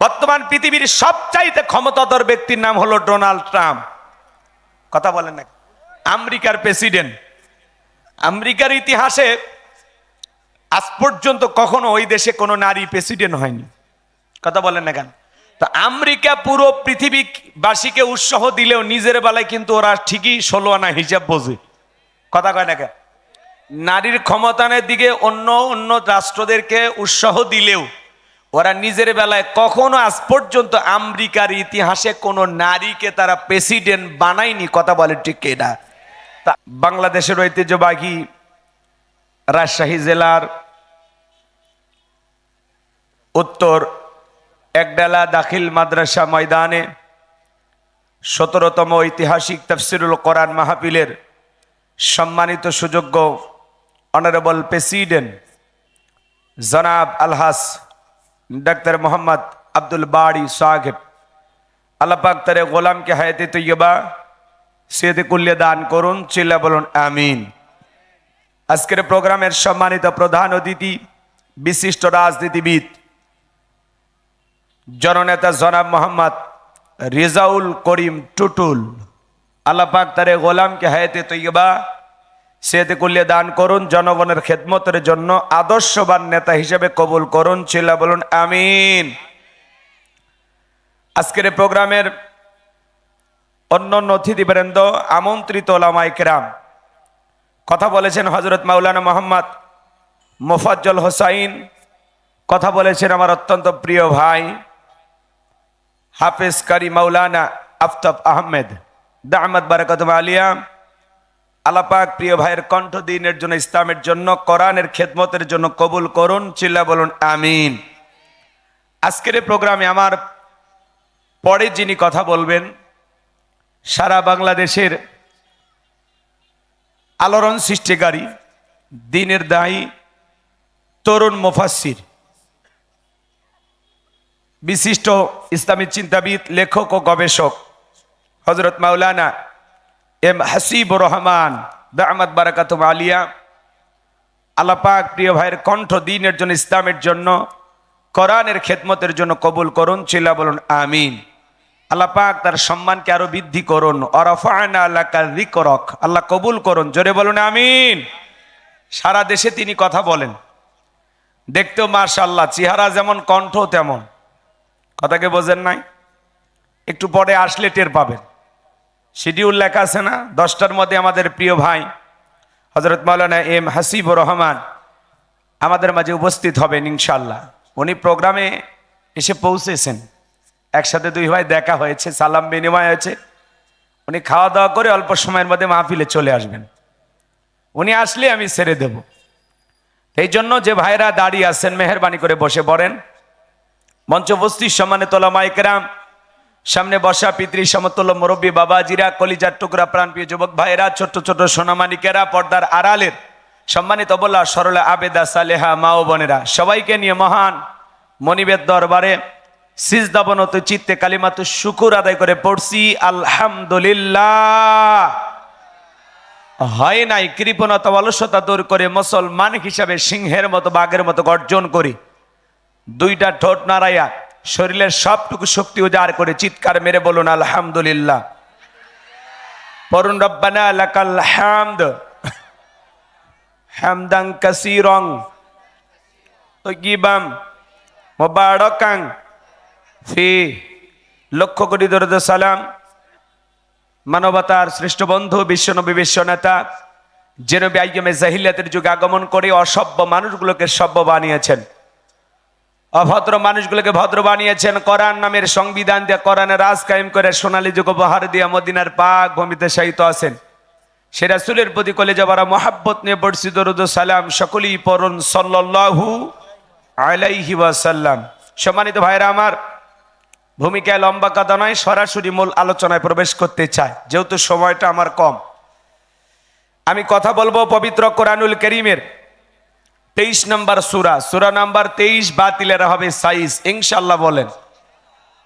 বর্তমান পৃথিবীর সবচাইতে ক্ষমতাধর ব্যক্তির নাম হলো ডোনাল্ড ট্রাম্প। কথা বলেন না? আমেরিকার প্রেসিডেন্ট। আমেরিকার ইতিহাসে আজ পর্যন্ত কখনো ওই দেশে কোনো নারী প্রেসিডেন্ট হয়নি। কথা বলেন না কেন? তো আমেরিকা পুরো পৃথিবীবাসীকে উৎসাহ দিলেও নিজের বেলায় কিন্তু ওরা ঠিকই 16 আনা হিসাব বোঝে। কথা কয় না কেন? নারীর ক্ষমতায়নের দিকে অন্য অন্য রাষ্ট্রদেরকে উৎসাহ দিলেও ওরা নিজের বেলায় কখনো আজ পর্যন্ত আমেরিকার ইতিহাসে কোনো নারীকে তারা প্রেসিডেন্ট বানায়নি। কথা বলে ঠিক এটা? তা বাংলাদেশের ঐতিহ্যবাহী রাজশাহী জেলার উত্তর একডালা দাখিল মাদ্রাসা ময়দানে 17তম ঐতিহাসিক তাফসিরুল কোরআন মাহফিলের সম্মানিত সুযোগ্য অনারেবল প্রেসিডেন্ট জনাব আলহাস ডাক্তার মোহাম্মদ আব্দুল বাড়ি সাহেব, আল্লাহ পাক তারে গোলামকে হায়াতে তৈয়বা সেদে কুল্লে দান করুন। চিল্লা বলুন আমিন। আজকের প্রোগ্রামের সম্মানিত প্রধান অতিথি বিশিষ্ট রাজনীতিবিদ জননেতা জনাব মোহাম্মদ রেজাউল করিম টুটুল, আল্লাহ পাক তারে গোলামকে হায়াতে তৈয়বা সেদে কুল্লে দান করুন। জনগণের খেদমতের জন্য আদর্শবান নেতা হিসেবে কবুল করুন। চিল্লা বলুন আমিন। আজকের প্রোগ্রামের অন্যান্য অতিথিবৃন্দ, আমন্ত্রিত ওলামায়ে কেরাম, কথা বলেছেন হযরত মাওলানা মোহাম্মদ মোফাজ্জল হোসাইন, কথা বলেছেন আমার অত্যন্ত প্রিয় ভাই হাফেজ কারি মাওলানা আফতাব আহমেদ দামাত বারাকাতুহু আলিয়া। আল্লাহ পাক প্রিয় ভাইয়ের কণ্ঠ দ্বীনের জন্য, ইসলামের জন্য, কোরআনের খেদমতের জন্য কবুল করুন। চিল্লা বলুন আমিন। আজকের প্রোগ্রামে আমার পরে যিনি কথা বলবেন, সারা বাংলাদেশের আলোড়ন সৃষ্টিকারী, দ্বীনের দায়ী, তরুণ মুফাসসির, বিশিষ্ট ইসলামী চিন্তাবিদ, লেখক ও গবেষক হযরত মাওলানা এম হাসিবুর রহমান দামাত বারাকাতুহু আলিয়া। আল্লাহ পাক প্রিয় ভাইয়ের কণ্ঠ দ্বীনের জন্য, ইসলামের জন্য, কোরআনের খেদমতের জন্য কবুল করুন। চিল্লা বলুন আমিন। আল্লাহ পাক তার সম্মানকে আরো বৃদ্ধি করুন। ওয়ারাফা'না লাকা যিকরাক, আল্লাহ কবুল করুন। জোরে বলুন আমিন। সারা দেশে তিনি কথা বলেন, দেখতেও মাশাআল্লাহ, চেহারা যেমন কণ্ঠ তেমন। কথাকে বোঝেন নাই? একটু পরে আসলে টের পাবেন। শিডিউল লেখা আছে না, 10টার মধ্যে আমাদের প্রিয় ভাই হযরত মাওলানা এম হাসিবুর রহমান আমাদের মাঝে উপস্থিত হবেন ইনশাআল্লাহ। উনি প্রোগ্রামে এসে পৌঁছেছেন, একসাথে দুই ভাই দেখা হয়েছে, সালাম বিনিময় হয়েছে। উনি খাওয়া দাওয়া করে অল্প সময়ের মধ্যে মাহফিলে চলে আসবেন। উনি আসলে আমি ছেড়ে দেব। এই জন্য যে ভাইরা দাঁড়িয়ে আছেন, মেহেরবানি করে বসে পড়েন। মঞ্চ উপস্থিত সম্মানিত ওলামায়ে কেরাম, সামনে বসা পিতৃ সমতুল্য মুরব্বী বাবাজিরা, কলিজার টুকরা প্রাণপ্রিয় যুবক ভাইরা, ছোট্ট ছোট্ট সোনামানিকেরা, পর্দার আড়ালের সম্মানিত বলা সরলা আবেদা সালেহা মা ও বোনেরা, সবাইকে নিয়ে মহান মনিবের দরবারে সিজদাবনত চিত্তে কালিমাতু শুকুর আদায় করে পড়ছি আলহামদুলিল্লাহ। হয় নাই কৃপণতা অলসতা দূর করে মুসলমান হিসাবে সিংহের মতো বাঘের মতো গর্জন করি, দুইটা ঠোঁট নাড়াইয়া শরীরের সবটুকু শক্তি উজাড় করে চিৎকার মেরে বলুন আলহামদুলিল্লাহ। পড়ুন রব্বানা লাকাল হামদ হামদান কাসীরান তাইয়িবান মুবারাকান ফি। লক্ষ কোটি দরুদ সালাম মানবতার শ্রেষ্ঠ বন্ধু, বিশ্বনবী, বিশ্ব নেতা, যে নবী আইয়ামে জাহিলিয়াতের যুগে আগমন করে অসভ্য মানুষগুলোকে সভ্য বানিয়েছেন, অভদ্র মানুষগুলোকে ভদ্র বানিয়েছেন, কোরআন নামের সংবিধান দিয়ে কোরআনের রাজ কায়েম করে সোনালী যুগ উপহার দিয়ে মদিনার পাক ভূমিতে শায়িত আছেন। সে রাসূলের প্রতি কলেজা ভরা মহাব্বত নিয়ে পড়ছি দরুদ ও সালাম। সকলেই পড়ুন সাল্লাল্লাহু আলাইহি ওয়াসাল্লাম। সম্মানিত ভাইরা আমার, ভূমিকায় লম্বা কথা নয়, সরাসরি মূল আলোচনায় প্রবেশ করতে চাই, যেহেতু সময়টা আমার কম। আমি কথা বলবো পবিত্র কোরআনুল কারীমের 23 নম্বর সূরা নাম্বার 23, বাতিলের হবে সাইজ ইনশাআল্লাহ বলেন।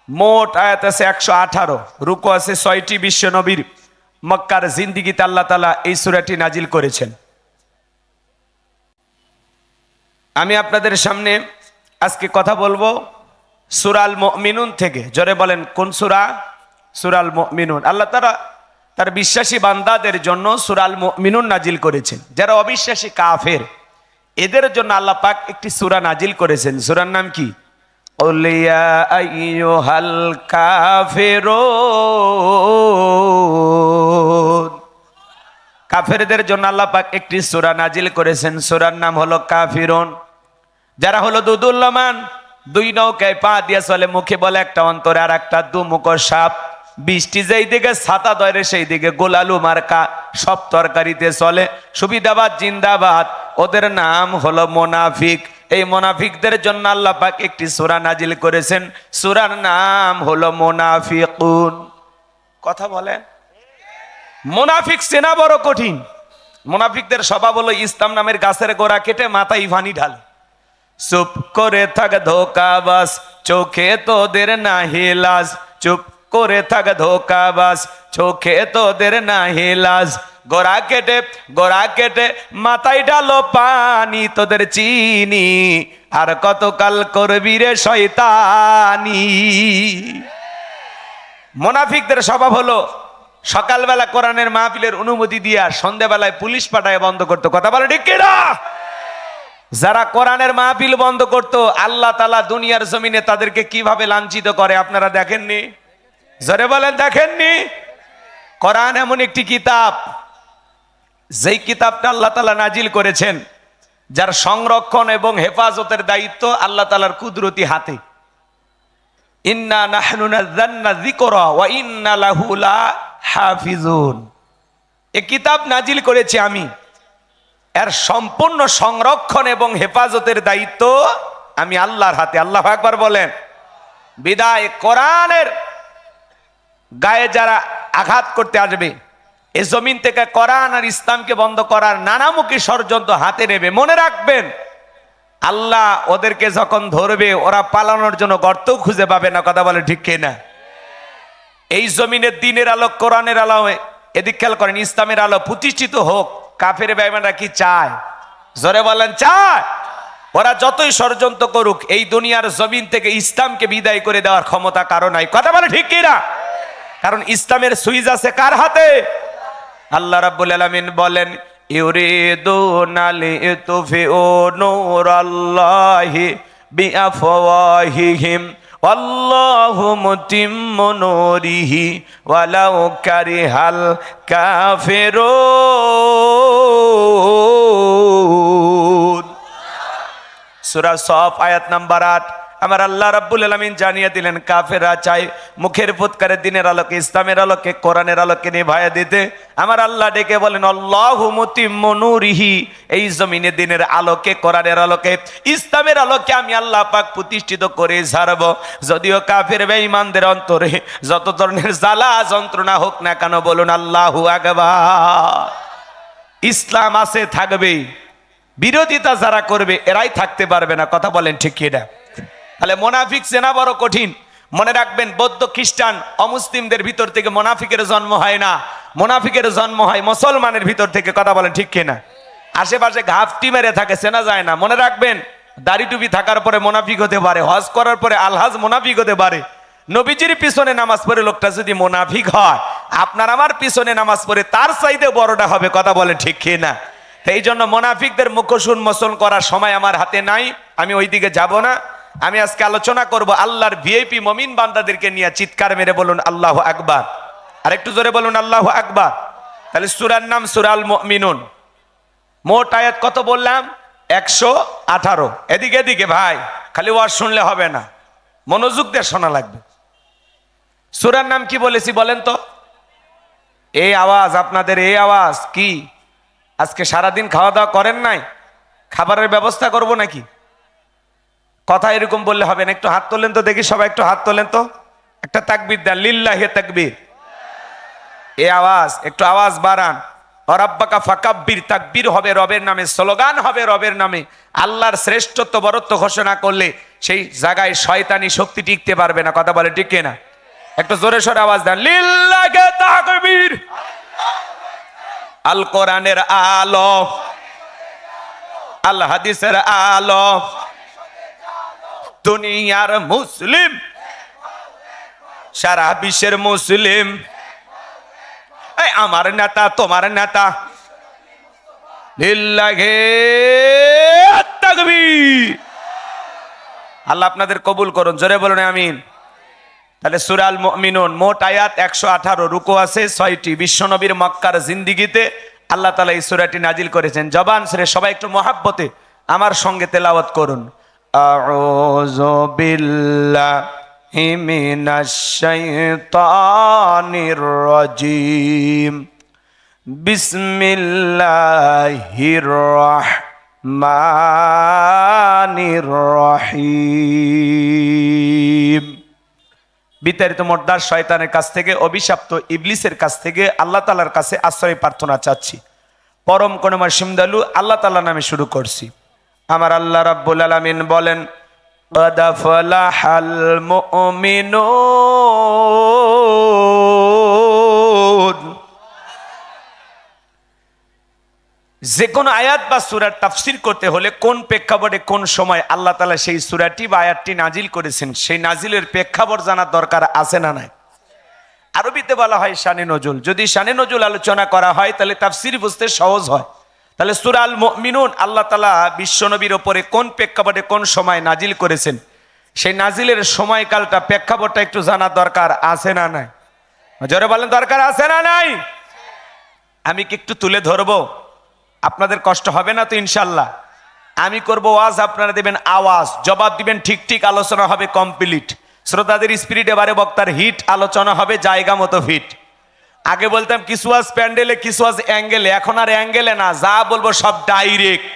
মোট আয়াত আছে 118, রুকু আছে 6টি। বিশ্ব নবীর মক্কার জিন্দেগিতে আল্লাহ তাআলা এই সূরাটি নাজিল করেছেন। আমি আপনাদের সামনে আজকে কথা বলবো সূরাল মুমিনুন থেকে। জোরে বলেন কোন সূরা? সূরাল মুমিনুন। আল্লাহ তাআলা তার বিশ্বাসী বান্দাদের জন্য সূরাল মুমিনুন নাজিল করেছেন। যারা অবিশ্বাসী কাফের এদের জন্য আল্লাহ পাক একটি সূরা নাজিল করেছেন। সূরার নাম কি? কুল ইয়া আইয়ুহাল কাফিরুন। কাফেরদের জন্য আল্লাহ পাক একটি সূরা নাজিল করেছেন। সূরার নাম হলো কাফিরুন। যারা হলো দুদুল্যমান, দুই নৌকায় পা দিয়ে চলে, মুখে বলে একটা, অন্তরে আর একটা, দুমুখ সাপ, বৃষ্টি যেই দিকে ছাতা ধরে সেই দিকে গোলালু মার্কা, সব তরকারিতে চলে, সুবিধাবাদ জিন্দাবাদ, ওদের নাম হলো মুনাফিক। এই মুনাফিকদের জন্য আল্লাহ পাক একটি সূরা নাজিল করেছেন। সূরার নাম হলো মুনাফিকুন। কথা বলেন, মুনাফিক চেনা বড় কঠিন। মুনাফিকদের স্বভাব হলো ইসলাম নামের গাছের গোড়া কেটে মাথায় পানি ঢালে। চুপ করে থাক ধোকাবাজ, চোখে তোদের নাহি লাজ। চুপ করে থাক ধোকাবাজ, চোখে তোদের নাহি লাজ। গোড়া কেটে মাথায় ঢালো পানি, তোদের চিনি আর কতকাল করবি রে শয়তানি। মুনাফিকদের স্বভাব হলো সকালবেলা কোরআনের মাহফিলের অনুমতি দিয়া সন্ধ্যাবেলায় পুলিশ পাঠায় বন্ধ করতো। কথা বলে ঠিক কিনা? যারা কোরআনের মাহফিল বন্ধ করত, আল্লাহ তাআলা দুনিয়ার জমিনে তাদেরকে কিভাবে লাঞ্ছিত করে আপনারা দেখেননি? জোরে বলেন দেখেননি? কোরআন এমন একটি কিতাব, যেই কিতাবটা আল্লাহ তাআলা নাজিল করেছেন, যার সংরক্ষণ এবং হেফাজতের দায়িত্ব আল্লাহ তাআলার কুদরতি হাতে। ইন্না নাহনু নাযালনা যিকরা ওয়া ইন্না লাহু লাহাফিজুন। এই কিতাব নাজিল করেছি আমি, এর সম্পূর্ণ সংরক্ষণ এবং হেফাজতের দায়িত্ব আমি আল্লাহর হাতে। আল্লাহু আকবার বলেন। বিদায় কোরআনের গায়ে যারা আঘাত করতে আসবে, এই জমিন থেকে কোরআন আর ইসলামকে বন্ধ করার নানামুখী ষড়যন্ত্র হাতে নেবে, মনে রাখবেন আল্লাহ ওদেরকে যখন ধরবে, ওরা পালানোর জন্য গর্ত খুঁজে পাবে না। কথা বলে ঠিক কিনা? এই জমিনের দিনের আলো, কোরআনের আলো, এদিক খেয়াল করেন, ইসলামের আলো প্রতিষ্ঠিত হোক। কাফের বেঈমানরা কি চায়? জোরে বলেন চায়। ওরা যতই ষড়যন্ত্র করুক, এই দুনিয়ার জমিন থেকে ইসলামকে বিদায় করে দেওয়ার ক্ষমতা কারো নাই। কথা বলে ঠিক কিনা? কারণ ইসলামের সুইচ আছে কার হাতে? আল্লাহ রাব্বুল আলামিন বলেন, ইউরিদুনা লিতুফিউ নূরাল্লাহি বিআফওয়াহিহিম আল্লাহু মুতিম্মু নূরিহি ওয়ালাউ কারিহাল কাফিরুন। সূরা সফ আয়াত নাম্বার 8। আমার আল্লাহ রাব্বুল আলামিন জানিয়ে দিলেন, কাফেররা চায় মুখের ফুৎকারে দিনের আলোকে, ইসলামের আলোকে, কোরআনের আলোকে নিভায়া দিতে। আমার আল্লাহ ডেকে বলেন, আল্লাহু মুতিম্মু নূরিহি, এই জমিনে দিনের আলোকে, কোরআনের আলোকে, ইসলামের আলোকে আমি আল্লাহ পাক প্রতিষ্ঠিত করে ছাড়ব। যদিও কাফের বেঈমানদের অন্তরে যত ধরনের জ্বালা যন্ত্রণা হোক না কেন, বলুন আল্লাহু আকবার। ইসলাম আছে, থাকবে। বিরোধিতা যারা করবে এরাই থাকতে পারবে না। কথা বলেন ঠিক কিনা? তাহলে মুনাফিক চেনা বড় কঠিন। মনে রাখবেন, বৌদ্ধ খ্রিস্টান অমুসলিমদের ভিতর থেকে মুনাফিকের জন্ম হয় না, মুনাফিকের জন্ম হয় মুসলমানের ভিতর থেকে। কথা বলেন ঠিক কিনা? আশেপাশে ঘাপটি মেরে থাকে, চেনা যায় না। মনে রাখবেন, দাড়ি টুপি থাকার পরে মুনাফিক হতে পারে, হজ করার পরে আলহাজ মুনাফিক হতে পারে। নবীজির পিছনে নামাজ পড়ে লোকটা যদি মুনাফিক হয়, আপনার আমার পিছনে নামাজ পড়ে তার চাইতে বড়টা হবে। কথা বলেন ঠিক কিনা? এই জন্য মুনাফিকদের মুখোশ উন্মোচন করার সময় আমার হাতে নাই, আমি ওই দিকে যাব না। আমি আজকে আলোচনা করব আল্লাহর ভিআইপি মুমিন বান্দাদেরকে নিয়ে। চিৎকার মেরে বলুন আল্লাহু আকবার। আর একটু জোরে বলুন আল্লাহু আকবার। তাহলে সূরার নাম সূরাল মুমিনুন। মোট আয়াত কত বললাম? 118। এদিকে এদিকে ভাই, খালি ওয়াজ শুনলে হবে না, মনোযোগ দিয়ে শোনা লাগবে। সূরার নাম কি বলেছি বলেন তো? এই আওয়াজ, আপনাদের এই আওয়াজ কি? আজকে সারাদিন খাওয়া দাওয়া করেন নাই? খাবারের ব্যবস্থা করব নাকি? কথা এরকম বললে হবে না। একটু হাত তোলেন তো দেখি, সবাই একটু হাত তোলেন তো, একটা তাকবীর দেন, লিল্লাহি তাকবীর। এই আওয়াজ, একটু আওয়াজ বাড়ান। রব্বাকা ফাকাব্বির, তাকবীর হবে রবের নামে, স্লোগান হবে রবের নামে। আল্লাহর শ্রেষ্ঠত্ব বরত্ব ঘোষণা করলে সেই জায়গায় শয়তানি শক্তি টিকতে পারবে না। কথা বলে ঠিক কিনা? একটু জোরে সোরে আওয়াজ দেন, লিল্লাহি তাকবীর। আল কোরআনের আলো, আল হাদিসের আলো, দুনিয়ার মুসলিম, সারা বিশ্বের মুসলিম, এই আমার নেতা তোমার নেতা, লিল্লাহে তাকবীর। আল্লাহ আপনাদের কবুল করুন, জোরে বলুন আমিন। তাহলে সূরা আল মুমিনুন মোট আয়াত 118, রুকু আছে 6টি। বিশ্বনবীর মক্কার জিন্দিগিতে আল্লাহ তাআলা এই সূরাটি নাজিল করেছেন। জবান ছেড়ে সবাই একটু মহাব্বতে আমার সঙ্গে তেলাওয়াত করুন। আউযু বিল্লাহি মিনাশ শাইতানির রাজিম, বিসমিল্লাহির রাহমানির রহিম। বিতাড়িত মোর্দার শয়তানের কাছ থেকে, অভিশপ্ত ইবলিসের কাছ থেকে আল্লাহ তাআলার কাছে আশ্রয় প্রার্থনা চাচ্ছি। পরম করুণাময় সিমদালু আল্লাহ তাআলার নামে শুরু করছি। আমার আল্লাহ রাব্বুল আলামিন বলেন, قد أفلح المؤمنون। যে কোন আয়াত বা সূরার তাফসীর করতে হলে কোন প্রেক্ষাপটে কোন সময় আল্লাহ তাআলা সেই সূরাটি বা আয়াতটি নাজিল করেছেন, সেই নাজিলের প্রেক্ষাপট জানার দরকার আছে না নাই? আরবিতে বলা হয় শানে নজুল। যদি শানে নজুল আলোচনা করা হয় তাহলে তাফসীর বুঝতে সহজ হয়। তাহলে সূরা আল মুমিনুন আল্লাহ তাআলা বিশ্বনবীর উপরে কোন প্রেক্ষাপটে কোন সময় নাজিল করেছেন, সেই নাজিলের সময়কালটা প্রেক্ষাপটটা একটু জানার দরকার আছে না নাই? জোরে বলেন, দরকার আছে না নাই? আমি কি একটু তুলে ধরবো? আপনাদের কষ্ট হবে না তো ইনশাল্লাহ? আমি করব ওয়াজ, আপনারা দেবেন আওয়াজ, জবাব দিবেন ঠিক ঠিক, আলোচনা হবে কমপ্লিট। শ্রোতাদের স্পিরিট এবারে বক্তার হিট, আলোচনা হবে জায়গা মতো ফিট। আগে বলতাম কিছু আজ প্যান্ডেলে, কিছু আজ অ্যাঙ্গেলে, এখন আর অ্যাঙ্গেলে না, যা বলবো সব ডাইরেক্ট।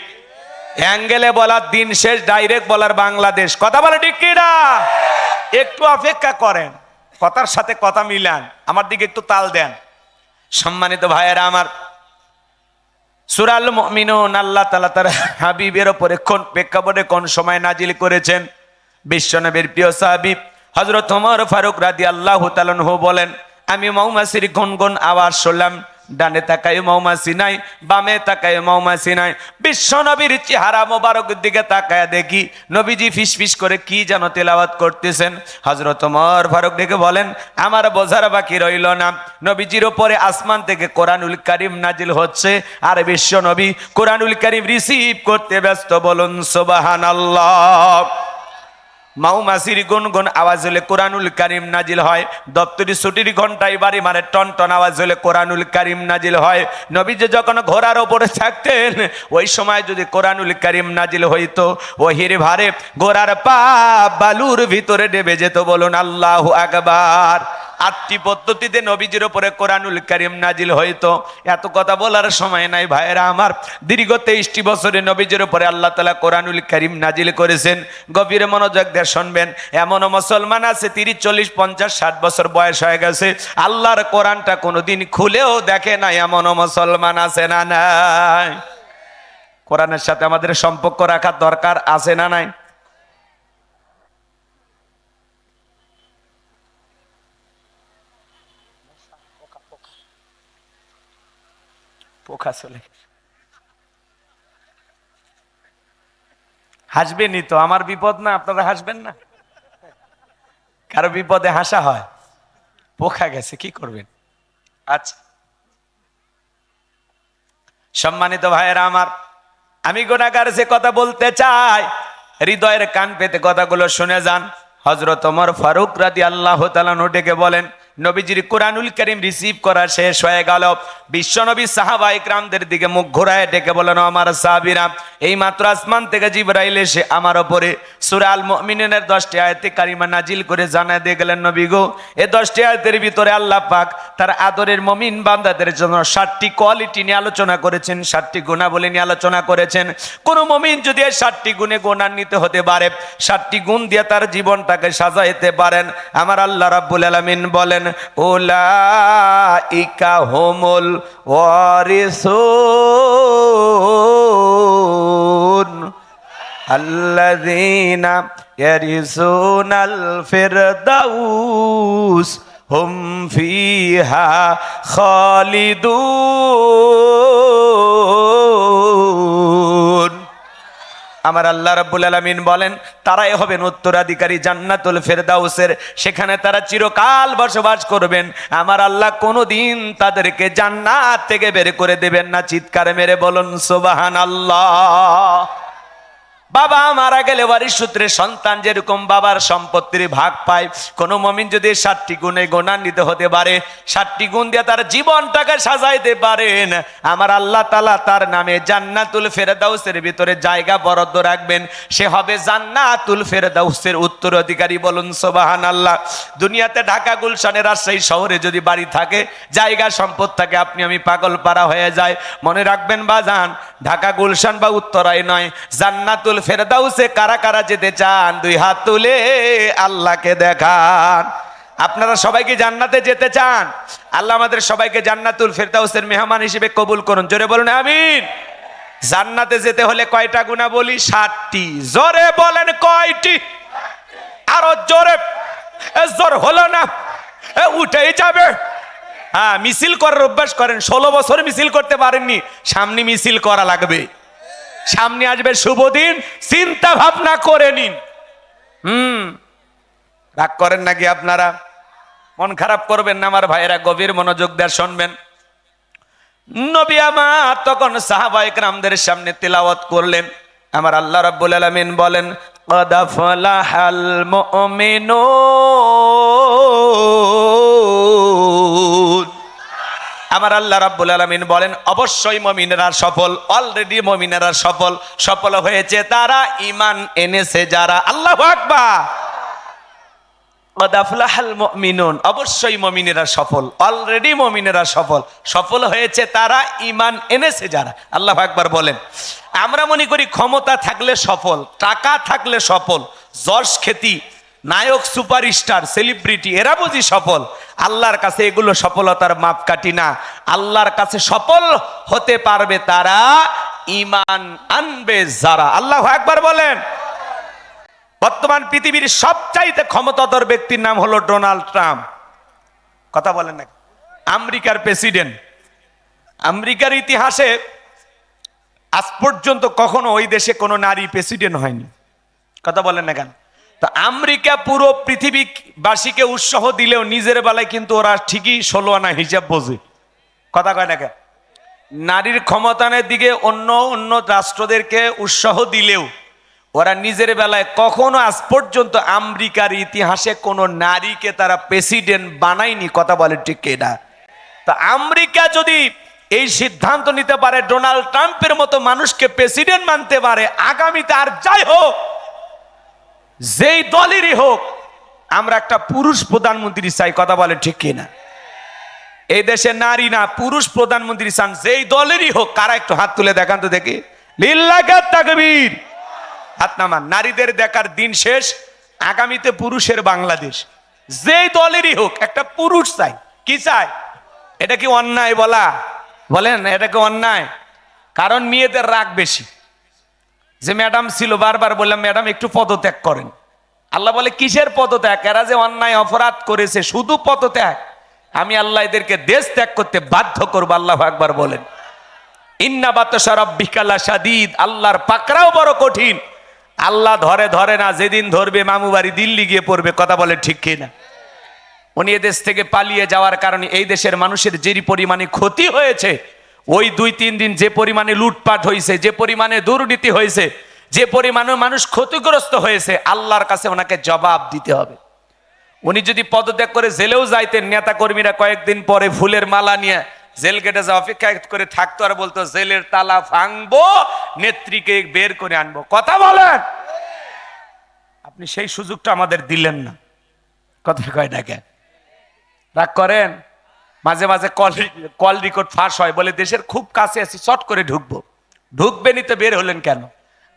অ্যাঙ্গেলে বলার দিন শেষ, ডাইরেক্ট বলার বাংলাদেশ। কথা বলে ঠিক কি না? একটু অপেক্ষা করেন, কথার সাথে কথা মিলান, আমার দিকে একটু তাল দেন। সম্মানিত ভাইয়েরা আমার, সূরা আল মুমিনুন আল্লাহ তাআলা তার হাবিবের উপরে কোন প্রেক্ষাপটে কোন সময় নাজিল করেছেন, বিশ্বনবীর প্রিয় সাহাবী হযরত ওমর ফারুক রাদিয়াল্লাহু তাআলা আনহু বলেন, আমি মৌমাছির গুনগুন আওয়াজ শুনলাম। ডানে তাকায় মৌমাছি নাই, বামে তাকায় মৌমাছি নাই। বিশ্বনবীর চেহারা মোবারকের দিকে তাকায় দেখি নবীজি ফিসফিস করে কি যেন তেলাওয়াত করতেছেন। হযরত ওমর ফারুক ডেকে বলেন, আমার বোঝার বাকি রইল না, নবীজির উপরে আসমান থেকে কোরআনুল কারীম নাজিল হচ্ছে, আর বিশ্বনবী কোরআনুল কারীম রিসিভ করতে ব্যস্ত। বলুন সুবহানাল্লাহ। মৌমাছির গুনগুন আওয়াজ হলে কোরআনুল কারীম নাজিল হয়। দপ্তরি ছুটির ঘন্টায় বাড়ি মারে টন টন আওয়াজ হলে কোরআনুল কারীম নাজিল হয়। নবীজি যখন ঘোড়ার ওপরে থাকতেন, ওই সময় যদি কোরআনুল কারীম নাজিল হইতো, ওহির ভারে ঘোড়ার পা বালুর ভিতরে ডেবে যেত। বলুন আল্লাহু আকবার। 8টি পদ্ধতিতে নবীজির উপরে কোরআনুল কারীম নাজিল হইতো। এত কথা বলার সময় নাই ভাইয়েরা আমার। দীর্ঘ 23টি বছরে নবীজির উপরে আল্লাহ তাআলা কোরআনুল কারীম নাজিল করেছেন। গভীর মনোযোগ দিয়ে শুনবেন। এমনও মুসলমান আছে 30, 40, 50, 60 বছর বয়স হয়ে গেছে, আল্লাহর কোরআনটা কোনোদিন খুলেও দেখে না, এমনও মুসলমান আছে না নাই? কোরআনের সাথে আমাদের সম্পর্ক রাখার দরকার আছে না নাই? পোকা চলে হাসবেনই তো, আমার বিপদ না, আপনারা হাসবেন না? কারো বিপদে হাসা হয়, পোকা গেছে কি করবেন? আচ্ছা, সম্মানিত ভাইয়েরা আমার, আমি গুনাহগার যে কথা বলতে চাই, হৃদয়ের কান পেতে কথাগুলো শুনে যান। হযরত ওমর ফারুক রাদিয়াল্লাহু তাআলা ডেকে বলেন, নবীজির কোরআনুল কারীম রিসিভ করা শেষ হয়ে গেল। বিশ্বনবী সাহাবায়ে কিরামদের দিকে মুখ ঘোরায় ডেকে বলেন, আমার সাহাবীরা, এই মাত্র আসমান থেকে জিবরাইল এসে আমার উপরে সূরা আল মুমিনুনের 10টি আয়াতে কারিমা নাজিল করে জানায় দিয়ে গেলেন, নবী গো, এই 10টি আয়াতের ভিতরে আল্লাহ পাক তার আদরের মুমিন বান্দাদের জন্য 7টি কোয়ালিটি নিয়ে আলোচনা করেছেন, 7টি গুণাবলী নিয়ে আলোচনা করেছেন। কোন মুমিন যদি এই 7টি গুণে গুণান্বিত হতে পারে, 7টি গুণ দিয়ে তার জীবনটাকে সাজাইতে পারেন, আমার আল্লাহ রাব্বুল আলামিন বলেন, উলাইকা হুমুল ওয়ারিসুন আল্লাযীনা ইয়ারিসুনাল ফিরদাউস হুম ফিহা খালিদুন। আমার আল্লাহ রাব্বুল আলামিন বলেন তারাই হবেন উত্তরাধিকারী জান্নাতুল ফেরদাউসের, সেখানে তারা চিরকাল বসবাস করবেন। আমার আল্লাহ কোনোদিন তাদেরকে জান্নাত থেকে বের করে দেবেন না। চিৎকার মেরে বলুন সুবহানাল্লাহ। বাবা মারা গেলে ওয়ারিশ সূত্রে সন্তান যেরকম বাবার সম্পত্তির ভাগ পায়, কোন মুমিন যদি 7টি গুণে গুণান্বিত হতে পারে, 7টি গুণ দিয়ে তার জীবনটাকে সাজাইতে পারেন, আমার আল্লাহ তাআলা তার নামে জান্নাতুল ফেরদাউসের ভিতরে জায়গা বরাদ্দ রাখবেন। সে হবে জান্নাতুল ফেরদাউসের উত্তরাধিকারী। বলুন সুবহানাল্লাহ। দুনিয়াতে ঢাকা, গুলশানে, রাজশাহী শহরে যদি বাড়ি থাকে, জায়গা সম্পদ থাকে, আপনি আমি পাগল পারা হয়ে যায়। মনে রাখবেন বাজান, ঢাকা, গুলশান বা উত্তরায় নয়, জান্নাতুল ফেরদাউসে কারা কারা যেতে চান? 2 হাত তুলে আল্লাহকে দেখান। আপনারা সবাই কি জান্নাতে যেতে চান? আল্লাহ আমাদের সবাইকে জান্নাতুল ফেরদাউসের মেহমান হিসেবে কবুল করুন। জোরে বলুন আমিন। জান্নাতে যেতে হলে কয়টা গুণা বলি? 7টি। জোরে বলেন কয়টি? আরো জোরে। জোর হলো না, উঠেই যাবে। হ্যাঁ, মিছিল করার অভ্যাস করেন। 16 বছর মিছিল করতে পারেননি, সামনে মিছিল করা লাগবে। সামনে আসবে শুভ দিন, চিন্তা ভাবনা করে নিন। রাগ করেন নাকি আপনারা? মন খারাপ করবেন না আমার ভাইয়েরা, গভীর মনোযোগ দিয়ে শুনবেন। নবী আমার তখন সাহাবায়ে কেরামদের সামনে তিলাওয়াত করলেন। আমার আল্লাহ রাব্বুল আলামিন বলেন قد أفلح المؤمنون। আমার আল্লাহ রাব্বুল আলামিন বলেন অবশ্যই মুমিনেরা সফল, অলরেডি মুমিনেরা সফল। সফল হয়েছে তারা ঈমান এনেছে যারা। আল্লাহু আকবার। قد أفلح المؤمنون, অবশ্যই মুমিনেরা সফল, অলরেডি মুমিনেরা সফল। সফল হয়েছে তারা ঈমান এনেছে যারা। আল্লাহু আকবার বলেন। আমরা মনে করি ক্ষমতা থাকলে সফল, টাকা থাকলে সফল, যশ খ্যাতি, নায়ক, সুপারস্টার, সেলিব্রিটি, এরা বুঝি সফল। আল্লাহর কাছে এগুলো সফলতার মাপকাঠি না। আল্লাহর কাছে সফল হতে পারবে তারা ঈমান আনবে যারা। আল্লাহু আকবার বলেন। বর্তমান পৃথিবীর সবচাইতে ক্ষমতাধর ব্যক্তির নাম হলো ডোনাল্ড ট্রাম্প। কথা বলেন না? আমেরিকার প্রেসিডেন্ট। আমেরিকার ইতিহাসে আজ পর্যন্ত কখনো ওই দেশে কোনো নারী প্রেসিডেন্ট হয়নি। কথা বলেন না কেন? তো আমেরিকা পুরো পৃথিবীবাসীকে উৎসাহ দিলেও নিজের বেলায় কিন্তু ওরা ঠিকই 16 আনা হিসাব বোঝে। কথা কয় না কেন? নারীর ক্ষমতায়নের দিকে অন্য অন্য রাষ্ট্রদেরকে উৎসাহ দিলেও ওরা নিজের বেলায় কখনো আজ পর্যন্ত আমেরিকার ইতিহাসে কোনো নারীকে তারা প্রেসিডেন্ট বানায়নি। কথা বলে ঠিক কিনা? তা আমেরিকা যদি এই সিদ্ধান্ত নিতে পারে, ডোনাল্ড ট্রাম্পের মতো মানুষকে প্রেসিডেন্ট মানতে পারে, আগামীতে আর যাই হোক, যেই দলেরই হোক, আমরা একটা পুরুষ প্রধানমন্ত্রী চাই। কথা বলে ঠিক কিনা? এই দেশে নারী না, পুরুষ প্রধানমন্ত্রী চান, যেই দলেরই হোক। কারা একটু হাত তুলে দেখান তো দেখি। লিল্লাহি তাকবীর। হাত নামান। নারীদের দেখার দিন শেষ, আগামীতে পুরুষের বাংলাদেশ। যেই দলেরই হোক, একটা পুরুষ চাই। কি চাই? এটা কি অন্যায় বলা? বলেন এটা কি অন্যায়? কারণ মেয়েদের রাগ বেশি। যে ম্যাডাম ছিল, বারবার বললাম ম্যাডাম একটু পদত্যাগ করেন। আল্লাহ বলে কিসের পদত্যাগ? এরা যে অন্যায় অপরাধ করেছে, শুধু পদত্যাগ। আমি আল্লাহ এদেরকে দেশ ত্যাগ করতে বাধ্য করবো। আল্লাহু আকবার বলেন। ইন্না বাতশা রাব্বিকা লাশাদীদ, আল্লাহর পাকড়াও বড় কঠিন। আল্লাহ ধরে ধরে না, যেদিন ধরবে মামু বাড়ি দিল্লি গিয়ে পড়বে। কথা বলে ঠিক কিনা? উনি এদেশ থেকে পালিয়ে যাওয়ার কারণে এই দেশের মানুষের যে পরিমাণে ক্ষতি হয়েছে, ওই 2-3 দিন যে পরিমাণে লুটপাট হয়েছে, যে পরিমাণে দুর্নীতি হয়েছে, যে পরিমাণে মানুষ ক্ষতিগ্রস্ত হয়েছে, আল্লাহর কাছে ওনাকে জবাব দিতে হবে। উনি যদি পদত্যাগ করে জেলেও যাইতেন, নেতা কর্মীরা কয়েকদিন পরে ফুলের মালা নিয়ে জেল গেটে যা অপেক্ষা করে থাকতো, আর বলতো জেলের তালা ভাঙবো, নেত্রীকে বের করে আনবো। কথা বলেন। আপনি সেই সুযোগটা আমাদের দিলেন না। কথা কয় না কেন? রাগ করেন? মাঝে মাঝে কল রেকর্ড ফাঁস হয়, বলে দেশের খুব কাছে আছি, চট করে ঢুকবো। ঢুকবেনই তো বের হলেন কেন?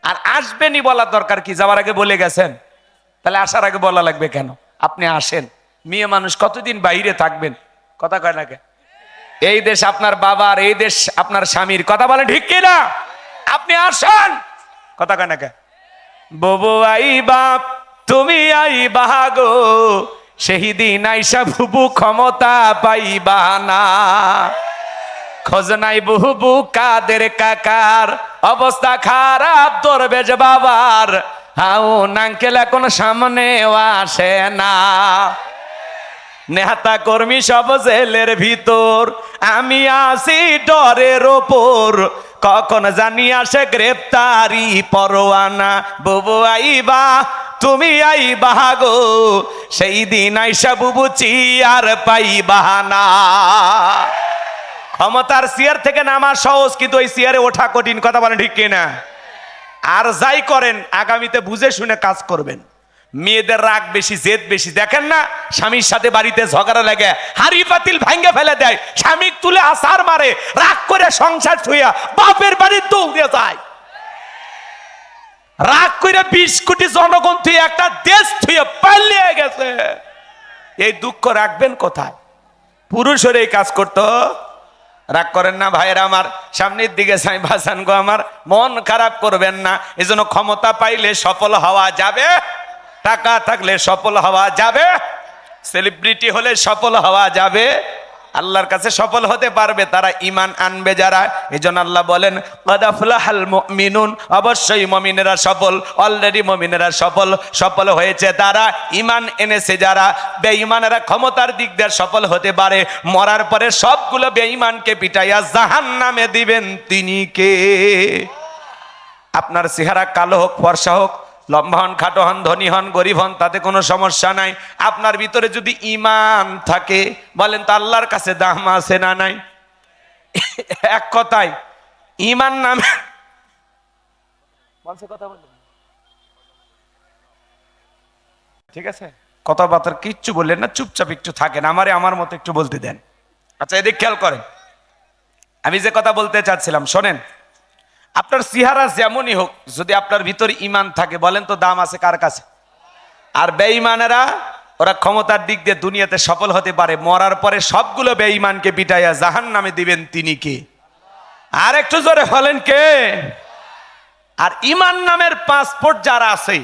আর আসবেনই বলার দরকার কি? যাওয়ার আগে বলে গেছেন, তাহলে আসার আগে বলা লাগবে কেন? আপনি আসেন। মেয়ে মানুষ কতদিন বাইরে থাকবেন? কথা কয় না কেন? এই দেশ আপনার বাবার, এই দেশ আপনার স্বামীর। কথা বলে ঠিক কিনা? আপনি আসেন। কথা কয় না কেন? ববু আই বাপ তুমি আই বাহাগো, সেই দিন আইসা বুবু ক্ষমতা পাইবা না। খোঁজ নাই বুবু কাদের কাকার, অবস্থা খারাপ দরবেশ বাবার, হাউ নাঙ্কেল এখন সামনেও আসে না। নেতা কর্মী সব জেলের ভিতর, আমি আসি ডরের ওপর, কখন জানি আসে গ্রেপ্তারি পরোয়ানা। বুবু আইবা তুমি আইবা গো, সেই দিন আইসা বুবু চিয়ার পাইবা না। ক্ষমতার চেয়ার থেকে নামা সহজ, কিন্তু ওই চেয়ারে ওঠা কঠিন। কথা বলেন ঠিক কিনা? আর যাই করেন আগামীতে বুঝে শুনে কাজ করবেন। মেয়েদের রাগ বেশি, জেদ বেশি। দেখেন না স্বামীর সাথে বাড়িতে ঝগড়া লাগে, হাড়ি পাতিল ভাঙ্গে ফেলে দেয়, স্বামী তুলে আসার মারে, রাগ করে সংসার ছুঁয়া বাপের বাড়ি দৌড়ে যায়। রাগ করে 20 কোটি জনগণ থুয়ে একটা দেশ থুয়ে পালিয়ে গেছে। এই দুঃখ রাখবেন কোথায়? পুরুষের এই কাজ করতো। রাগ করেন না ভাইয়েরা আমার, সামনের দিকে সাই ভাসান গো আমার, মন খারাপ করবেন না। এজন্য ক্ষমতা পাইলে সফল হওয়া যাবে, টাকা থাকলে সফল হওয়া যাবে, সেলিব্রিটি হলে সফল হওয়া যাবে, আল্লাহর কাছে সফল হতে পারবে তারা ঈমান আনবে যারা। এজন্য আল্লাহ বলেন ক্বাদ আফলাহাল মুমিনুন, অবশ্যই মুমিনেরা সফল, অলরেডি মুমিনেরা সফল। সফল হয়েছে তারা ঈমান এনেছে যারা। বেঈমানেরা ক্ষমতার দিক দিয়ে সফল হতে পারে, মরার পরে সবগুলো বেঈমানকে পিটাইয়া জাহান্নামে দিবেন তিনি কে? আপনার চেহারা কালো হোক, ফর্সা হোক, লম্বা হন, খাটো হন, ধনী হন, গরিব হন, তাতে কোনো সমস্যা নাই। আপনার ভিতরে যদি ঈমান থাকে, বলেন তো আল্লাহর কাছে দাম আছে না নাই? এক কথায় ঈমান নামে কথা বলবেন, ঠিক আছে? কথাবার্তা কিচ্ছু বললেন না, চুপচাপ একটু থাকেন, আমারে আমার মতো একটু বলতে দেন। আচ্ছা এদিক খেয়াল করেন, আমি যে কথা বলতে চাচ্ছিলাম শোনেন। আপনার চেহারা যেমনই হোক, যদি আপনার ভিতরে ঈমান থাকে, বলেন তো দাম আছে কার কাছে? আর বেঈমানেরা ওরা ক্ষমতার দিক দিয়ে দুনিয়াতে সফল হতে পারে, মরার পরে সবগুলো বেঈমানকে পিটাইয়া জাহান্নামে দিবেন তিনি কে? আর একটু জোরে বলেন কে? আর ঈমান নামের পাসপোর্ট যারা আছে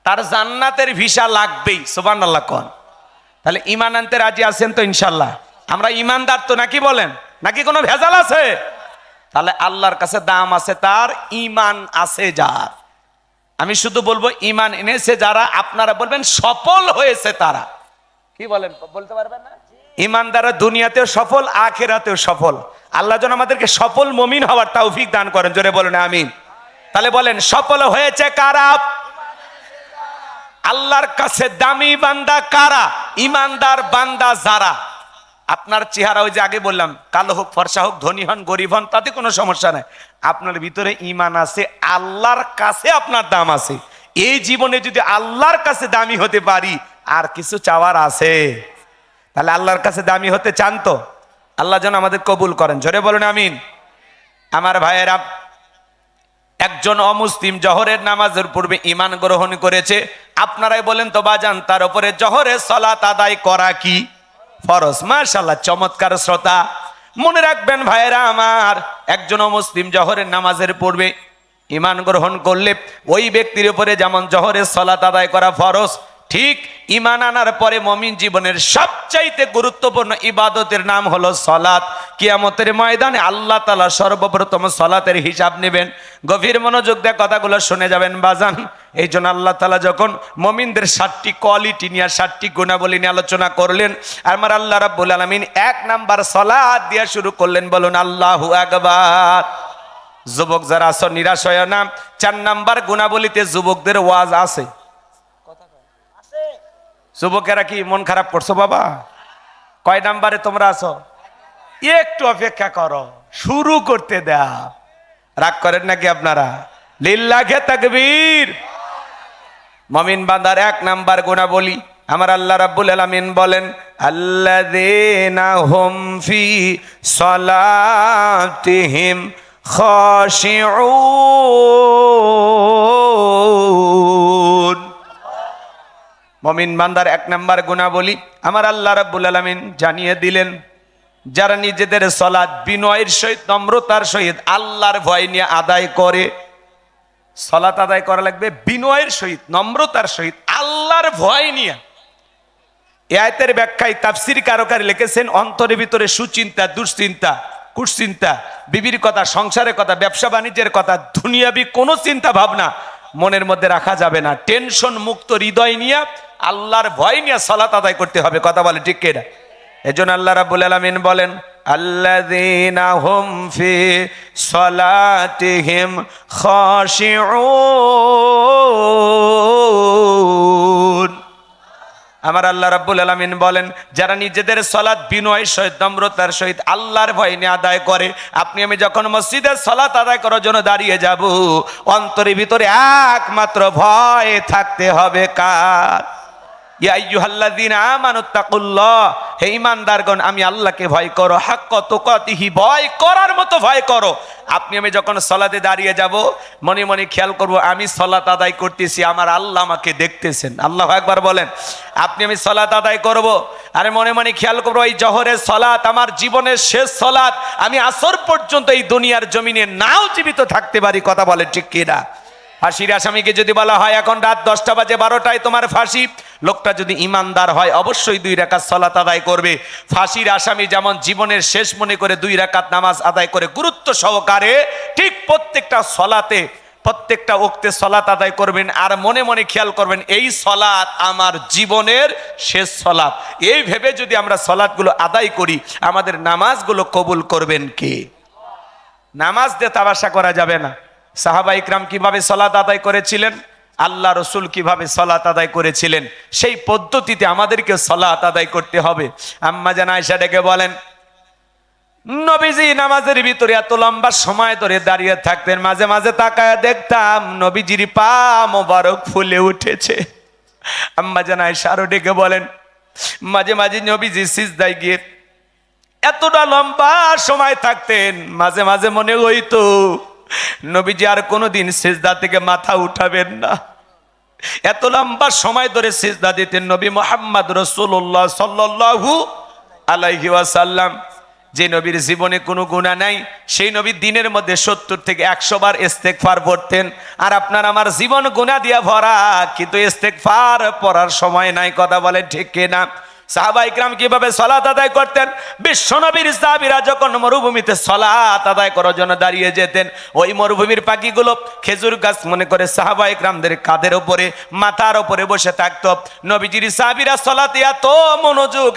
তার জান্নাতের ভিসা লাগবেই। সুবহানাল্লাহ কোন? তাহলে ঈমান আনতে রাজি আছেন তো ইনশাআল্লাহ? আমরা ঈমানদার তো নাকি বলেন? নাকি কোনো ভেজাল আছে? তাহলে আল্লাহর কাছে দাম আছে তার, ঈমান আছে যার। আমি শুধু বলবো ঈমান এনেছে যারা, আপনারা বলবেন সফল হয়েছে তারা। কি বলেন, বলতে পারবেন না? ঈমানদাররা দুনিয়াতেও সফল, আখিরাতেও সফল। আল্লাহ যেন আমাদেরকে সফল মুমিন হওয়ার তৌফিক দান করেন। জোরে বলেন আমিন। তাহলে বলেন সফল হয়েছে কারা? আল্লাহর কাছে দামি বান্দা কারা? ঈমানদার বান্দা যারা। আপনার চেহারা ওই যে আগে বললাম, কালো হোক, ফর্সা হোক, ধনী হন, গরিব হন, তাতে কোনো সমস্যা নাই। আপনার ভিতরে ঈমান আছে, আল্লাহর কাছে আপনার দাম আছে। এই জীবনে যদি আল্লাহর কাছে দামি হতে পারি, আর কিছু চাওয়ার আছে? তাহলে আল্লাহর কাছে দামি হতে চান তো? আল্লাহ যেন আমাদের কবুল করেন। জোরে বলুন আমিন। আমার ভাইয়েরা, একজন অমুসলিম জহরের নামাজের পূর্বে ঈমান গ্রহণ করেছে। আপনারাই বলেন তো বাজান, তার উপরে জহরের সালাত আদায় করা কি ফরজ? মাশাআল্লাহ, চমৎকার শ্রোতা। মনে রাখবেন ভাইরা আমার, একজন মুসলিম জহরের নামাজের পূর্বে ঈমান গ্রহণ করলে ওই ব্যক্তির উপরে যেমন জহরের সালাত আদায় করা ফরজ, ঠিক ঈমান আনার পরে মুমিন জীবনের সবচাইতে গুরুত্বপূর্ণ ইবাদতের নাম হলো সালাত। কিয়ামতের ময়দানে আল্লাহ তাআলা সর্বপ্রথম সালাতের হিসাব নেবেন। গভীর মনোযোগ দিয়ে কথাগুলো শুনে যাবেন বাজান। এই জন্য আল্লাহ তাআলা যখন মুমিনদের 7টি কোয়ালিটি নিয়ে, 7টি গুণাবলী নিয়ে আলোচনা করলেন, আমার আল্লাহ রাব্বুল আলামিন 1 নাম্বার সালাত দিয়ে শুরু করলেন। বলুন আল্লাহু আকবার। যুবক যারা আছো নিরাশ হয় না, 4 নাম্বার গুণাবলীতে যুবকদের ওয়াজ আছে। যুবকেরা কি মন খারাপ করছো বাবা? কয় নাম্বারে তোমরা আছো? একটু অপেক্ষা করো, শুরু করতে দাও। রাগ করেন নাকি আপনারা? লিল্লাহে তাকবীর। মুমিন বান্দার 1 নাম্বার গুণাবলী, আমার আল্লাহ রাব্বুল আলামিন বলেন আল্লাযীনা হুম ফি সালাতিহিম খাশিউন। মুমিন বান্দার 1 নাম্বার গুণাবলী আমার আল্লাহ রাব্বুল আলামিন জানিয়ে দিলেন, যারা নিজেদের সালাত বিনয়ের সহিত, নম্রতার সহিত, আল্লাহর ভয় নিয়ে আদায় করে। সালাত আদায় করা লাগবে বিনয়ের সহিত, নম্রতার সহিত, আল্লাহর ভয় নিয়ে। এই আয়াতের ব্যাখ্যায় তাফসীর কারকারী লিখেছেন, অন্তরের ভিতরে সুচিন্তা, দুশ্চিন্তা, কুশ্চিন্তা, বিবির কথা, সংসারের কথা, ব্যবসা বাণিজ্যের কথা, দুনিয়াবি কোনো চিন্তা ভাবনা মনের মধ্যে রাখা যাবে না। টেনশন মুক্ত হৃদয় নিয়ে আল্লাহর ভয় নিয়ে সালাত আদায় করতে হবে। কথা বলে ঠিক কিনা? এজন্য আল্লাহ রাব্বুল আলামিন বলেন, আল্লাযীনা হুম ফি সলাতিহিম খাশিউন। আমার আল্লাহ রাব্বুল আলামিন বলেন, যারা নিজেদের সালাত বিনয় সহিত, নম্রতার সহিত আল্লাহর ভয় নিয়ে আদায় করে। আপনি আমি যখন মসজিদে সালাত আদায় করার জন্য দাঁড়িয়ে যাব, অন্তরের ভিতরে একমাত্র ভয় থাকতে হবে কার? ইয়া আইয়ুহাল্লাযীনা আমানুত্তাকুল্লাহ, হে ঈমানদারগণ আমি আল্লাহকে ভয় করো, হাক্কা তুকাতিহি, ভয় করার মতো ভয় করো। আপনি আমি যখন সালাতে দাঁড়িয়ে যাব, মনে মনে খেয়াল করব আমি সালাত আদায় করতেছি, আমার আল্লাহ আমাকে দেখতেছেন। আল্লাহু আকবার বলেন। আপনি আমি সালাত আদায় করব, আরে মনে মনে খেয়াল করবো এই জোহরের সালাত আমার জীবনের শেষ সালাত, আমি আসর পর্যন্ত এই দুনিয়ার জমিনে নাও জীবিত থাকতে পারি। কথা বলেন ঠিক কিনা? ফাঁসির আসামিকে যদি বলা হয় এখন রাত 10টা বাজে 12টায় তোমার ফাঁসি, লোকটা যদি ইমানদার হয় অবশ্যই 2 রাকাত সালাত আদায় করবে। ফাঁসির আসামি যেমন জীবনের শেষ মনে করে 2 রাকাত নামাজ আদায় করে গুরুত্ব সহকারে, ঠিক প্রত্যেকটা সালাতে, প্রত্যেকটা ওক্তে সালাত আদায় করবেন। আর মনে মনে খেয়াল করবেন এই সালাত আমার জীবনের শেষ সালাত। এই ভেবে যদি আমরা সালাতগুলো আদায় করি, আমাদের নামাজগুলো কবুল করবেন কে? নামাজ দিয়ে তামাশা করা যাবে না। সাহাবা ইকরাম কিভাবে সালাত আদায় করেছিলেন, আল্লাহ রসুল কিভাবে সালাত আদায় করেছিলেন, সেই পদ্ধতিতে আমাদেরকে সালাত আদায় করতে হবে। আম্মা জান আয়েশা ডেকে বলেন, নবীজি নামাজের ভিতরে এত লম্বা সময় ধরে দাঁড়িয়ে থাকতেন, মাঝে মাঝে তাকায় দেখতাম নবীজির পা মোবারক ফুলে উঠেছে। আম্মা জান আয়েশা আরো ডেকে বলেন, মাঝে মাঝে নবীজি সিজদায় গিয়ে এতটা লম্বা সময় থাকতেন, মাঝে মাঝে মনে হইতো নবীজি আর কোনোদিন সিজদা থেকে মাথা উঠাবেন না। এত লম্বা সময় ধরে সিজদা দিতেন নবী মুহাম্মদ রাসূলুল্লাহ সাল্লাল্লাহু আলাইহি ওয়াসাল্লাম। যে নবীর জীবনে কোনো গুনাহ নাই, সেই নবী দিনের মধ্যে 70 থেকে 100 বার ইস্তেগফার পড়তেন। আর আপনার আমার জীবন গুনাহ দিয়ে ভরা, কিন্তু ইস্তেগফার পড়ার সময় নাই। কথা বলে ঠিক কিনা? সাহাবা ইকরাম কিভাবে সালাত আদায় করতেন? বিশ্বনবীর সাহাবীরা যখন মরুভূমিতে সালাত আদায় করার জন্য দাঁড়িয়ে যেতেন, ওই মরুভূমির পাখিগুলো খেজুর গাছ মনে করে সাহাবা ইকরামদের কাঁধের উপরে, মাথার উপরে বসে থাকতো। নবীজির সাহাবীরা সালাতে এত মনোযোগ,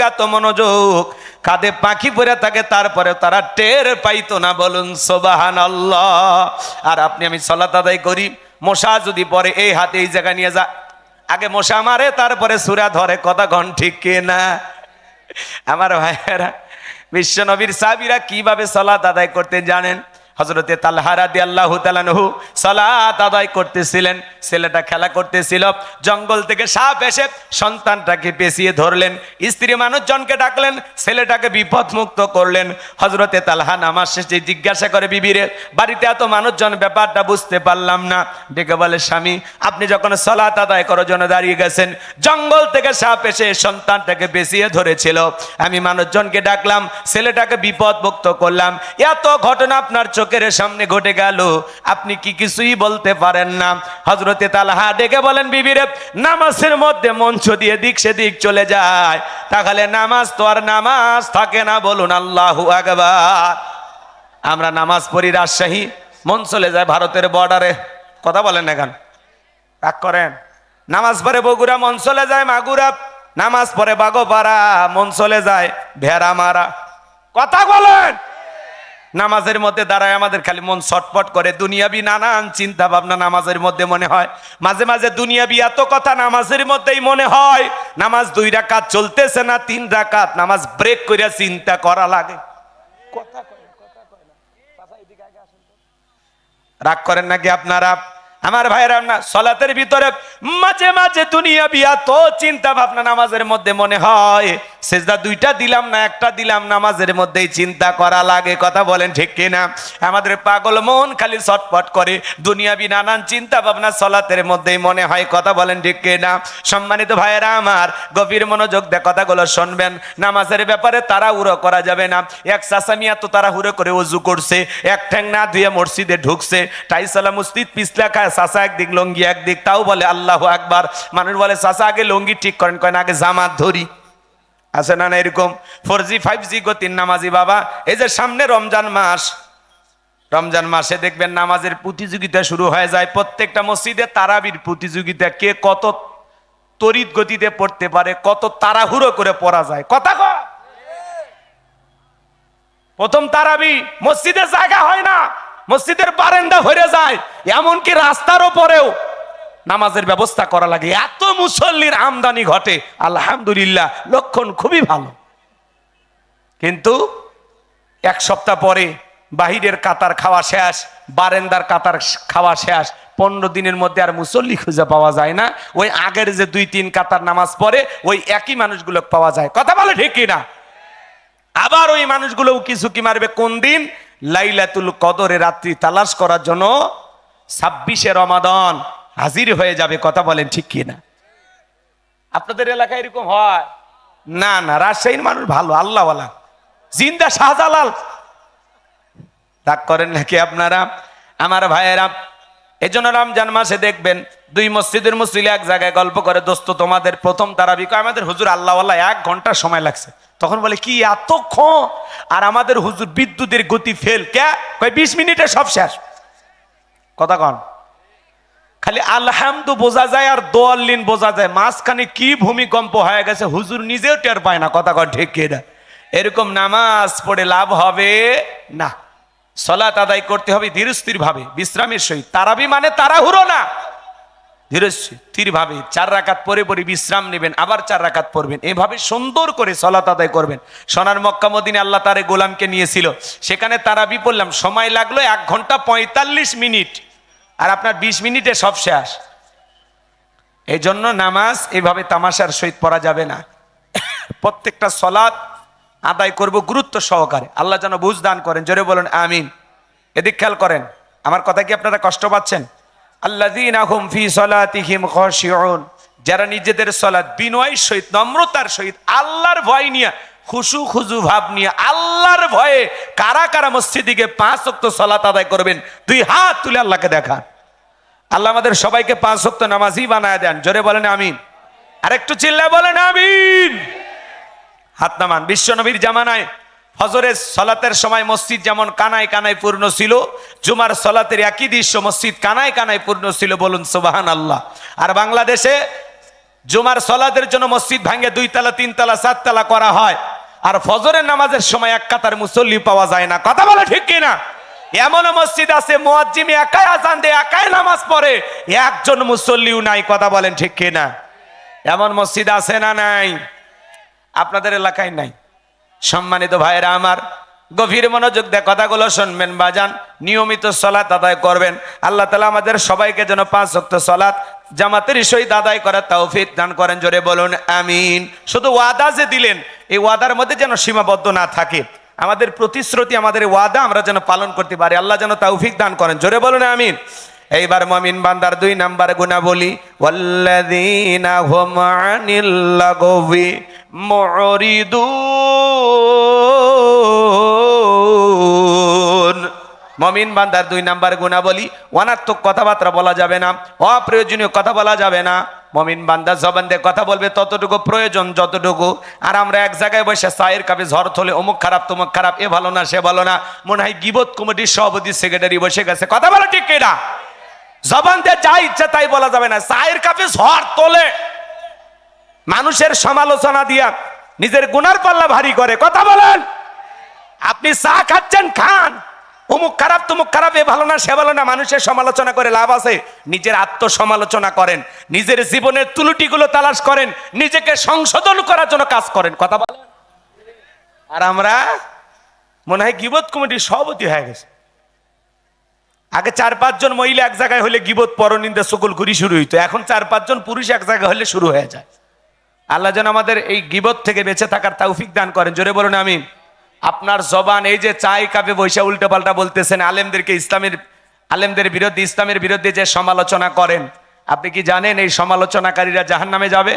কাঁধে পাখি পরে থাকে, তারপরে তারা টের পাইতো না। বলুন সুবহানাল্লাহ। আর আপনি আমি সালাত আদায় করি, মশা যদি পরে এই হাতে এই জায়গায় নিয়ে যা, আগে মশা মারে তারপরে সূরা ধরে। কথা কন ঠিক কিনা? আমার ভাইয়েরা, বিশ্ব নবীর সাহাবীরা কিভাবে সালাত আদায় করতেন জানেন? হযরতে তালহা রাদিয়াল্লাহু তাআলা আনহু সালাত আদায় করতেছিলেন, ছেলেটা খেলা করতেছিল, জঙ্গল থেকে সাপ এসে সন্তানটাকে পেঁচিয়ে ধরলেন, স্ত্রী মানুষজনকে ডাকলেন, ছেলেটাকে বিপদ মুক্ত করলেন। হযরতে তালহা নামাজ শেষে জিজ্ঞাসা করে বিবিরে, বাড়িতে এত মানুষজন, ব্যাপারটা বুঝতে পারলাম না। ডেকে বলে, স্বামী আপনি যখন সালাত আদায় করার জন্য দাঁড়িয়ে গেছেন, জঙ্গল থেকে সাপ এসে সন্তানটাকে পেঁচিয়ে ধরেছিল, আমি মানুষজনকে ডাকলাম, ছেলেটাকে বিপদ মুক্ত করলাম, এত ঘটনা আপনার চোখের সামনে ঘটে গেল, আপনি কি কিছুই বলতে পারেন না? হযরতে তালহা ডেকে বলেন, বিবিরে নামাজের মধ্যে মঞ্চ দিয়ে দিক সেদিক চলে যায়, তাহলে নামাজ তো আর নামাজ থাকে না। বলুন আল্লাহু আকবার। আমরা নামাজ পড়ি রাজশাহী, মন চলে যায় ভারতের বর্ডারে। কথা বলেন না কেন? রাগ করেন? নামাজ পড়ে বগুড়া, মন চলে যায় মাগুরা। নামাজ পড়ে বাগোপাড়া, মন চলে যায় ভেড়ামারা। কথা বলেন? নামাজের মধ্যে দাঁড়ায় আমাদের খালি মন ছটপট করে, দুনিয়াবি নানান চিন্তা ভাবনা নামাজের মধ্যে মনে হয়। মাঝে মাঝে দুনিয়াবি এত কথা নামাজের মধ্যেই মনে হয়। নামাজ 2 রাকাত চলতেছে না 3 রাকাত, নামাজ ব্রেক করে চিন্তা করা লাগে। রাগ করেন নাকি আপনারা? আমার ভাইরা, না সালাতের ভিতরে মাঝে মাঝে দুনিয়াবি এত চিন্তা ভাবনা নামাজের মধ্যে মনে হয়, সেজদা 2টা দিলাম না 1টা দিলাম, নামাজের মধ্যেই চিন্তা করা লাগে। কথা বলেন ঠিক কিনা? আমাদের পাগল মন খালি ছটপট করে, দুনিয়াবি নানান চিন্তা ভাবনা সালাতের মধ্যেই মনে হয়। কথা বলেন ঠিক কিনা? সম্মানিত ভাইয়েরা আমার, গভীর মনোযোগ দিয়ে কথাগুলো শুনবেন। নামাজের ব্যাপারে তাড়াহুড়ো করা যাবে না। এক চাচা মিয়া তো তাড়াহুড়ো করে ওযু করছে, এক ঠ্যাং না ধুয়ে মসজিদে ঢুকছে, টাইসালা মসজিদ পিছলা খায়, চাচা একদিক লঙ্গি একদিক, তাও বলে আল্লাহু আকবার। মানুষ বলে চাচা আগে লঙ্গি ঠিক করেন, কয় না আগে জামাত ধরি। আছে না না এরকম 4G 5G গতির নামাজি বাবা। এই যে সামনে রমজান মাস, রমজান মাসে দেখবেন নামাজের প্রতিযোগিতা শুরু হয়ে যায়। প্রত্যেকটা মসজিদে তারাবির প্রতিযোগিতা, কে কত তড়িৎ গতিতে পড়তে পারে, কত তাড়াহুড়ো করে পড়া যায়। কথা কয় প্রথম তারাবি মসজিদে জায়গা হয় না, মসজিদের বারান্দা ভরে যায়, এমনকি রাস্তার উপরেও নামাজের ব্যবস্থা করা লাগে। এত মুসল্লির আমদানি ঘটে, আলহামদুলিল্লাহ, লক্ষণ খুবই ভালো। কিন্তু এক সপ্তাহ পরে বাহিরের কাতার খাওয়া শেষ, বারান্দার কাতার খাওয়া শেষ, 15 দিনের মধ্যে আর মুসল্লি খুঁজে পাওয়া যায় না। ওই আগের যে 2-3 কাতার নামাজ পড়ে ওই একই মানুষগুলো পাওয়া যায়। কথা বলে ঠিক কিনা? আবার ওই মানুষগুলো কিছু কি মারবে কোন দিন? লাইলাতুল কদরে রাত্রি তালাশ করার জন্য 26শে রমাদান হাজির হয়ে যাবে। কথা বলেন ঠিক কিনা? আপনাদের এলাকায় এরকম হয় না? না, রাজশাহীর মানুষ ভালো, আল্লাহওয়ালা, জিন্দা শাহজালাল। রাগ করেন নাকি আপনারা আমার ভাইয়েরা? এই জন্য রমজান মাসে দেখবেন 2 মসজিদের মুসল্লি এক জায়গায় গল্প করে, দোস্ত তোমাদের প্রথম তারাবি কয়? আমাদের হুজুর আল্লাহওয়ালা 1 ঘন্টা সময় লাগছে। তখন বলে কি এতক্ষণ? আর আমাদের হুজুর বিদ্যুতের গতি ফেল, কে কয় 20 মিনিটে সব শেষ। কথা কন, খালি আলহামদু বোঝা যায় আর দোয়াল্লিন বোঝা যায়, মাঝখানে কি ভূমিকম্প হয়ে গেছে হুজুর নিজেও টের পায় না। কথা কন ঠিক কিনা? এরকম নামাজ পড়ে লাভ হবে না। সালাত আদায় করতে হবে ধীরস্থির ভাবে, বিশ্রামের সহিত। তারাবি মানে তাড়াহুড়ো না, ধীরস্থির ভাবে 4 রাকাত পরে পরে বিশ্রাম নেবেন, আবার 4 রাকাত পড়বেন, এভাবে সুন্দর করে সালাত আদায় করবেন। সোনার মক্কা মদিনে আল্লাহ তারে গোলামকে নিয়েছিল, সেখানে তারাবি পড়লাম, সময় লাগলো 1 ঘন্টা 45 মিনিট, আর আপনার 20 মিনিটে সব শেষ। এই জন্য নামাজ এভাবে তামাশার সহিত পড়া যাবে না। প্রত্যেকটা সালাত আদায় করব গুরুত্ব সহকারে। আল্লাহ যেন বুঝ দান করেন, জোরে বলেন আমিন। এদিক খেয়াল করেন, আমার কথা কি আপনারা কষ্ট পাচ্ছেন? আল্লাযীনা হুম ফি সালাতিহিম খাশিউন, যারা নিজেদের সালাত বিনয়ের সহিত, নম্রতার সহিত, আল্লাহর ভয় নিয়ে, খুশু খুজু ভাব নিয়ে, আল্লাহর ভয়ে কারা কারা মসজিদে গিয়ে 5 ওয়াক্ত সালাত আদায় করবেন? 2 হাত তুলে আল্লাহকে দেখান। আল্লাহ আমাদের সবাইকে 5 ওয়াক্ত নামাজি বানায় দেন, জোরে বলেন আমিন। আরেকটু চিল্লায় বলেন আমিন। হাত নামান। বিশ্ব নবীর জামানায় ফজরের সালাতের সময় মসজিদ যেমন কানায় কানায় পূর্ণ ছিল, জুমার সালাতের একই দৃশ্য, মসজিদ কানায় কানায় পূর্ণ ছিল। বলুন সুবহানাল্লাহ। আর বাংলাদেশে জুমার সালাতের জন্য মসজিদ ভাঙে 2 তলা 3 তলা 4 তলা করা হয়, আর ফজরের নামাজের সময় 1 কাতার মুসল্লি পাওয়া যায় না। কথা বলে ঠিক কিনা? এমন মসজিদ আছে মুয়াজ্জিম একাই আজান দেয়, একাই নামাজ পড়ে, একজন মুসল্লিও নাই। কথা বলেন ঠিক কিনা? এমন মসজিদ আছে না নাই? আপনাদের এলাকায় নাই? সম্মানিত ভাইরা আমার, গভীর মনোযোগ দিয়ে কথাগুলো শুনবেন বাজান, নিয়মিত সালাত আদায় করবেন। আল্লাহ তাআলা আমাদের সবাইকে যেন 5 ওয়াক্ত সালাত জামাতের সহিত আদায় করার তৌফিক দান করেন, জোরে বলুন আমিন। শুধু ওয়াদা যে দিলেন, এই ওয়াদার মধ্যে যেন সীমাবদ্ধ না থাকে। আমাদের প্রতিশ্রুতি, আমাদের ওয়াদা আমরা যেন পালন করতে পারি। আল্লাহ যেন তৌফিক দান করেন, জোরে বলুন আমিন। এইবার মুমিন বান্দার 2 নাম্বার গুণাবলী, ওয়াল্লাযীনা হুম আনিল লাগবি মুরিদুন। মুমিন বান্দার 2 নাম্বার গুণাবলী, অনার্থক কথাবার্তা বলা যাবে না, অপ্রয়োজনীয় কথা বলা যাবে না। মুমিন বান্দা জবান দিয়ে কথা বলবে ততটুকু প্রয়োজন যতটুকু। আর আমরা এক জায়গায় বসে চায়ের কাপে ঝড় তোলে, অমুক খারাপ তমুক খারাপ, এ ভালো না সে ভালো না, মনে হয় গীবত কমিটির সভাপতি সেক্রেটারি বসে গেছে। কথা বলা ঠিক কিনা? জবান দিয়ে যা ইচ্ছা তাই বলা যাবে না। চায়ের কাপে ঝড় তোলে, মানুষের সমালোচনা দিয়া নিজের গুনার পাল্লা ভারী করে। কথা বলেন। আপনি চা খাচ্ছেন, খান, অমুক খারাপ তমুক খারাপ, এ ভালো না সে ভালো না, মানুষের সমালোচনা করে লাভ আছে? নিজের আত্মসমালোচনা করেন, নিজের জীবনের ত্রুটিগুলো তালাশ করেন, নিজেকে সংশোধন করার জন্য কাজ করেন। কথা বলেন। আর আমরা মনে হয় গীবত কমিটির সভাপতি হয়ে গেছে। আগে 4-5 জন মহিলা এক জায়গায় হলে গীবত পরনিন্দা সকল ঘুরি শুরু হইতো, এখন 4-5 জন পুরুষ এক জায়গায় হলে শুরু হয়ে যায়। আল্লাহ যেন আমাদের এই গীবত থেকে বেঁচে থাকার তৌফিক দান করেন, জোরে বলুন আমিন। আপনার জবান, এই যে চাই কাপে বৈশা উল্টো পাল্টা বলতেছেন, আলেমদেরকে আলেমদের বিরুদ্ধে, ইসলামের বিরুদ্ধে যে সমালোচনা করেন, আপনি কি জানেন এই সমালোচনাকারীরা জাহান্নামে যাবে?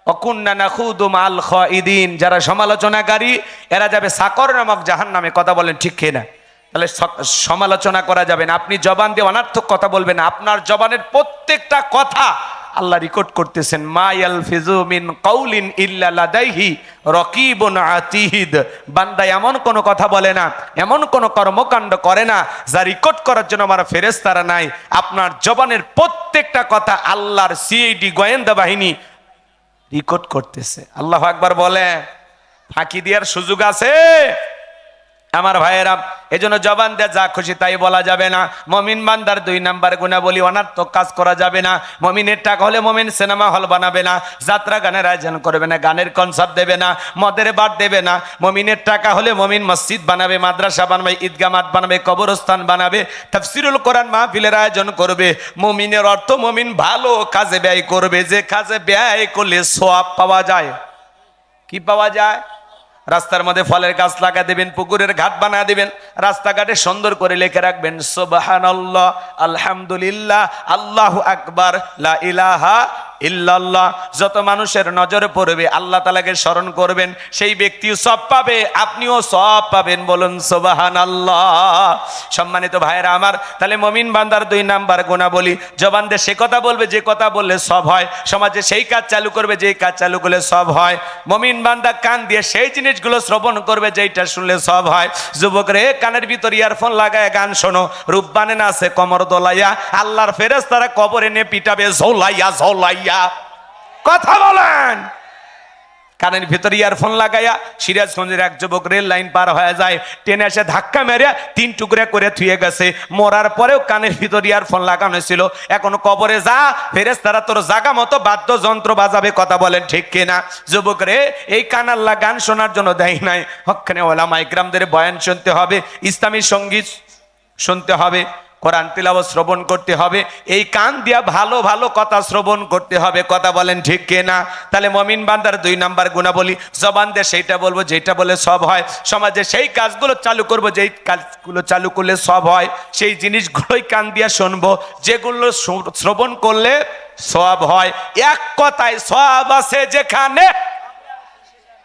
অকুন্না নাখুদু মাল খাইদিন, যারা সমালোচনাকারী এরা যাবে সাকর নামক জাহান্নামে। কথা বলেন ঠিক কিনা? তাহলে সমালোচনা করা যাবে না। আপনি জবান দিয়ে অনার্থক কথা বলবেন না। আপনার জবানের প্রত্যেকটা কথা আল্লাহ রেকর্ড করতেছেন, মা ইয়ালফিজু মিন কাউলিন ইল্লা লাদাইহি রাকিবুন আতীদ। বান্দা এমন কোন কথা বলে না, এমন কোন কর্মকাণ্ড করে না যা রেকর্ড করার জন্য আমার ফেরেশতারা নাই। আপনার জবানের প্রত্যেকটা কথা আল্লাহর সিআইডি গোয়েন্দা বাহিনী রেকর্ড করতেছে। আল্লাহু আকবার বলে, ফাঁকি দেওয়ার সুযোগ আছে আমার ভাইয়েরা। এজন্য জবান দিয়ে যা খুশি তাই বলা যাবে না। মমিন বান্দার 2 নাম্বার গুণাবলী, অনার্থক কাজ করা যাবে না। মমিনের টাকা হলে মমিন সিনেমা হল বানাবে না, যাত্রা গানের আয়োজন করবে না, গানের কনসার্ট দেবে না, মদের বার দেবে না। মমিনের টাকা হলে মমিন মসজিদ বানাবে, মাদ্রাসা বানাবে, ঈদগাহ মাঠ বানাবে, কবরস্থান বানাবে, তাফসিরুল কোরআন মাহফিলের আয়োজন করবে। মমিনের অর্থ মমিন ভালো কাজে ব্যয় করবে, যে কাজে ব্যয় করলে সওয়াব পাওয়া যায়। কি পাওয়া যায়? রাস্তার মধ্যে ফলের গাছ লাগা দেবেন, পুকুরের ঘাট বানা দেবেন, রাস্তাঘাটে সুন্দর করে লিখে রাখবেন সুবহানাল্লাহ, আলহামদুলিল্লাহ, আল্লাহু আকবার, লা ইলাহা ইল্লাল্লাহ। যত মানুষের নজরে পড়বে আল্লাহ তাআলাকে স্মরণ করবেন, সেই ব্যক্তিও সওয়াব পাবে, আপনিও সওয়াব পাবেন। বলুন সুবহানাল্লাহ। সম্মানিত ভাইয়েরা আমার, তাহলে মুমিন বান্দার 2 নাম্বার গুণাবলী, জবান দিয়ে সে কথা বলবে যে কথা বললে সওয়াব হয়, সমাজে সেই কাজ চালু করবে যেই কাজ চালু করলে সওয়াব হয়। মুমিন বান্দা কান দিয়ে সেই জিনিসগুলো শ্রবণ করবে যেইটা শুনলে সওয়াব হয়। যুবক রে, কানের ভিতর ইয়ারফোন লাগায় গান শোনো, রূপবানে না আছে কমর দোলাইয়া, আল্লাহর ফেরেশতারা কবরে নিয়ে পিটাবে ঝোলাইয়া ঝোলাইয়া। কথা বলেন। কানের ভিতরে ইয়ারফোন লাগাইয়া সিরাজগঞ্জের এক যুবক রেল লাইন পার হয়ে যায়, ট্রেনে এসে ধাক্কা মেরে 3 টুকরা করে থুয়ে গেছে। মরার পরেও কানের ভিতরে ইয়ারফোন লাগানো ছিল। এখন কবরে যা, ফেরেশতারা তোর জায়গা মতো বাদ্যযন্ত্র বাজাবে। কথা বলেন ঠিক কিনা? যুবক রে, এই কান আল্লাহ গান শোনার জন্য দেয় নাই। হক্কানে ওলামা ইকরামদের বয়ান শুনতে হবে, ইসলামী সঙ্গীত শুনতে হবে, কোরআন তিলাওয়াত শ্রবণ করতে হবে, এই কান দিয়া ভালো ভালো কথা শ্রবণ করতে হবে। কথা বলেন ঠিক কিনা? তাহলে মুমিন বান্দার 2 নাম্বার গুণাবলী, জবান দিয়ে সেইটা বলবো যেটা বলে সব হয়, সমাজে সেই কাজগুলো চালু করব যেই কাজগুলো চালু করলে সব হয়, সেই জিনিসগুলোই কান দিয়া শুনবো যেগুলো শ্রবণ করলে সওয়াব হয়। এক কথায় সওয়াব আছে যেখানে,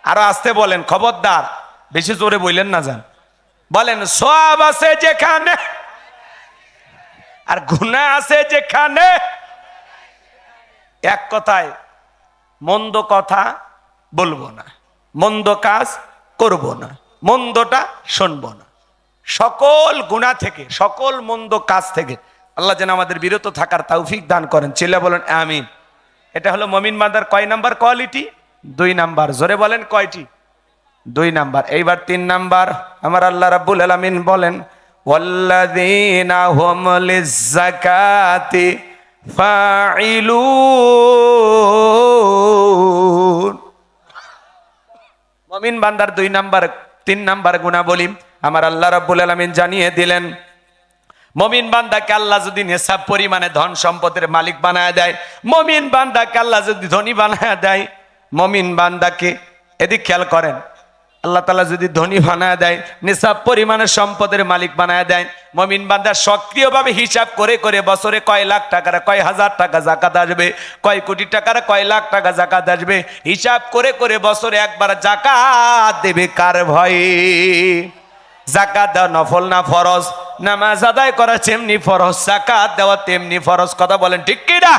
আরো আসতে বলেন, খবরদার বেশি জোরে বললেন না, যান বলেন, সওয়াব আছে যেখানে আর গুনাহ আছে যেখানে। এক কথায় মন্দ কথা বলবো না, মন্দ কাজ করব না, মন্দটা শুনবো না। সকল গুনাহ থেকে, সকল মন্দ কাজ থেকে আল্লাহ যেন আমাদের বিরত থাকার তৌফিক দান করেন। চিল্লা বলেন আমিন। এটা হলো মুমিন বান্দার কয় নাম্বার কোয়ালিটি? 2 নাম্বার। জোরে বলেন কয়টি? 2 নাম্বার। এইবার 3 নাম্বার আমার আল্লাহ রাব্বুল আলামিন বলেন, ওয়াল্লাযীনা হুম লিয-যাকাতি ফাঈলুন। মুমিন বান্দার 2 নাম্বার 3 নাম্বার গুণাবলী আমার আল্লাহ রাব্বুল আলামিন জানিয়ে দিলেন। মুমিন বান্দাকে আল্লাহ যদি নেশাব পরিমাণে ধন সম্পদের মালিক বানায় দেয়, মুমিন বান্দাকে আল্লাহ যদি ধনী বানায় দেয়, মুমিন বান্দাকে, এদিক খেয়াল করেন, আল্লাহ তাআলা যদি ধনী বানায় দেয়, নিসাব পরিমাণে সম্পদের মালিক বানায় দেয়, মুমিন বান্দা সক্রিয়ভাবে হিসাব করে করে বছরে কয় লাখ টাকার, কয় হাজার টাকা যাকাত আসবে, কয় কোটি টাকার, কয় লাখ টাকা যাকাত আসবে, হিসাব করে করে বছরে একবার যাকাত দেবে। কার ভয়ে? যাকাত দেওয়া নফল না ফরজ? নামাজ আদায় করা যেমনি ফরজ, যাকাত দেওয়া তেমনি ফরজ। কথা বলেন ঠিক কি না?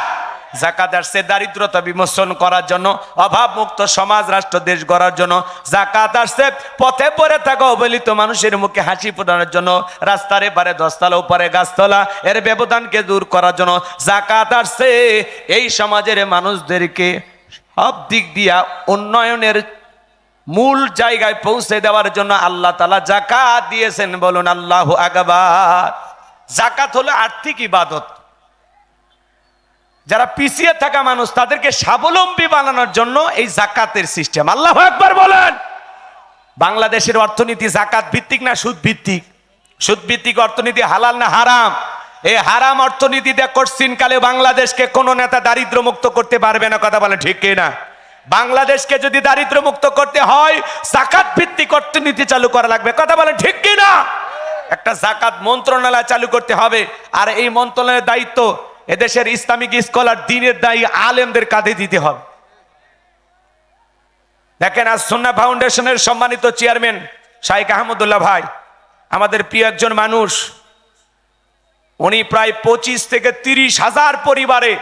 যাকাত আসছে দারিদ্রতা বিমোচন করার জন্য, অভাব মুক্ত সমাজ রাষ্ট্র দেশ গড়ার জন্য। যাকাত আসছে পথে পড়ে থাকা অবহেলিত মানুষের মুখে হাসি ফোটানোর জন্য, রাস্তার এপারে 10 তলা উপরে গাছতলা এর ব্যবধানকে দূর করার জন্য। যাকাত আসছে এই সমাজের মানুষদেরকে সব দিক দিয়া উন্নয়নের মূল জায়গায় পৌঁছে দেওয়ার জন্য আল্লাহ তাআলা যাকাত দিয়েছেন। বলুন আল্লাহু আকবার। যাকাত হলো আর্থিক ইবাদত। যারা পিছিয়ে থাকা মানুষ তাদেরকে স্বাবলম্বী বানানোর জন্য এই যাকাতের সিস্টেম। আল্লাহু আকবার বলেন। বাংলাদেশের অর্থনীতি যাকাত ভিত্তিক না সুদ ভিত্তিক? সুদ ভিত্তিক অর্থনীতি হালাল না হারাম? এই হারাম অর্থনীতিতে কোশ্চিন কালে বাংলাদেশকে কোন নেতা দারিদ্র মুক্ত করতে পারবে না। কথা বলে ঠিক কিনা? বাংলাদেশকে যদি দারিদ্র মুক্ত করতে হয় যাকাত ভিত্তিক অর্থনীতি চালু করা লাগবে। কথা বলেন ঠিক কিনা? একটা যাকাত মন্ত্রণালয় চালু করতে হবে, আর এই মন্ত্রণালয়ের দায়িত্ব এদেশের ইসলামিক স্কলার, দ্বীনের দায়ী আলেমদের কাঁধে দিতে হবে। দেখেন, আজ সুন্নাহ ফাউন্ডেশনের সম্মানিত চেয়ারম্যান শাইখ আহমদুল্লাহ ভাই, আমাদের প্রিয় একজন মানুষ, উনি প্রায় 25 থেকে 30 হাজার পরিবারে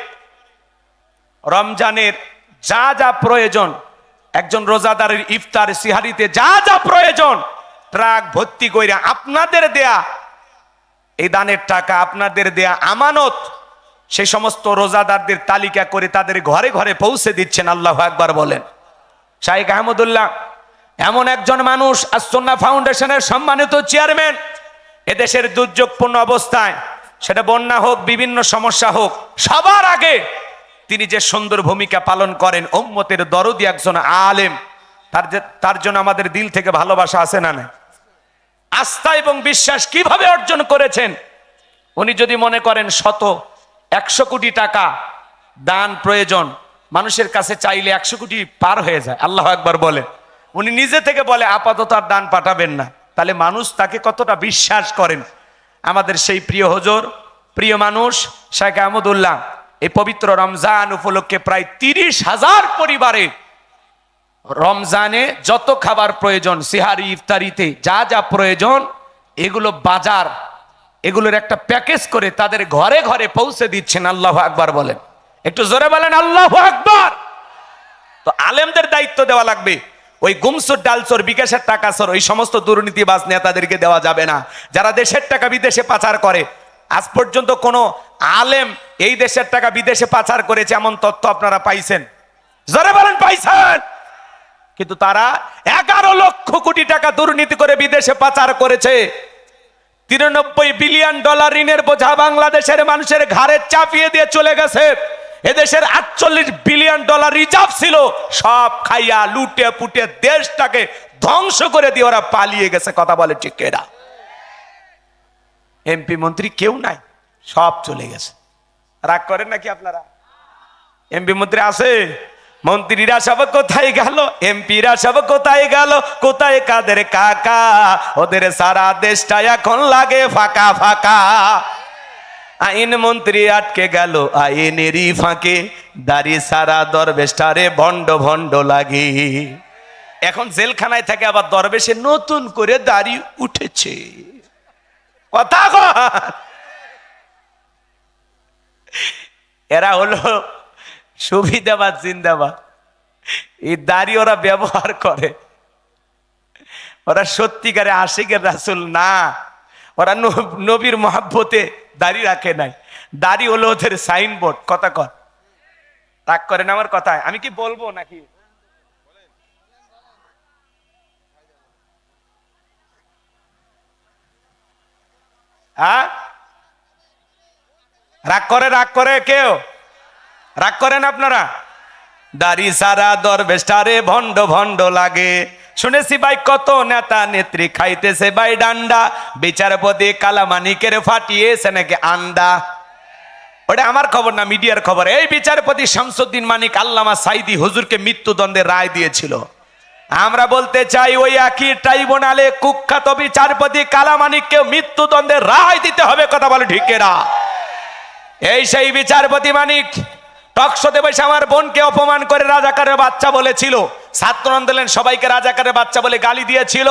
রমজানের যা যা প্রয়োজন, একজন রোজাদারের ইফতার সিহারিতে যা যা প্রয়োজন, ট্রাক ভর্তি করে আপনাদের দেয়া এই দানের টাকা, আপনাদের দেয়া আমানত, সেই সমস্ত রোজাদারদের তালিকা করে তাদের ঘরে ঘরে পৌঁছে দিচ্ছেন। আল্লাহু আকবার বলেন। শাইখ আহমদুল্লাহ এমন একজন মানুষ, আস-সুন্নাহ ফাউন্ডেশনের সম্মানিত চেয়ারম্যান। এদেশের দুর্যোগপূর্ণ অবস্থায়, সেটা বন্যা হোক, বিভিন্ন সমস্যা হোক, সবার আগে তিনি যে সুন্দর ভূমিকা পালন করেন, উম্মতের দরদি একজন আলেম, তার জন্য আমাদের দিল থেকে ভালোবাসা আছে না নাই? আস্থা এবং বিশ্বাস কিভাবে অর্জন করেছেন? উনি যদি মনে করেন 100 কোটি টাকা দান প্রয়োজন, মানুষের কাছে চাইলে 100 কোটি পার হয়ে যায়। আল্লাহু আকবার বলে। উনি নিজে থেকে বলে আপাতত আর দান পাঠাবেন না। তাহলে মানুষ তাকে কতটা বিশ্বাস করেন। আমাদের সেই প্রিয় হুজুর, প্রিয় মানুষ শাইখ আহমদুল্লাহ এই পবিত্র রমজান উপলক্ষে প্রায় 30,000 পরিবারে রমজানে যত খাবার প্রয়োজন, সিহারি ইফতারিতে যা যা প্রয়োজন, এগুলো বাজার, এগুলোর একটা প্যাকেজ করে তাদের ঘরে ঘরে পৌঁছে দিচ্ছেন। আল্লাহু আকবার বলেন। একটু জোরে বলেন আল্লাহু আকবার। তো আলেমদের দায়িত্ব দেওয়া লাগবে। ওই গুমসুর ডালচোর, বিকাশের টাকা চোর, ওই সমস্ত দুর্নীতিবাজ নেতাদেরকে দেওয়া যাবে না, যারা দেশের টাকা বিদেশে পাচার করে। আজ পর্যন্ত কোনো আলেম এই দেশের টাকা বিদেশে পাচার করেছে এমন তথ্য আপনারা পাইছেন? জোরে বলেন পাইছেন? কিন্তু তারা 11 লক্ষ কোটি টাকা দুর্নীতি করে বিদেশে পাচার করেছে। 93 বিলিয়ন ডলার ঋণের বোঝা বাংলাদেশের মানুষের ঘাড়ে চাপিয়ে দিয়ে চলে গেছে। এদেশের 48 বিলিয়ন ডলার রিজার্ভ ছিল, সব খাইয়া লুটে পুটে দেশটাকে ধ্বংস করে দিয়ে ওরা পালিয়ে গেছে। কথা বলে ঠিক এরা? এমপি মন্ত্রী কেউ নাই, সব চলে গেছে। রাগ করেন নাকি আপনারা? এমপি মন্ত্রী আছে? মন্ত্রীরা সব কোথায় গেল? এমপিরা সব কোথায় গেল? কোথায় কাদের কাকা? ওদের সারা দেশটা এখন লাগে ফাঁকা ফাঁকা। আইন মন্ত্রী আটকে গেল আইনেরই ফাঁকে, দাড়ি সারা দরবেশটারে ভণ্ড ভণ্ড লাগে। এখন জেলখানায় থাকে, আবার দরবেশে নতুন করে দাড়ি উঠেছে। কথা এরা হলো সুবিধাবাদ জিন্দাবাদ। এই দাড়ি ওরা ব্যবহার করে, ওরা সত্যিকারে আশিকের রাসূল না। ওরা নবীর মহব্বতে দাড়ি রাখে নাই। দাড়ি হলো ওদের সাইনবোর্ড। কথা কর, রাগ করেন আমার কথায়? আমি কি বলবো নাকি? হ্যাঁ, রাগ করে? রাগ করে কেউ? রাগ করেন আপনারা? দাড়ি সারা দরবেশটারে ভণ্ড ভণ্ড লাগে। শুনেছি ভাই কত নেতা নেত্রী খাইতেছে ভাই ডান্ডা, বিচারপতি কালামানিকের ফাটিয়েছে নাকি আন্ডা। ওটা আমার খবর না, মিডিয়ার খবর। এই বিচারপতি শামসুদ্দিন মানিক আল্লামা সাইদি হুজুরকে মৃত্যুদণ্ডের রায় দিয়েছিল। আমরা বলতে চাই ওই একই ট্রাইব্যুনালে কুখ্যাত বিচারপতি কালামানিককে মৃত্যুদণ্ডের রায় দিতে হবে। কথা বলে ঠিক এরা? এই সেই বিচারপতি মানিক টকশোতে বসে আমার বোনকে অপমান করে রাজাকারের বাচ্চা বলেছিল। ছাত্র আন্দোলন সবাইকে রাজাকারের বাচ্চা বলে গালি দিয়েছিল।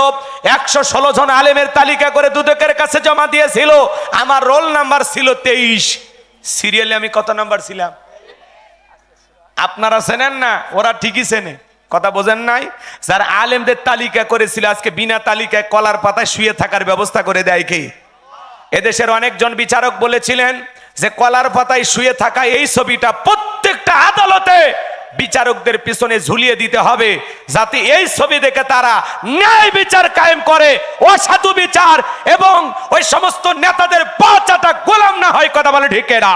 116 জন আলেমের তালিকা করে দুদকের কাছে জমা দিয়েছিল। আমার রোল নাম্বার ছিল 23। সিরিয়ালে আমি কত নাম্বার ছিলাম? আপনারা চেনেন না, ওরা ঠিকই চেনে। কথা বোঝেন নাই? যারা আলেমদের তালিকা করেছিল আজকে বিনা তালিকায় কলার পাতায় শুয়ে থাকার ব্যবস্থা করে দেয় কে? এদেশের অনেকজন বিচারক বলেছিলেন যে কলার পাতায় শুয়ে থাকা এই ছবিটা প্রত্যেকটা আদালতে বিচারকদের পিছনে ঝুলিয়ে দিতে হবে, যাতে এই ছবি দেখে তারা ন্যায় বিচার কায়েম করে, অসাধু বিচার এবং ওই সমস্ত নেতাদের পা চাটা গোলাম না হয়। কথা বলে ঠিক এরা?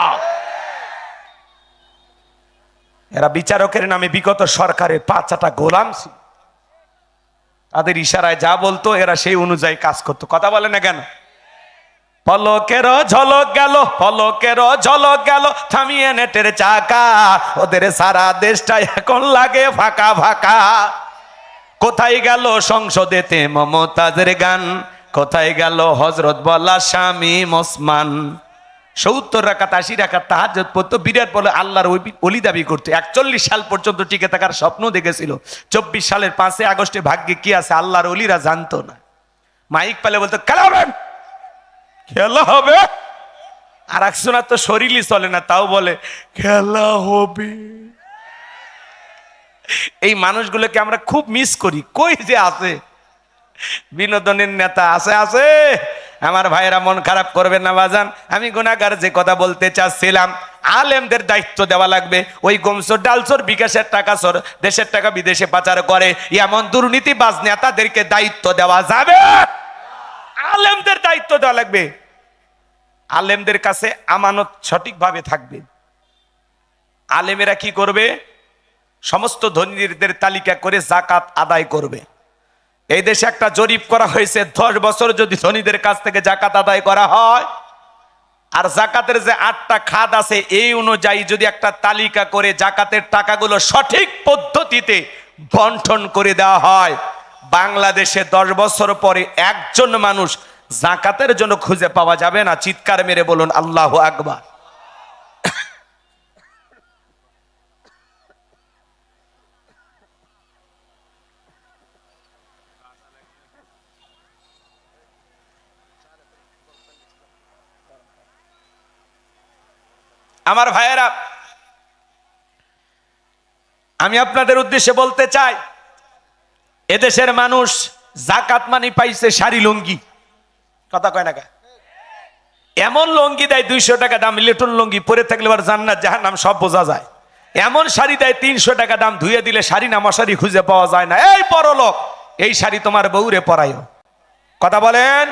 এরা বিচারকের নামে বিগত সরকারের পা চাটা গোলাম ছিল। তাদের ইশারায় যা বলতো এরা সেই অনুযায়ী কাজ করতো। কথা বলে না কেন? পলকের ঝলক গেল, পলকের ঝলক গেল, থামিয়ে নেটের চাকা, ওদের সারা দেশটা এখন লাগে ফাঁকা ফাঁকা। কোথায় গেল সংসদেতে মমতাজের গান? কোথায় গেল হযরত বলা স্বামী ওসমান? 70 রাকাত 80 রাকাত তাহাজ্জুদ পড়তো, বিরাট বলে আল্লাহর ওলি দাবি করতো। 41 সাল পর্যন্ত টিকে থাকার স্বপ্ন দেখেছিল। 24 সালের 5 আগস্টে ভাগ্যে কি আছে আল্লাহর ওলিরা জানতো না। মাইক পেলে বলতো খেলা হবে, খেলা হবে। আর একজনের তো শরীরই চলে না, তাও বলে খেলা হবে। এই মানুষগুলোকে আমরা খুব মিস করি, কই যে আছে বিনোদনের নেতা আছে আছে। আমার ভাইয়েরা মন খারাপ করবেন না বাজান, আমি গুনাহগার যে কথা বলতে চাচ্ছিলাম, আলেমদের দায়িত্ব দেওয়া লাগবে। ওই গমসর ডালসর বিকাশের টাকা সর দেশের টাকা বিদেশে পাচার করে এমন দুর্নীতিবাজ নেতাদেরকে দায়িত্ব দেওয়া যাবে? আলেমদের দায়িত্ব দেওয়া লাগবে। আলেমদের কাছে আমানত সঠিকভাবে থাকবে। আলেমেরা কি করবে? সমস্ত ধনীদের তালিকা করে যাকাত আদায় করবে। এই দেশে একটা জরিপ করা হয়েছে, 10 বছর যদি ধনীদের কাছ থেকে যাকাত আদায় করা হয়, আর যাকাতের যে 8টা খাত আছে এই অনুযায়ী যদি একটা তালিকা করে যাকাতের টাকাগুলো সঠিক পদ্ধতিতে বন্টন করে দেওয়া হয়, বাংলাদেশে 10 বছর পরে একজন মানুষ যাকাতের জন্য খুঁজে পাওয়া যাবে না। চিৎকার মেরে বলুন আল্লাহু আকবার। আমার ভাইয়েরা, আমি আপনাদের উদ্দেশ্যে বলতে চাই, এদেশের মানুষ যাকাত মানি পাইছে শাড়ি লুঙ্গি, কথা কয় না, এমন লুঙ্গি দেয় 200 টাকা দাম, লিটন লুঙ্গি পরে থাকলে আবার জান্নাত জাহান্নাম সব বোঝা যায়। এমন শাড়ি দেয় 300 টাকা দাম, ধুয়ে দিলে শাড়ি না মশারি খুঁজে পাওয়া যায় না। এই পরলোক, এই শাড়ি তোমার বউরে পরাইও, কথা বলেন।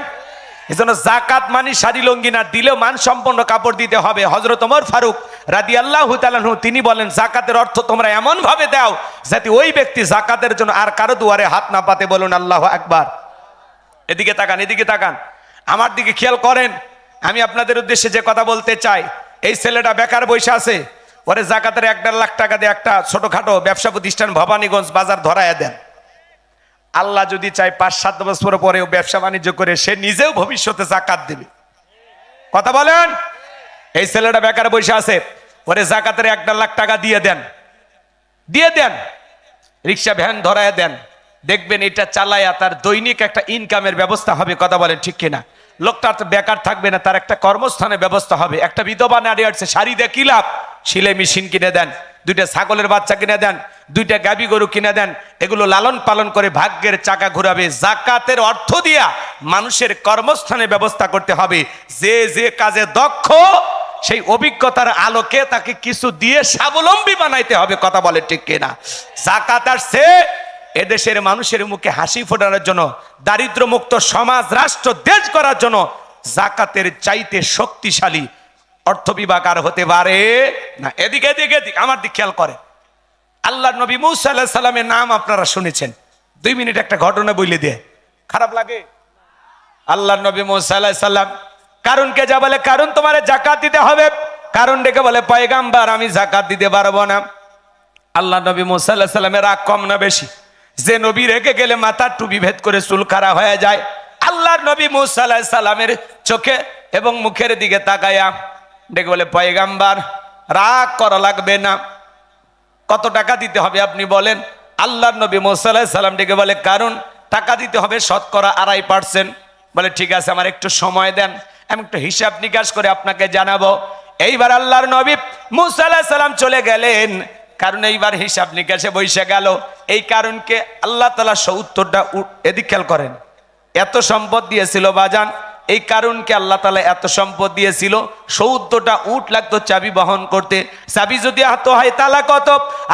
এজন্য যাকাত মানি শাড়ি লুঙ্গি না, দিলেও মানসম্পন্ন কাপড় দিতে হবে। হযরত ওমর ফারুক রাদিয়াল্লাহু তাআলা আনহু তিনি বলেন, যাকাতের অর্থ তোমরা এমন ভাবে দাও যাতে ওই ব্যক্তি যাকাতের জন্য আর কারো দুয়ারে হাত না পাতে। বলুন আল্লাহু আকবার। এদিকে তাকান, এদিকে তাকান, আমার দিকে খেয়াল করেন। আমি আপনাদের উদ্দেশ্যে যে কথা বলতে চাই, এই ছেলেটা বেকার বসে আছে, ওরে যাকাতের 1.5 লাখ টাকা দিয়ে একটা ছোটখাটো ব্যবসা প্রতিষ্ঠান ভবানীগঞ্জ বাজার ধরায় দেন। আল্লাহ যদি চাই 5-7 বছর পরেও ব্যবসা বাণিজ্য করে সে নিজেও ভবিষ্যতে যাকাত দেবে, কথা বলেন। এই ছেলেটা বেকার বসে আছে, ওরে যাকাতের 1.5 লাখ টাকা দিয়ে দেন, দিয়ে দেন, রিক্সা ভ্যান ধরায় দেন, দেখবেন এটা চালায়া তার দৈনিক একটা ইনকামের ব্যবস্থা হবে, কথা বলেন ঠিক কিনা। লোকটা তো বেকার থাকবে না, তার একটা কর্মস্থানের ব্যবস্থা হবে। একটা বিধবা নারী আসছে, শাড়ি দিয়ে কি লাভ? সেলাই মেশিন কিনে দেন, 2টা ছাগলের বাচ্চা কিনে দেন, 2টা গাবি গরু কিনে দেন, এগুলো লালন পালন করে ভাগ্যের চাকা ঘুরাবে। যাকাতের অর্থ দিয়া মানুষের কর্মস্থানের ব্যবস্থা করতে হবে। যে যে কাজে দক্ষ সেই অভিজ্ঞতার আলোকে তাকে কিছু দিয়ে স্বাবলম্বী বানাইতে হবে, কথা বলে ঠিক কিনা। যাকাত আসছে এদেশের মানুষের মুখে হাসি ফোটানোর জন্য, দারিদ্র মুক্ত সমাজ রাষ্ট্র দেশ করার জন্য। যাকাতের চাইতে শক্তিশালী অর্থ বিভাগ আর হতে পারে না। এদিকে এদিকে এদিকে আমার দিক খেয়াল করে। আল্লাহর নবী মুসা আলাইহিস সালামের নাম আপনারা শুনেছেন। 2 মিনিট একটা ঘটনা বলে দিয়ে খারাপ লাগে? আল্লাহর নবী মুসা আলাইহিস সালাম কারুনকে যা বলে, কারুন তোমারে যাকাত দিতে হবে। কারুন ডেকে বলে, পয়গাম্বার আমি যাকাত দিতে পারবো না। আল্লাহর নবী মুসা আলাইহিস সালামের রাগ কম না বেশি? যে নবী রেখে গেলে মাথার টুপি ভেদ করে চুল খাড়া হয়ে যায়। আল্লাহর নবী মুসা আলাইহিস সালামের চোখে এবং মুখের দিকে তাকায়া ডেকে বলে, পয়গাম্বার রাগ করা লাগবে না, কত টাকা দিতে হবে আপনি বলেন। আল্লাহর নবী মুসা আলাইহিস সালাম ডেকে বলে, কারণ টাকা দিতে হবে শতকরা 2.5%। বলে ঠিক আছে, আমার একটু সময় দেন, আমি একটু হিসাব নিকাশ করে আপনাকে জানাবো। এইবার আল্লাহর নবী মুসা আলাইহিস সালাম চলে গেলেন, কারণ এইবার হিসাব নিকাশে বসে গেল। এই কারণকে আল্লাহ তাআলা 70টা উট, এদিক খেয়াল করেন, এত সম্পদ দিয়েছিল বাজান। এই কারণকে আল্লাহ তাআলা এত সম্পদ দিয়েছিল, 70টা উট লাগতো চাবি বহন করতে। চাবি যদি এত হয় তালা কত,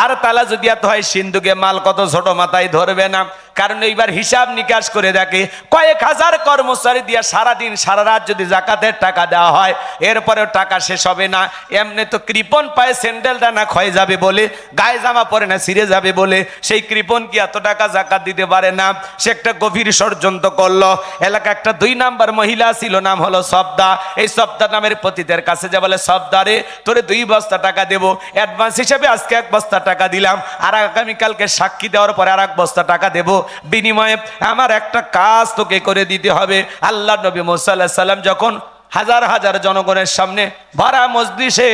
আর তালা যদি এত হয় সিন্ধুকে মাল কত, ছোট মাথায় ধরবে না। কারণ এইবার হিসাব নিকাশ করে দেখে কয়েক হাজার কর্মচারী দিয়া সারাদিন সারা রাত যদি যাকাতের টাকা দেওয়া হয়, এরপরেও টাকা শেষ হবে না। এমনি তো কৃপণ পায়ে স্যান্ডেলটা না ক্ষয়ে যাবে বলে, গায়ে জামা পরে না ছিঁড়ে যাবে বলে, সেই কৃপণ কি এত টাকা যাকাত দিতে পারে না? সে একটা গভীর ষড়যন্ত্র করলো। এলাকা একটা 2 নাম্বার মহিলা ছিল, নাম হলো সবদা। এই সবদা নামের পতিতের কাছে যা বলে, সবদা রে তোরে 2 বস্তা টাকা দেবো, অ্যাডভান্স হিসেবে আজকে 1 বস্তা টাকা দিলাম, আর আগামীকালকে সাক্ষী দেওয়ার পরে আর 1 বস্তা টাকা দেবো, বিনিময়ে আমার একটা কাজ তোকে করে দিতে হবে। আল্লাহ নবী মুসা আলাইহিস সালাম যখন হাজার হাজার জনগণের সামনে ভরা মজলিসে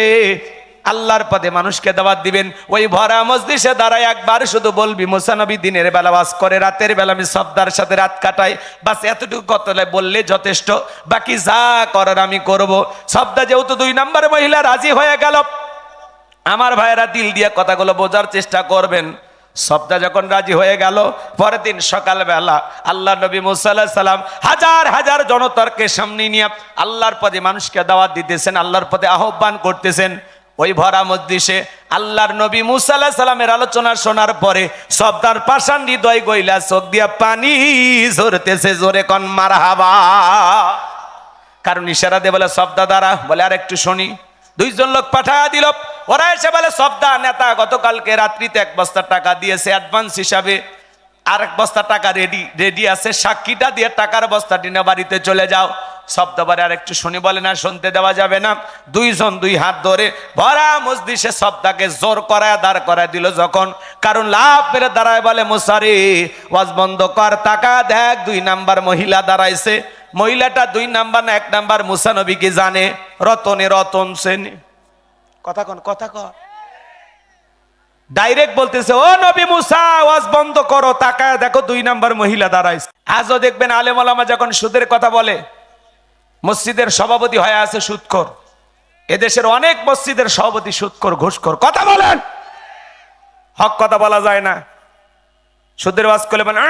আল্লাহর পথে মানুষকে দাওয়াত দিবেন, ওই ভরা মজলিসে দাঁড়ায় একবার শুধু বলবি, মুসা নবী দিনের বেলা ওয়াজ করে, রাতের বেলা আমি সবদার সাথে রাত কাটাই, বাস এতটুকু কথা বললে যথেষ্ট, বাকি যা করার আমি করব। সবদা যেহেতু 2 নাম্বার মহিলা রাজি হয়ে গেল। আমার ভাইয়েরা দিল দিয়ে কথাগুলো বোঝার চেষ্টা করবেন। সবদা যখন রাজি হয়ে গেল, পরের দিন সকালবেলা আল্লাহ নবী মুসা আলাইহিস সালাম হাজার হাজার জনতাকে সামনে নিয়ে আল্লাহর পদে মানুষকে দাওয়াত দিতেছেন, আল্লাহর পদে আহ্বান করতেছেন। ওই ভরা মজলিসে আল্লাহর নবী মুসা আলাইহিস সালামের আলোচনা শোনার পরে সবদার পাষাণ হৃদয় গইলা চোখ দিয়া পানি ঝরতেছে, জোরে কোন মারহাবা। কারণ ইশারা দিয়ে বলে সবদা দ্বারা, বলে আর একটু শুনি। দুইজন লোক পাঠায়া দিল, ওরা এসে বলে সবদা নেতা গতকালকে রাত্রিতে 1 বস্তা টাকা দিয়েছে অ্যাডভান্স হিসাবে, আর 1 বস্তা টাকা রেডি আছে, সাক্ষীটা দিয়ে টাকার বস্তাটি নিয়ে বাড়িতে চলে যাও। সবদা বলে আর একটু শুনি, বলে না শুনতে দেওয়া যাবে না। দুইজন দুই হাত ধরে ভরা মজলিসে সবদাকে জোর করায় দাঁড় করায় দিল যখন, কারণ লাভ মেরে দাঁড়ায় বলে মুসারে ওয়াজ বন্ধ কর, টাকা দেখ 2 নাম্বার মহিলা দাঁড়াইছে। মহিলাটা 2 নাম্বার না 1 নাম্বার মুসা নবী কি জানে? রতনে রতন সেন, কথা কন কথা কন, ডাইরেক্ট বলতেছে ও নবী মুসা ওয়াজ বন্ধ করো, তাকায় দেখো 2 নাম্বার মহিলা দাঁড়াইছে। আজও দেখবেন আলেম ওলামা যখন সুদের কথা বলে, মসজিদের সভাপতি হয়ে আছে সুদখোর। এদেশের অনেক মসজিদের সভাপতি সুদখোর, ঘুষখোর। কথা বলেন, হক কথা বলা যায় না। সুদের ওয়াজ করলে বলেন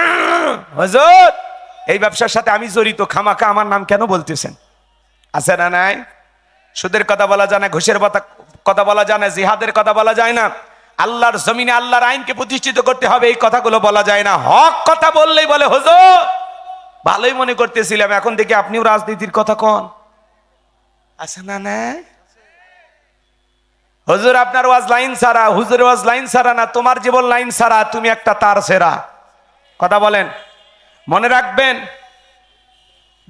হুজুর এই ব্যবসার সাথে আমি জড়িত, খামাখা আমার নাম কেন বলতেছেন? আছে না নাই? সুদের কথা বলা যায় না, ঘুষের কথা বলা যায় না, জিহাদের কথা বলা যায় না, আল্লাহর জমিনে আল্লাহর আইনকে প্রতিষ্ঠিত করতে হবে এই কথাগুলো বলা যায় না। হক কথা বললেই বলে হুজুর ভালোই মনে করতেছিলাম, এখন দেখি আপনিও রাজনীতির কথা কন। আছে না নাই? হুজুর আপনার ওয়াজ লাইন ছাড়া, হুজুরের ওয়াজ লাইন ছাড়া না, তোমার জীবন লাইন ছাড়া, তুমি একটা তার সেরা। কথা বলেন। মনে রাখবেন,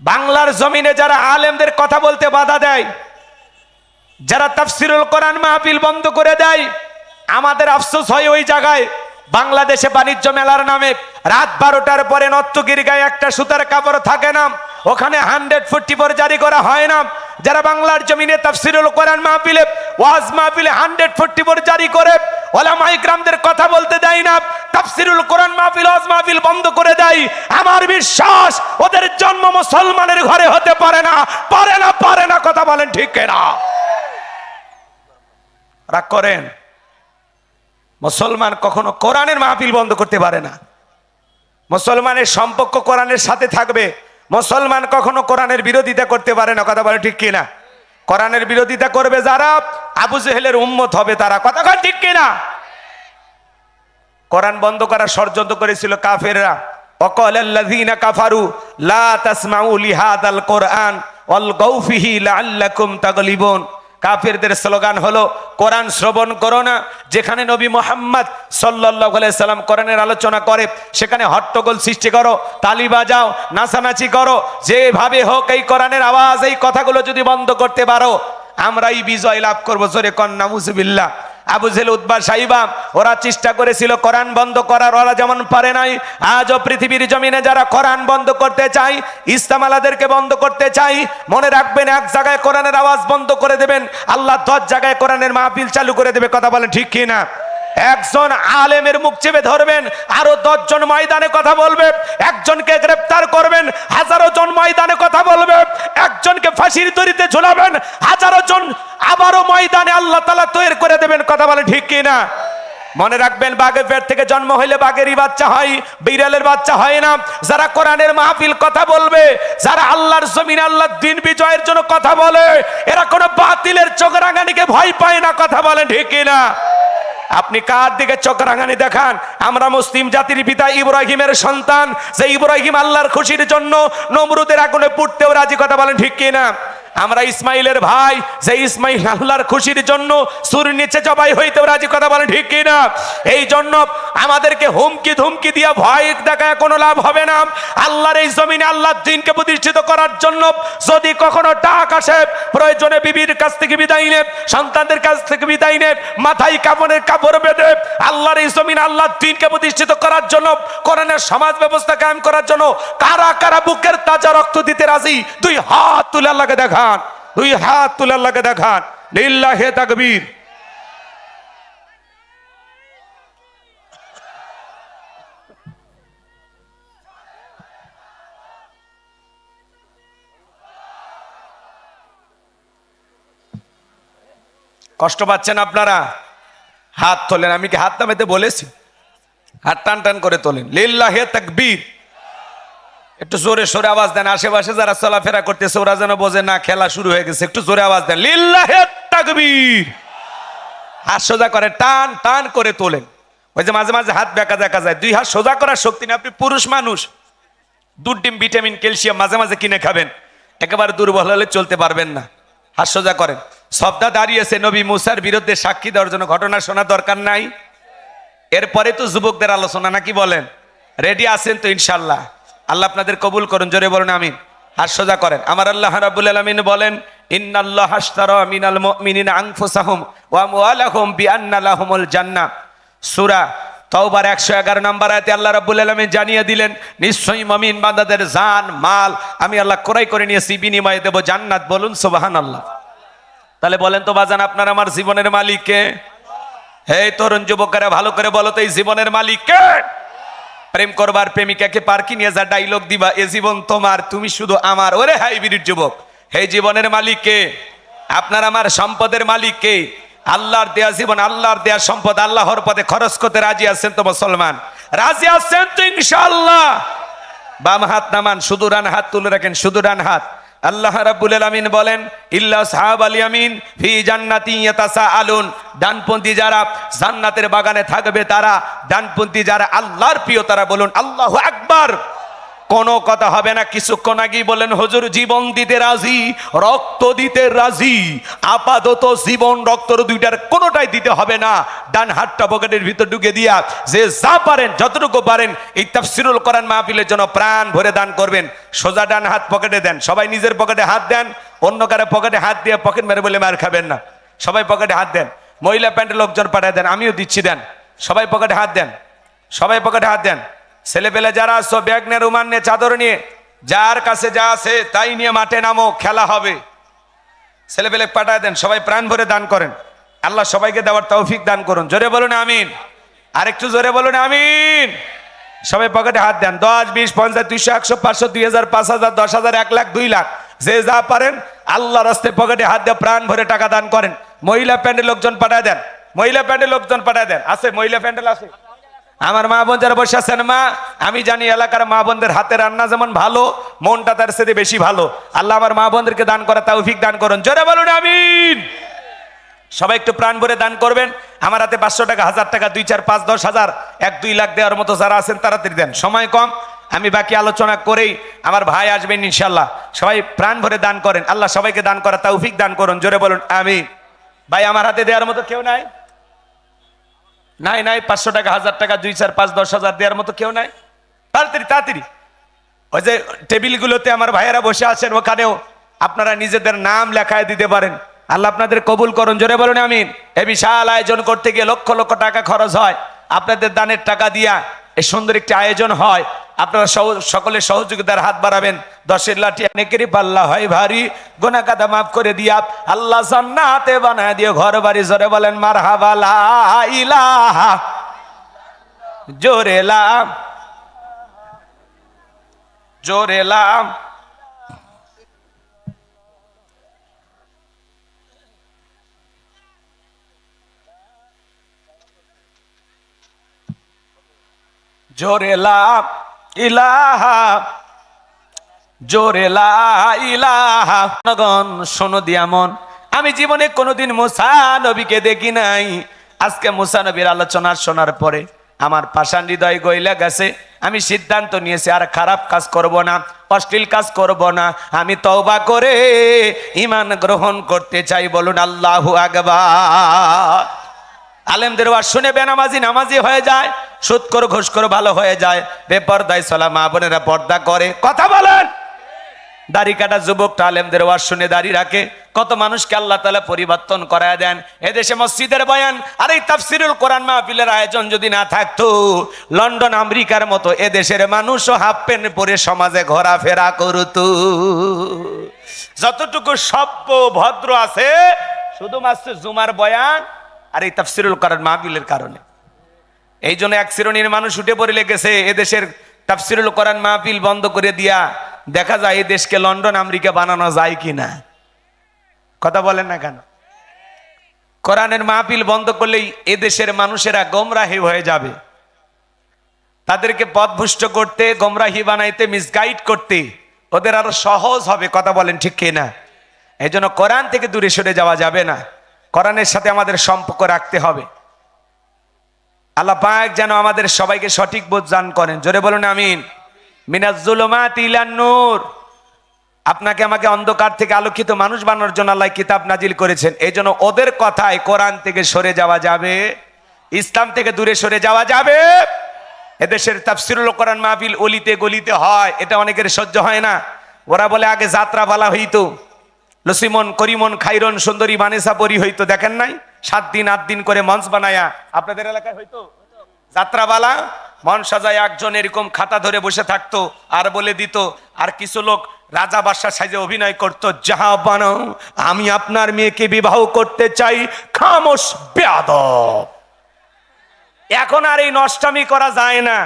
বাংলার জমিনে যারা আলেমদের কথা বলতে বাধা দেয়, যারা তাফসিরুল কোরআন মাহফিল বন্ধ করে দেয়, আমাদের আফসোস হয় ওই জায়গায়। বাংলাদেশে বাণিজ্য মেলার নামে রাত 12টার পরে নর্তকীর গায়ে একটা সুতার কাপড় থাকে না, ওখানে 144 জারি করা হয় না। যারা বাংলার জমিনে তাফসিরুল কোরআন মাহফিলে ওয়াজ মাহফিলে 144 জারি করে ওলামা ইকরামদের কথা বলতে দেয় না, তাফসিরুল কোরআন মাহফিল ওয়াজ মাহফিল বন্ধ করে দেয়, আমার বিশ্বাস ওদের জন্ম মুসলমানের ঘরে হতে পারে না, পারে না, পারে না। কথা বলেন ঠিক কিনা? রাগ করেন? মুসলমান কখনো কোরআনের মাহফিল বন্ধ করতে পারে না। মুসলমানের সম্পর্ক কোরআনের সাথে থাকবে। মুসলমান কখনো কোরআনের বিরোধিতা করতে পারে না। কথা বলে ঠিক কিনা? কোরআনের বিরোধিতা করবে যারা, আবু জেহেলের উম্মত হবে তারা। কথা কয় ঠিক কিনা? কোরআন বন্ধ করার ষড়যন্ত্র করেছিল কাফেররা। ওয়াকালাল্লাযীনা কাফারু লা তাসমাউ লিহাযাল কোরআন ওয়ালগাউ ফিহি লাআল্লাকুম তাগলিবুন। কাফেরদের স্লোগান হলো কোরআন শ্রবণ করো না। যেখানে নবী মুহাম্মদ সাল্লাল্লাহু আলাইহি সাল্লাম কোরআনের আলোচনা করে সেখানে হট্টগোল সৃষ্টি করো, তালি বাজাও, নাচানাচি করো, যেভাবে হোক এই কোরআনের আওয়াজ, এই কথাগুলো যদি বন্ধ করতে পারো আমরাই বিজয় লাভ করবো। জোরে কন নাউজুবিল্লাহ। আবু জেহেল, উতবা, সাইবা ওরা চেষ্টা করেছিল কোরআন বন্ধ করার, ওরা যেমন পারে নাই, আজও পৃথিবীর জমিনে যারা কোরআন বন্ধ করতে চায়, ইসলাম আলাদেরকে বন্ধ করতে চাই, মনে রাখবেন এক জায়গায় কোরআনের আওয়াজ বন্ধ করে দেবেন, আল্লাহ 10 জায়গায় কোরআনের মাহফিল চালু করে দেবে। কথা বলেন ঠিক কিনা? একজন আলেমের মুখ চেপে ধরবেন, আরো 10 জন ময়দানে কথা বলবে। একজনকে গ্রেফতার করবেন, হাজারো জন ময়দানে কথা বলবে। একজনকে ফাঁসির দড়িতে ঝুলাবেন, হাজারো জন আবারও ময়দানে আল্লাহ তাআলা তৈরি করে দেবেন। কথা বলে ঠিক কিনা? মনে রাখবেন, বাঘের পেট থেকে জন্ম হইলে বাঘেরই বাচ্চা হয়, বিড়ালের বাচ্চা হয় না। যারা কোরআনের মাহফিল কথা বলবে, যারা আল্লাহর জমিনে আল্লাহর দ্বীন বিজয়ের জন্য কথা বলে, এরা কোনো বাতিলের চোখ রাঙানিকে ভয় পায় না। কথা বলেন ঠিক কিনা? আপনি কার দিকে চোখ রাঙানি দেখান? আমরা মুসলিম জাতির পিতা ইব্রাহিমের সন্তান, যে ইব্রাহিম আল্লাহর খুশির জন্য নমরুদের আগুনে পুড়তেও রাজি। কথা বলেন ঠিক কিনা? আমরা ইসমাইলের ভাই, যে ইসমাইল আল্লাহর খুশির জন্য সূর্যের নিচে জবাই হইতেও রাজি। কথা বলেন ঠিক কিনা? এই জন্য আমাদেরকে হুমকি ধুমকি দিয়া ভয় দেখায় কোনো লাভ হবে না। আল্লাহর এই জমিনে আল্লাহর দ্বীনকে প্রতিষ্ঠিত করার জন্য যদি কখনো ডাক আসে, প্রয়োজনে বিবির কাছ থেকে বিদায় নে, সন্তানদের কাছ থেকে বিদায় নে, মাথায় কাপড়ের কাপড় বেঁধে আল্লাহর এই জমিনে আল্লাহর দ্বীনকে প্রতিষ্ঠিত করার জন্য, কোরআনের সমাজ ব্যবস্থা কায়েম করার জন্য কারা কারা বুকের তাজা রক্ত দিতে রাজি? 2 হাত তুলে আল্লাহকে দেখান, 2 হাত তুলে আল্লাহকে দেখান। লিল্লাহি তাকবীর। কষ্ট পাচ্ছেন আপনারা? হাত তোলেন। আমি কি হাত নামাতে বলেছি? হাত টান টান করে তোলেন, লিল্লাহে তাকবীর। একটু জোরে সোরে আওয়াজ দেন, আশেপাশে যারা চলাফেরা করতেছে ওরা যেন বোঝে না খেলা শুরু হয়ে গেছে। একটু জোরে আওয়াজ দেন, লিল্লাহে তাকবীর। হাত সোজা করে টান টান করে তোলেন। ওই যে মাঝে মাঝে হাত বেঁকা দেখা যায়, দুই হাত সোজা করার শক্তি নেই। আপনি পুরুষ মানুষ, দুধ ডিম ভিটামিন ক্যালসিয়াম মাঝে মাঝে কিনে খাবেন, একেবারে দুর্বল হলে চলতে পারবেন না। হাত সোজা করেন। সবদা দাঁড়িয়েছে নবী মুসার বিরুদ্ধে সাক্ষী দেওয়ার জন্য, ঘটনা শোনা দরকার নাই। এরপরে তো যুবকদের আলোচনা, নাকি বলেন? রেডি আছেন তো ইনশাল্লাহ? আল্লাহ আপনাদের কবুল করুন, জোরে বলুন আমিন। হাত সোজা করেন। আমার আল্লাহ রাব্বুল আলামিন বলেন, ইন্নাল্লাহা আশতারা মিনাল মুমিনিনা আনফুসাহুম ওয়া আমওয়ালাহুম বিআন্না লাহুমুল জান্নাহ। সূরা তাওবার 111 নম্বর আয়াতে আল্লাহ রাব্বুল আলামিন জানিয়ে দিলেন, নিশ্চয়ই মুমিন বান্দাদের জান মাল আমি আল্লাহ ক্রয় করে নিয়েছি, বিনিময়ে দেব জান্নাত। বলুন সুবহানাল্লাহ। তাহলে বলেন তো বাজান, আপনার আমার জীবনের মালিক কে? হে তরুণ যুবকেরা ভালো করে বলো তো, এই জীবনের মালিক কে? প্রেম করবার প্রেমিকাকে পার্কে নিয়ে যা ডায়লগ দিবা, এ জীবন তোমার, তুমি শুধু আমার। ওরে হাইব্রিড যুবক, হে জীবনের মালিক কে? আপনার আমার সম্পদের মালিক কে? আল্লাহর দেয়া জীবন, আল্লাহর দেয়া সম্পদ আল্লাহর পথে খরচ করতে রাজি আছেন তো মুসলমান? রাজি আছেন তো ইনশাআল্লাহ? বাম হাত নামান, শুধু ডান হাত তুলে রাখেন, শুধু ডান হাত। আল্লাহ রাব্বুল আলামিন বলেন, ইল্লা সাহাবাল ইয়ামিন ফি জান্নাতি ইয়াতাসাআলুন। ডানপন্থী যারা জান্নাতের বাগানে থাকবে তারা, ডানপন্থী যারা আল্লাহর প্রিয় তারা। বলুন আল্লাহু আকবার। কোনো কথা হবে না। কিছুক্ষণ আগেই বলেন, হুজুর জীবন দিতে রাজি, রক্ত দিতে রাজি। আপাতত জীবন রক্তর দুইটার কোনোটাই দিতে হবে না। ডান হাতটা পকেটের ভিতর ঢুকে দিয়া যে যা পারেন যতটুকু পারেন এই তাফসীরুল কোরআন মাহফিলের জন্য প্রাণ ভরে দান করবেন। সোজা ডান হাত পকেটে দেন, সবাই নিজের পকেটে হাত দেন। অন্য কারো পকেটে হাত দিয়ে পকেট মেরে বলে মার খাবেন না। সবাই পকেটে হাত দেন। মহিলা প্যান্টে লোকজন পাঠায় দেন, আমিও দিচ্ছি, দেন। সবাই পকেটে হাত দেন, সবাই পকেটে হাত দেন। ছেলে পেলে যারা আসছো ব্যাগ নিয়ে, রুমাল নিয়ে, চাদর নিয়ে, যার কাছে যা আছে তাই নিয়ে মাঠে নামো, খেলা হবে। ছেলে পেলে পাঠায় দেন, সবাই প্রাণ ভরে দান করেন। আল্লাহ সবাইকে দেওয়ার তৌফিক দান করুন। জোরে বলুন আমিন। আরেকটু জোরে বলুন আমিন। সবাই পকেটে হাত দেন। 10, 20, 50, 200, 100, 500, 2000, 5000, 10,000, 1 লাখ, 2 লাখ, যে যা পারেন আল্লাহর রাস্তায় পকেটে হাত দিয়ে প্রাণ ভরে টাকা দান করেন। মহিলা প্যান্ডেল লোকজন পাঠায় দেন, মহিলা প্যান্ডেল লোকজন পাঠায় দেন। আছে মহিলা প্যান্ডেল আছে? আমার মা বোন যারা বসে আছেন, মা আমি জানি এলাকার মা বোনদের হাতে রান্না যেমন ভালো, মনটা তার সাথে বেশি ভালো। আল্লাহ আমার মা বোনদেরকে দান করা তৌফিক দান করুন। জোরে বলুন আমিন। সবাই একটু প্রাণ ভরে দান করবেন। আমার হাতে 500 টাকা, 1000 টাকা, 2, 4, 5, 10,000, 1, 2 লাখ দেওয়ার মতো যারা আছেন তাড়াতাড়ি দেন, সময় কম। আমি বাকি আলোচনা করেই আমার ভাই আসবেন ইনশাল্লাহ। সবাই প্রাণ ভরে দান করেন। আল্লাহ সবাইকে দান করা তৌফিক দান করুন। জোরে বলুন আমিন। ভাই আমার হাতে দেওয়ার মতো কেউ নাই? নাই নাই 500 টাকা, 1000 টাকা, 2, 4, 5, 10,000 দেওয়ার মতো কেউ নাই? তাড়াতাড়ি তাড়াতাড়ি। ওই যে টেবিলগুলোতে আমার ভাইয়েরা বসে আছেন, ওখানেও আপনারা নিজেদের নাম লেখায় দিতে পারেন। আল্লাহ আপনাদের কবুল করুন। জোরে বলুন আমিন। এই বিশাল আয়োজন করতে গিয়ে লক্ষ লক্ষ টাকা খরচ হয়। আপনাদের দানের টাকা দিয়া এই সুন্দর একটি আয়োজন হয়। আপনারা সকলে সহযোগিতার হাত বাড়াবেন। 10-এর লাঠি অনেকেরই পাল্লা হয় ভারী, গুনাহ কাদা মাফ করে দিয়া আল্লাহ জান্নাতে বানায় দিয়ে ঘর বাড়ি। জোরে বলেন মারহাবা লা ইলাহা। জোরে লাম, জোরে লাম। জোরে লা ইলাহা, জোরে লা ইলাহা। জনগণ শোনো দিয়া মন, আমি জীবনে কোনোদিন মুসা নবীকে দেখি নাই। আজকে মুসা নবীর আলোচনা শোনার পরে আমার পাষাণ হৃদয় গইলা গেছে। আমি সিদ্ধান্ত নিয়েছি আর খারাপ কাজ করব না, অশ্লীল কাজ করব না। আমি তওবা করে ঈমান গ্রহণ করতে চাই। বলুন আল্লাহু আকবার। আলেমদের ওয়াজ শুনে বেনামাজি নামাজি হয়ে যায়, সুদখোর ঘুষখোর ভালো হয়ে যায়, বেপরদায় চলা মা বোনেরা পর্দা করে। কথা বলেন। দাড়ি কাটা যুবকটা আলেমদের ওয়াজ শুনে দাড়ি রাখে। কত মানুষকে আল্লাহ তাআলা পরিবর্তন করায় দেন। এদেশে মসজিদের বয়ান আর এই তাফসীরুল কোরআন মাহফিলের আয়োজন যদি না থাকতো, লন্ডন আমেরিকার মতো এদেশের মানুষও হাফ প্যান্ট পরে সমাজে ঘোরাফেরা করতো। যতটুকু সভ্য ভদ্র আছে শুধুমাত্র জুমার বয়ান আর এই তাফসীরুল কোরআন মাহফিলের কারণে। এই জন্য এক শ্রেণীর মানুষ উঠে পড়ে লেগেছে এদেশের তাফসীরুল কোরআন মাহফিল বন্ধ করে দিয়া দেখা যায় এই দেশকে লন্ডন আমেরিকা বানানো যায় কিনা। কথা বলেন না কেন? কোরআনের মাহফিল বন্ধ করলেই এদেশের মানুষেরা গোমরাহী হয়ে যাবে। তাদেরকে পথভ্রষ্ট করতে, গোমরাহি বানাইতে, মিসগাইড করতে ওদের আরো সহজ হবে। কথা বলেন ঠিক কিনা? এই জন্য কোরআন থেকে দূরে সরে যাওয়া যাবে না, কোরআনের সাথে আমাদের সম্পর্ক রাখতে হবে। আল্লাহ পাক যেন আমাদের সবাইকে সঠিক বোঝ দান করেন। জোরে বলুন আমিন। মিনাজ জুলুমাতি ইলান নূর। আপনাকে আমাকে অন্ধকার থেকে আলোকিত মানুষ বানানোর জন্য আল্লাহ কিতাব নাজিল করেছেন। এই জন্য ওদের কথায় কোরআন থেকে সরে যাওয়া যাবে, ইসলাম থেকে দূরে সরে যাওয়া যাবে। এদেশের তাফসিরুল কোরআন মাহফিল অলিতে গলিতে হয়, এটা অনেকের সহ্য হয় না। ওরা বলে আগে যাত্রা পালা হইতো, লসিমন করিমন খাইরন সুন্দরী মানেসা পরি হইতো, দেখেন নাই 7 দিন 8 দিন করে মঞ্চ বানায়া আপনাদের এলাকায় হইতো যাত্রাবালা। মন সাজায় একজন এরকম খাতা ধরে বসে থাকতো আর বলে দিত, আর কিছু লোক রাজা বাদশার সাইজে অভিনয় করতো, যাহা বানাও আমি আপনার মেয়েকে বিবাহ করতে চাই, খামোশ বেয়াদব। এখন আর এই নষ্টামি করা যায় না।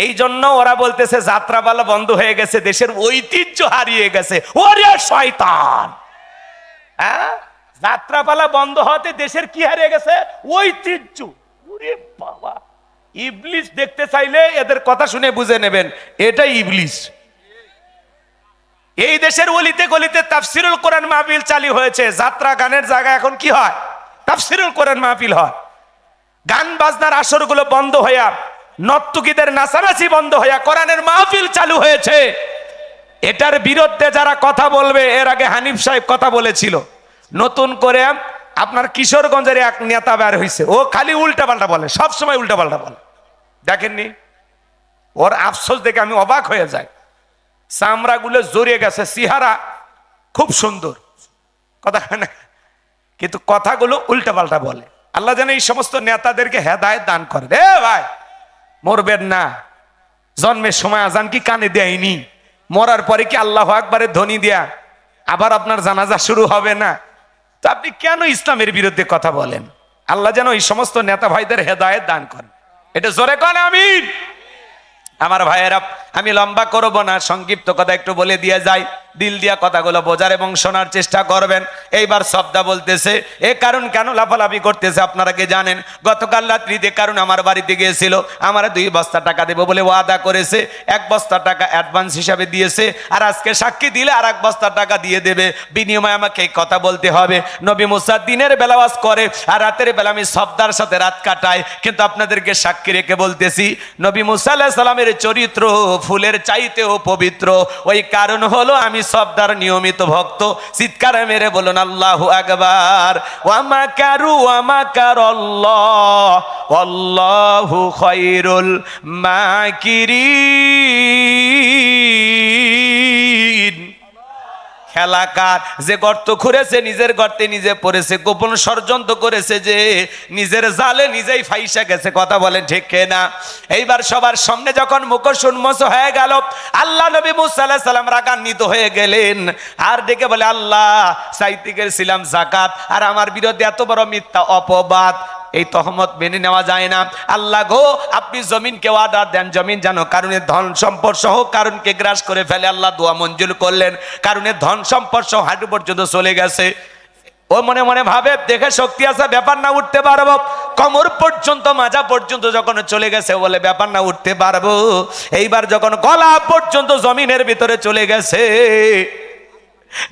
এই জন্য ওরা বলতেছে যাত্রাপালা বন্ধ হয়ে গেছে, দেশের ঐতিহ্য হারিয়ে গেছে। ওরে শয়তান, হ্যাঁ, যাত্রাপালা বন্ধ হতে দেশের কি হারিয়ে গেছে? ঐতিহ্য। ওরে বাবা, ইবলিস দেখতে চাইলে এদের কথা শুনে বুঝে নেবেন, এটাই ইবলিস। এই দেশের অলিতে গলিতে তাফসিরুল কোরআন মাহফিল চালু হয়েছে। যাত্রা গানের জায়গায় এখন কি হয়? তাফসিরুল কোরআন মাহফিল হয়। গান বাজনার আসরগুলো বন্ধ হইয়া, নর্তকীদের নাচানাচি বন্ধ হইয়া কোরআনের মাহফিল চালু হয়েছে। এটার বিরুদ্ধে যারা কথা বলবে, এর আগে হানিফ সাহেব কথা বলেছিল, নতুন করে আপনার কিশোরগঞ্জের এক নেতা বের হয়েছে, ও খালি উল্টাপাল্টা বলে, সবসময় উল্টাপাল্টা বলে। দেখেননি ওর আফসোস দেখে আমি অবাক হয়ে যাই। চামড়াগুলো জড়িয়ে গেছে, চেহারা খুব সুন্দর, কথা না, কিন্তু কথাগুলো উল্টাপাল্টা বলে। আল্লাহ যেন এই সমস্ত নেতাদেরকে হেদায়েত দান করে। রে ভাই, মরবেন না, জন্মের সময় আজান কি কানে দেয়নি? মরার পরে কি আল্লাহু আকবারের ধ্বনি দেয়া আবার আপনার জানাজা শুরু হবে না? তো আপনি কেন ইসলামের বিরুদ্ধে কথা বলেন? আল্লাহ যেন এই সমস্ত নেতা ভাইদের হেদায়েত দান করেন। এটা জোরে কন আমিন। আমার ভাইয়েরা, আমি লম্বা করব না, সংক্ষিপ্ত কথা একটু বলে দিয়ে যাই। দিল দিয়া কথাগুলো বোঝার এবং শোনার চেষ্টা করবেন। এইবার শব্দা বলতেছে, এ কারণ কেন লাফালাফি করতেছে আপনারা কি জানেন? গতকাল রাত্রিতে কারণ আমার বাড়িতে গিয়েছিল, আমার 2 বস্তা টাকা দেবো বলে ওয়াদা করেছে। 1 বস্তা টাকা অ্যাডভান্স হিসাবে দিয়েছে, আর আজকে সাক্ষী দিলে আর 1 বস্তা টাকা দিয়ে দেবে। বিনিময়ে আমাকে এই কথা বলতে হবে। নবী মুসা দিনের বেলা ওয়াজ করে, আর রাতের বেলা আমি শব্দার সাথে রাত কাটাই। কিন্তু আপনাদেরকে সাক্ষী রেখে বলতেছি, নবী মুসা আলাইহিস সালামের চরিত্র ফুলের চাইতেও পবিত্র। ওই কারণ হলো আমি শব্দার নিয়মিত ভক্ত। চিৎকার মেরে বলুন আল্লাহু আকবার। ওয়া মাকারু ওয়া মাকারাল্লাহ ওয়াল্লাহু খায়রুল মাকিরিন। খেলাকার যে গর্ত খুঁড়েছে, নিজের গর্তে নিজে পড়েছে, গোপন ষড়যন্ত্র করেছে, যে নিজের জালে নিজেই ফাইসা গেছে। কথা বলেন ঠিক কিনা? এইবার সবার সামনে যখন মুখোশ উন্মোচ হয়ে গেল, আল্লাহ নবী মুসা আলাইহিস সালাম রাগান্বিত হয়ে গেলেন, আর ডেকে বলে, আল্লাহ চাইতে গেছিলাম যাকাত, আর আমার বিরুদ্ধে এত বড় মিথ্যা অপবাদ, এই তহমত মেনে নেওয়া যায় না। আল্লাহ গো, আপনি জমিনকে অর্ডার দেন, জমিন যেন কারণে ধন সম্পদ সহ কারণকে গ্রাস করে ফেলে। আল্লাহ দোয়া মঞ্জুর করলেন, কারণে ধন সম্পদ সহ হাঁটু পর্যন্ত চলে গেছে। ও মনে মনে ভাবে, দেখে শক্তি আছে, ব্যাপার না, উঠতে পারবো। কোমর পর্যন্ত, মাজা পর্যন্ত যখন চলে গেছে, বলে ব্যাপার না, উঠতে পারবো। এইবার যখন গলা পর্যন্ত জমিনের ভিতরে চলে গেছে,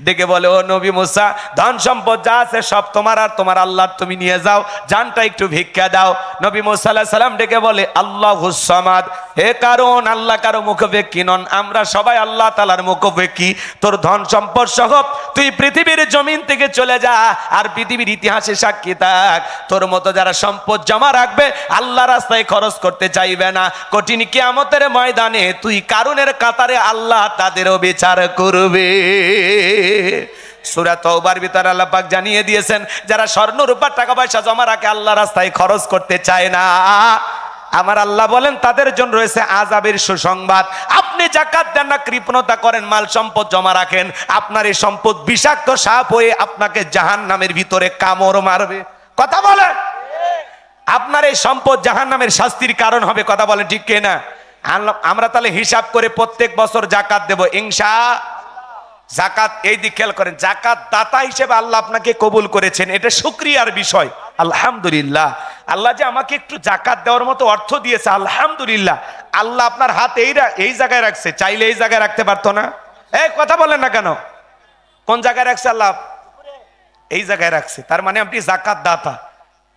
ডেকে বলে, ও নবী মুসা, ধন সম্পদ যা আছে সব তোমার, আর তোমার আল্লাহ, তুমি নিয়ে যাও, জানটা একটু ভিক্ষা দাও। নবী মুসা আলাইহিস সালাম ডেকে বলে, আল্লাহুস সামাদ। হে কারণ আল্লাহ কারো মুখাপেক্ষী নন, আমরা সবাই আল্লাহ তাআলার মুখাপেক্ষী। তোর ধন সম্পদ সহ তুই পৃথিবীর জমিন থেকে চলে যা, আর পৃথিবীর ইতিহাসে সাক্ষী থাক, তোর মতো যারা সম্পদ জমা রাখবে, আল্লাহ রাস্তায় খরচ করতে চাইবে না, কঠিন কিয়ামতের ময়দানে তুই কারুনের কাতারে আল্লাহ তাদেরও বিচার করবে। সূরা তাওবার ভিতরে আল্লাহ পাক জানিয়ে দিয়েছেন, যারা স্বর্ণ রূপা টাকা পয়সা জমা রাখে, আল্লাহ রাস্তায় খরচ করতে চায় না, আমার আল্লাহ বলেন তাদের জন্য রয়েছে আযাবের সুসংবাদ। আপনি যাকাত দেন না, কৃপণতা করেন, মাল সম্পদ জমা রাখেন, আপনার এই সম্পদ বিষাক্ত সাপ হয়ে আপনাকে জাহান্নামের ভিতরে কামড় মারবে। কথা বলেন, আপনার এই সম্পদ জাহান্নামের শাস্তির কারণ হবে। কথা বলেন ঠিক কিনা? আমরা তাহলে হিসাব করে প্রত্যেক বছর যাকাত দেব ইনশাআল্লাহ। জাকাত, এই দিক খেয়াল করেন, জাকাত দাতা হিসেবে আল্লাহ আপনাকে কবুল করেছেন, এটা শুকরিয়ার বিষয়। আলহামদুলিল্লাহ। আল্লাহ যে আমাকে একটু জাকাত দেওয়ার মতো অর্থ দিয়েছে, আলহামদুলিল্লাহ। আল্লাহ আপনার হাত এই জায়গায় রাখছে, চাইলে এই জায়গায় রাখতে পারতো না? এই কথা বলেন না কেন? কোন জায়গায় রাখছে আল্লাহ? এই জায়গায় রাখছে। তার মানে আপনি জাকাত দাতা।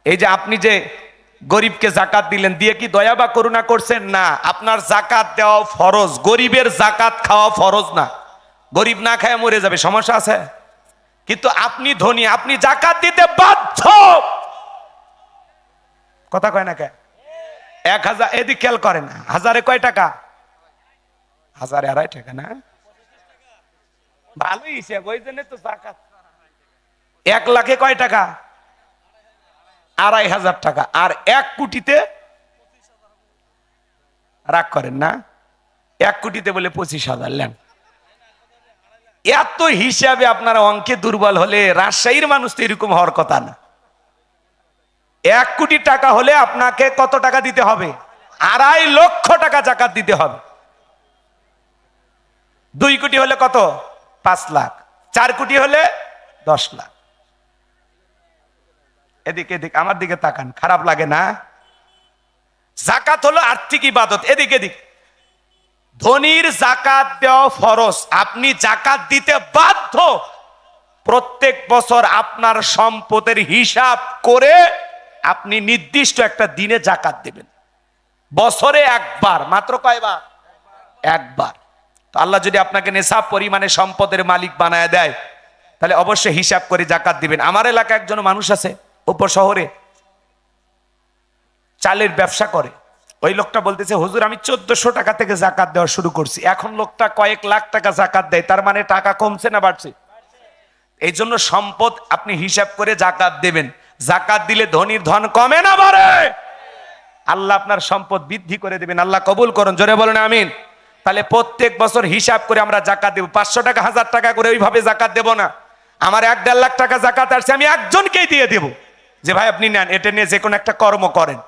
এই যে আপনি যে গরিবকে জাকাত দিলেন, দিয়ে কি দয়া বা করুণা করছেন? না, আপনার জাকাত দেওয়া ফরজ। গরিবের জাকাত খাওয়া ফরজ না। গরিব না খায় মরে যাবে, সমস্যা আছে। কিন্তু আপনি ধনী, আপনি জাকাত দিতে বাধ্য। কথা কয় না কে? 1000, এদিক খেয়াল করেন, হাজারে কয় টাকা? 1000 টাকা না? ভালোই হিসেব, ওই জন্য তো জাকাত। 1 লাখে কয় টাকা? 2500 টাকা। আর 1 কোটিতে রাগ করেন না, 1 কোটিতে বলে 25,000 নেন। এত হিসাবে আপনারা অঙ্কে দুর্বল হলে, রাজশাহীর মানুষ তো এরকম হওয়ার কথা না। 1 কোটি টাকা হলে আপনাকে কত টাকা দিতে হবে? 2.5 লক্ষ টাকা জাকাত দিতে হবে। 2 কোটি হলে কত? 5 লাখ। 4 কোটি হলে 10 লাখ। এদিকে এদিক আমার দিকে তাকান, খারাপ লাগে না? জাকাত হলো আর্থিক ইবাদত। এদিকে এদিক, ধনীর জাকাত দেওয়া ফরজ, আপনি জাকাত দিতে বাধ্য। প্রত্যেক বছর আপনার সম্পদের হিসাব করে আপনি নির্দিষ্ট একটা দিনে জাকাত দেবেন। বছরে একবার, মাত্র কয়বার? একবার। তো আল্লাহ যদি আপনাকে নেশাব পরিমাণে সম্পদের মালিক বানায় দেয়, তাহলে অবশ্যই হিসাব করে জাকাত দিবেন। আমার এলাকায় একজন মানুষ আছে উপশহরে, চালের ব্যবসা করে। ওই লোকটা বলতেছে, হুজুর আমি 1400 টাকা থেকে জাকাত দেওয়া শুরু করছি, এখন লোকটা কয়েক লাখ টাকা জাকাত দেয়। তার মানে টাকা কমছে না বাড়ছে? এই জন্য সম্পদ আপনি হিসাব করে জাকাত দেবেন। জাকাত দিলে ধনীর ধন কমে না বাড়ে? আল্লাহ আপনার সম্পদ বৃদ্ধি করে দেবেন। আল্লাহ কবুল করুন, জোরে বলেন আমিন। তাহলে প্রত্যেক বছর হিসাব করে আমরা জাকাত দেব। 500 টাকা 1000 টাকা করে ওইভাবে জাকাত দেব না। আমার 1.5 লাখ টাকা জাকাত আসছে, আমি একজনকেই দিয়ে দেব, যে ভাই আপনি নেন, এটা নিয়ে যে কোনো একটা কর্ম করেন।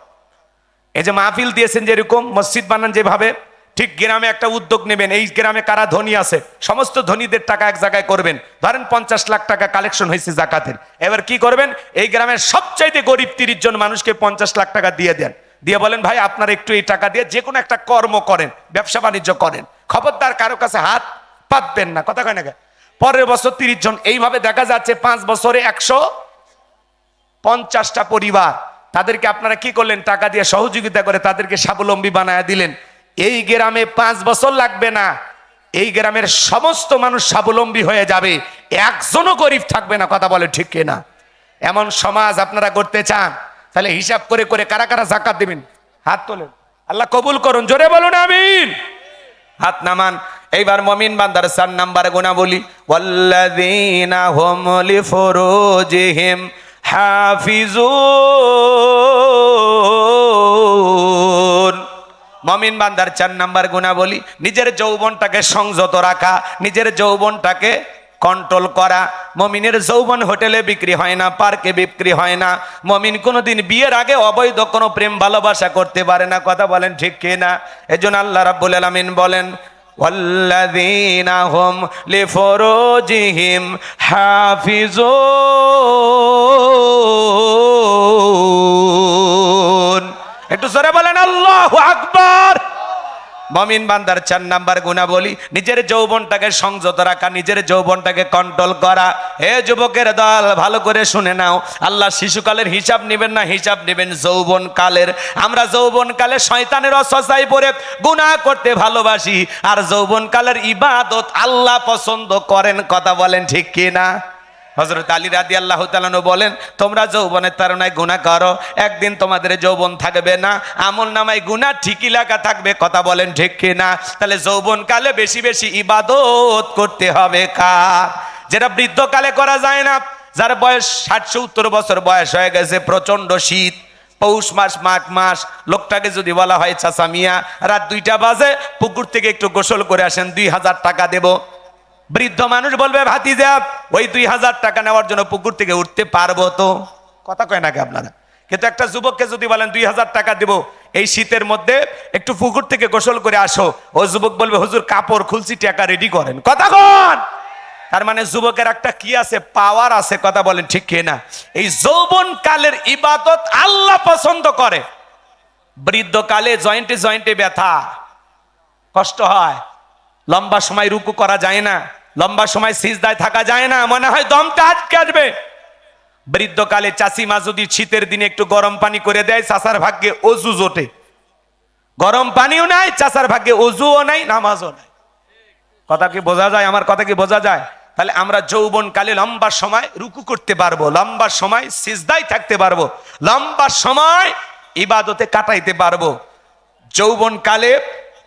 এই যে মাহফিল দিয়েছেন, যেরকম মসজিদ বানান যেভাবে, ঠিক গ্রামে একটা উদ্যোগ নেবেন। এই গ্রামে কারা ধনী আছে, সমস্ত ধনীদের টাকা এক জায়গায় করবেন। ধরেন 50 লাখ টাকা কালেকশন হয়েছে জাকাতের। এবার কি করবেন, এই গ্রামের সবচাইতে গরিব 30 জন মানুষকে 50 লাখ টাকা দিয়ে দেন। দিয়ে বলেন, ভাই আপনারা একটু এই টাকা দিয়ে যে কোনো একটা কর্ম করেন, ব্যবসা বাণিজ্য করেন, খবরদার কারো কাছে হাত পাতবেন না। কথা কয় না? পরের বছর 30 জন। এইভাবে দেখা যাচ্ছে 5 বছরে 150টা পরিবার, তাদেরকে আপনারা কি করলেন, টাকা দিয়ে সহযোগিতা করে তাদেরকে স্বাবলম্বী বানায় দিলেন। এই গ্রামে 5 বছর লাগবে না, এই গ্রামের সমস্ত মানুষ স্বাবলম্বী হয়ে যাবে, একজনও গরিব থাকবে না। কথা বলে ঠিক কিনা? এমন সমাজ আপনারা করতে চান? তাহলে হিসাব করে করে কারা কারা জাকাত দিবেন, হাত তোলেন। আল্লাহ কবুল করুন, জোরে বলুন আমিন। হাত নামান। এইবার মুমিন বান্দার 4 নাম্বার গুণাবলী, ওয়াল্লাযীনা হুম লিফুরুজিহিম হাফিজুন। মুমিন বান্দার 4 নাম্বার গুণাবলী, নিজের যৌবনটাকে সংযত রাখা, নিজের যৌবনটাকে কন্ট্রোল করা। মুমিনের যৌবন হোটেলে বিক্রি হয় না, পার্কে বিক্রি হয় না। মুমিন কোনোদিন বিয়ের আগে অবৈধ কোনো প্রেম ভালোবাসা করতে পারে না। কথা বলেন ঠিক কিনা? এজন্য আল্লাহ রাব্বুল আলামিন বলেন, ওয়াল্লাযীনা হুম লিফুরুজিহিম হাফিজুন। একটু জোরে বলেন আল্লাহু আকবার। মুমিন বান্দার 4 নাম্বার গুণাবলী, নিজের যৌবনটাকে সংযত রাখা, নিজের যৌবনটাকে কন্ট্রোল করা। হে যুবকের দল, ভালো করে শুনে নাও, আল্লাহ শিশুকালের হিসাব নেবেন না, হিসাব নেবেন যৌবনকালের। আমরা যৌবনকালে শয়তানের অসসায় পড়ে গুনাহ করতে ভালোবাসি, আর যৌবনকালের ইবাদত আল্লাহ পছন্দ করেন। কথা বলেন ঠিক কিনা? হযরত আলী রাদিয়াল্লাহু তাআলা বলেন, তোমরা যৌবনের তাড়নায় গুনাহ করো, একদিন তোমাদের যৌবন থাকবে না, আমলনামায় গুনাহ ঠিকই লেখা থাকবে। কথা বলেন ঠিক কিনা? তাহলে যৌবনকালে বেশি বেশি ইবাদত করতে হবে কার? যেটা বৃদ্ধকালে করা যায় না। যার বয়স 60-70 বছর বয়স হয়ে গেছে, প্রচন্ড শীত, পৌষ মাস, মাঘ মাস, লোকটাকে যদি বলা হয়, চাচা মিয়া রাত 2টা বাজে পুকুর থেকে একটু গোসল করে আসেন, 2000 টাকা দেব। বৃদ্ধ মানুষ বলবে, ভাতিজা ওই 2000 টাকা নেওয়ার জন্য পুকুর থেকে উঠতে পারবো তো? কথা কয় নাকি আপনারা? কিন্তু একটা যুবককে যদি বলেন 2000 টাকা দেব, এই শীতের মধ্যে একটু পুকুর থেকে গোসল করে আসো, ও যুবক বলবে, হুজুর কাপড় খুলছি, টাকা রেডি করেন। কথা কন? তার মানে যুবকের একটা কি আছে, পাওয়ার আছে, কথা বলেন ঠিক কিনা? এই যৌবন কালের ইবাদত আল্লাহ পছন্দ করে। বৃদ্ধকালে জয়েন্টে জয়েন্টে ব্যথা, কষ্ট হয়, লম্বা সময় রুকু করা যায় না, লম্বা সময় সিজদায় থাকা যায় না, মনে হয় দমটা আটকে আসবে। বৃদ্ধকালে চাষিমা যদি শীতের দিনে একটু গরম পানি করে দেয়, চাষার ভাগ্যে অজু জোটে। গরম পানিও নাই, চাষার ভাগ্যে অজুও নাই, নামাজও নাই। কথা কি বোঝা যায়? আমার কথা কি বোঝা যায়? তাহলে আমরা যৌবন কালে লম্বা সময় রুকু করতে পারবো, লম্বা সময় সিজদায় থাকতে পারবো, লম্বা সময় ইবাদতে কাটাইতে পারবো। যৌবন কালে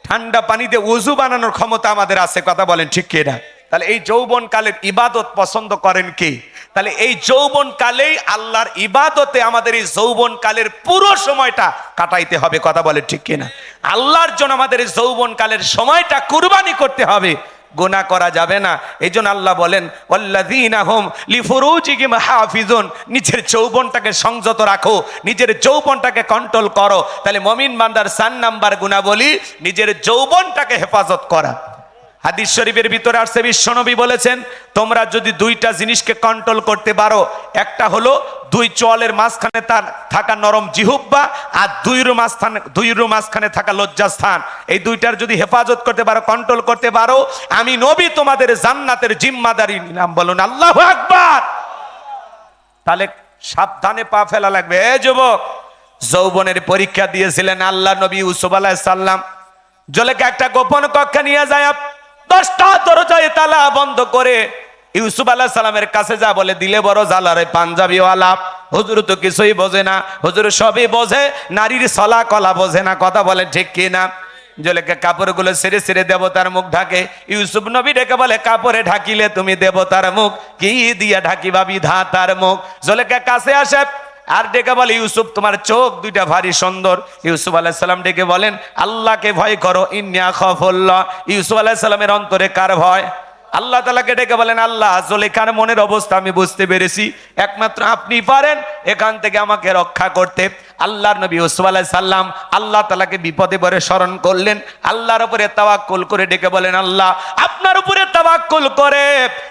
ঠান্ডা পানিতে ওযু বানানোর ক্ষমতা আমাদের আছে, কথা বলেন ঠিক কিনা? তাহলে এই যৌবন কালের ইবাদত পছন্দ করেন কি? তাহলে এই যৌবন কালেই আল্লাহর ইবাদতে আমাদের এই যৌবন কালের পুরো সময়টা কাটাইতে হবে, কথা বলেন ঠিক কিনা? আল্লাহর জন্য আমাদের এই যৌবন কালের সময়টা কুরবানি করতে হবে, গুনাহ করা যাবে না। এই জন্য আল্লাহ বলেন ওয়াল্লাযীনা হুম লিফুরুজিহিম হাফিজুন, নিজের যৌবনটাকে সংযত রাখো, নিজের যৌবনটাকে কন্ট্রোল করো। তাহলে মুমিন বান্দার 4 নাম্বার গুণাবলী নিজের যৌবনটাকে হেফাজত করা। হাদিস শরীফের ভিতরে আসছে, বিশ্বনবী বলেছেন তোমরা যদি দুইটা জিনিসকে কন্ট্রোল করতে পারো, একটা হলো দুই চোয়ালের মাঝখানে তার থাকা নরম জিহ্বা, আর দুইয়ের মাঝখানে থাকা লজ্জাস্থান, এই দুইটার যদি হেফাজত করতে পারো, কন্ট্রোল করতে পারো, আমি নবী তোমাদের জান্নাতের জিম্মাদারি নিলাম। বলুন আল্লাহু আকবার। তাহলে সাবধানে পা ফেলা লাগবে। এ যুবক, যৌবনের পরীক্ষা দিয়েছিলেন আল্লাহ নবী ইউসুফ আলাইহিস সালাম। জলেকে একটা গোপন কক্ষে নিয়ে যায়, 10টা দরজায় তালা বন্ধ করে ইউসুফ আলাইহিস সালামের কাছে যা বলে, দিলে বড় জালারে পাঞ্জাবিওয়ালা, হুজুর তো কিছুই বোঝে না, হুজুর সবই বোঝে, নারীর ছলা কলা বোঝে না, কথা বলে ঠিক কিনা? জলেকে কাপড়গুলো ছেড়ে ছেড়ে দেবতার মুখ ঢাকে। ইউসুফ নবী ডেকে বলে, কাপড়ে ঢাকিলে তুমি দেবতার মুখ, কি দিয়া ঢাকিবা বিধাতার মুখ? জলেকে কাছে আসে আর ডেকে বলে, ইউসুফ তোমার চোখ দুইটা ভারী সুন্দর। ইউসুফ আলাইহিস সালাম ডেকে বলেন, আল্লাহকে ভয় করো, ইন্নী আখাফুল্লাহ। ইউসুফ আলাইহিস সালামের অন্তরে কার ভয়? আল্লাহ তাআলাকে ডেকে বলেন, আল্লাহ জুলেখার মনের অবস্থা আমি বুঝতে পেরেছি, একমাত্র আপনি পারেন এখান থেকে আমাকে রক্ষা করতে। আল্লাহর নবী ইউসুফ আলাইহিস সালাম আল্লাহ তাআলাকে বিপদে পড়ে স্মরণ করলেন, আল্লাহর উপরে তাওয়াক্কুল করে ডেকে বলেন, আল্লাহ আপনার উপরে তাওয়াক্কুল করে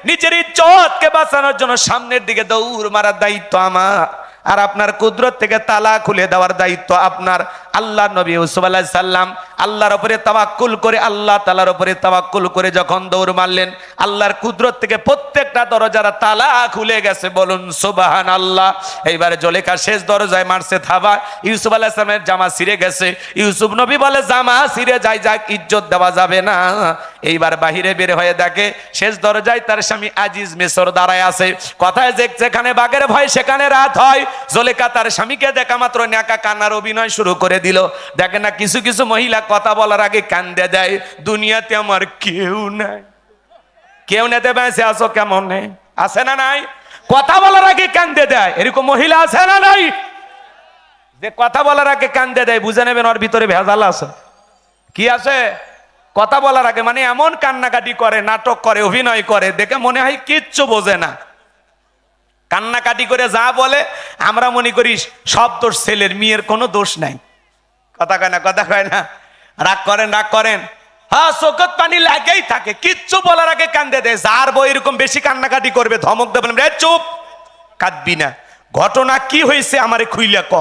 নিজের ইজ্জতকে বাঁচানোর জন্য সামনের দিকে দৌড় মারার দায়িত্ব আমার, আর আপনার কুদরত থেকে তালা খুলে দেওয়ার দায়িত্ব আপনার। আল্লাহ নবী ইউসুফ আলাইহিস সালাম আল্লাহর উপরে তাওয়াক্কুল করে, আল্লাহ তাআলার উপরে তাওয়াক্কুল করে যখন দৌড় মারলেন, আল্লাহর কুদরত থেকে প্রত্যেকটা দরজার তালা খুলে গেছে। বলুন সুবহানাল্লাহ। এইবারে জুলেখা শেষ দরজায় মারছে থাবা, ইউসুফ আলাইহিস সালামের জামা ছিঁড়ে গেছে। ইউসুফ নবী বলে, জামা ছিঁড়ে যায় যাক, ইজ্জত দেওয়া যাবে না। এইবার বাহিরে বের হয়ে দেখে শেষ দরজায় তার স্বামী আজিজ মিসর দাঁড়ায় আছে। কথায় যেখানে বাঘের ভয় সেখানে রাত হয়। জুলেখা তার স্বামীকে দেখা মাত্র ন্যাকা কান্নার অভিনয় শুরু করে দিল। দেখে না, কিছু কিছু মহিলা কথা বলার আগে কান্দে দেয়, দুনিয়াতে আমার কেউ নাই। কেউ নেতে বেঁচে আছো কেমন আছে না নাই? কথা বলার আগে কান্দে দেয়, এরকম মহিলা আছে না নাই? যে কথা বলার আগে কান্দে দেয়, বুঝে নেবেন ওর ভিতরে ভেজাল আছে। কি আছে? কথা বলার আগে মানে এমন কান্নাকাটি করে, নাটক করে, অভিনয় করে, দেখে মনে হয় কিচ্ছু বোঝে না। কান্নাকাটি করে যা বলে আমরা মনে করি সব দোষ ছেলের, মেয়ের কোনো দোষ নাই। কথা কয় না, কথা কয় না? রাগ করেন, রাগ করেন, হ্যাঁ চোখত পানি লাগেই থাকে, কিচ্ছু বলার আগে কান্দে দেয়। যার বই এরকম বেশি কান্নাকাটি করবে ধমক দেবেন, রে চুপ, কাঁদবি না। ঘটনা কি হয়েছে আমারে খুইলা ক।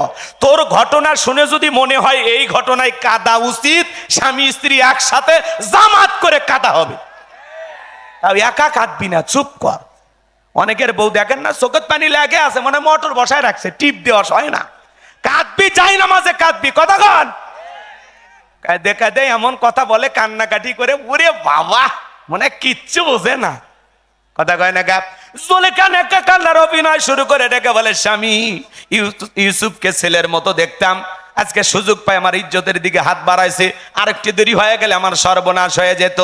তোর ঘটনা শুনে যদি মনে হয় এই ঘটনায় কাঁদা উচিত, স্বামী স্ত্রী একসাথে জামাত করে কাঁদা হবে, তাও একা কাঁদবি না, চুপ কর। অনেকের বউ দেখেন না, চোখত পানি লাগে আছে, মানে মোটর বসায় রাখছে, টিপ দেওয়া হয় না। কাঁদবি, যাই না মাঝে কাঁদবি, কথা কন। দেখা দেয় এমন কথা বলে কান্নাকাটি করে, ওরে বাবা, মনে কিচ্ছু বোঝে না, কথা কয় না। গাপ জুলেখা নেকা কান্নার অভিনয় শুরু করে ডেকে বলে, স্বামী ইউসুফকে ছেলের মতো দেখতাম, আজকে সুযোগ পায় আমার ইজ্জতের দিকে হাত বাড়াইছে, আরেকটি দেরি হয়ে গেলে আমার সর্বনাশ হয়ে যেত।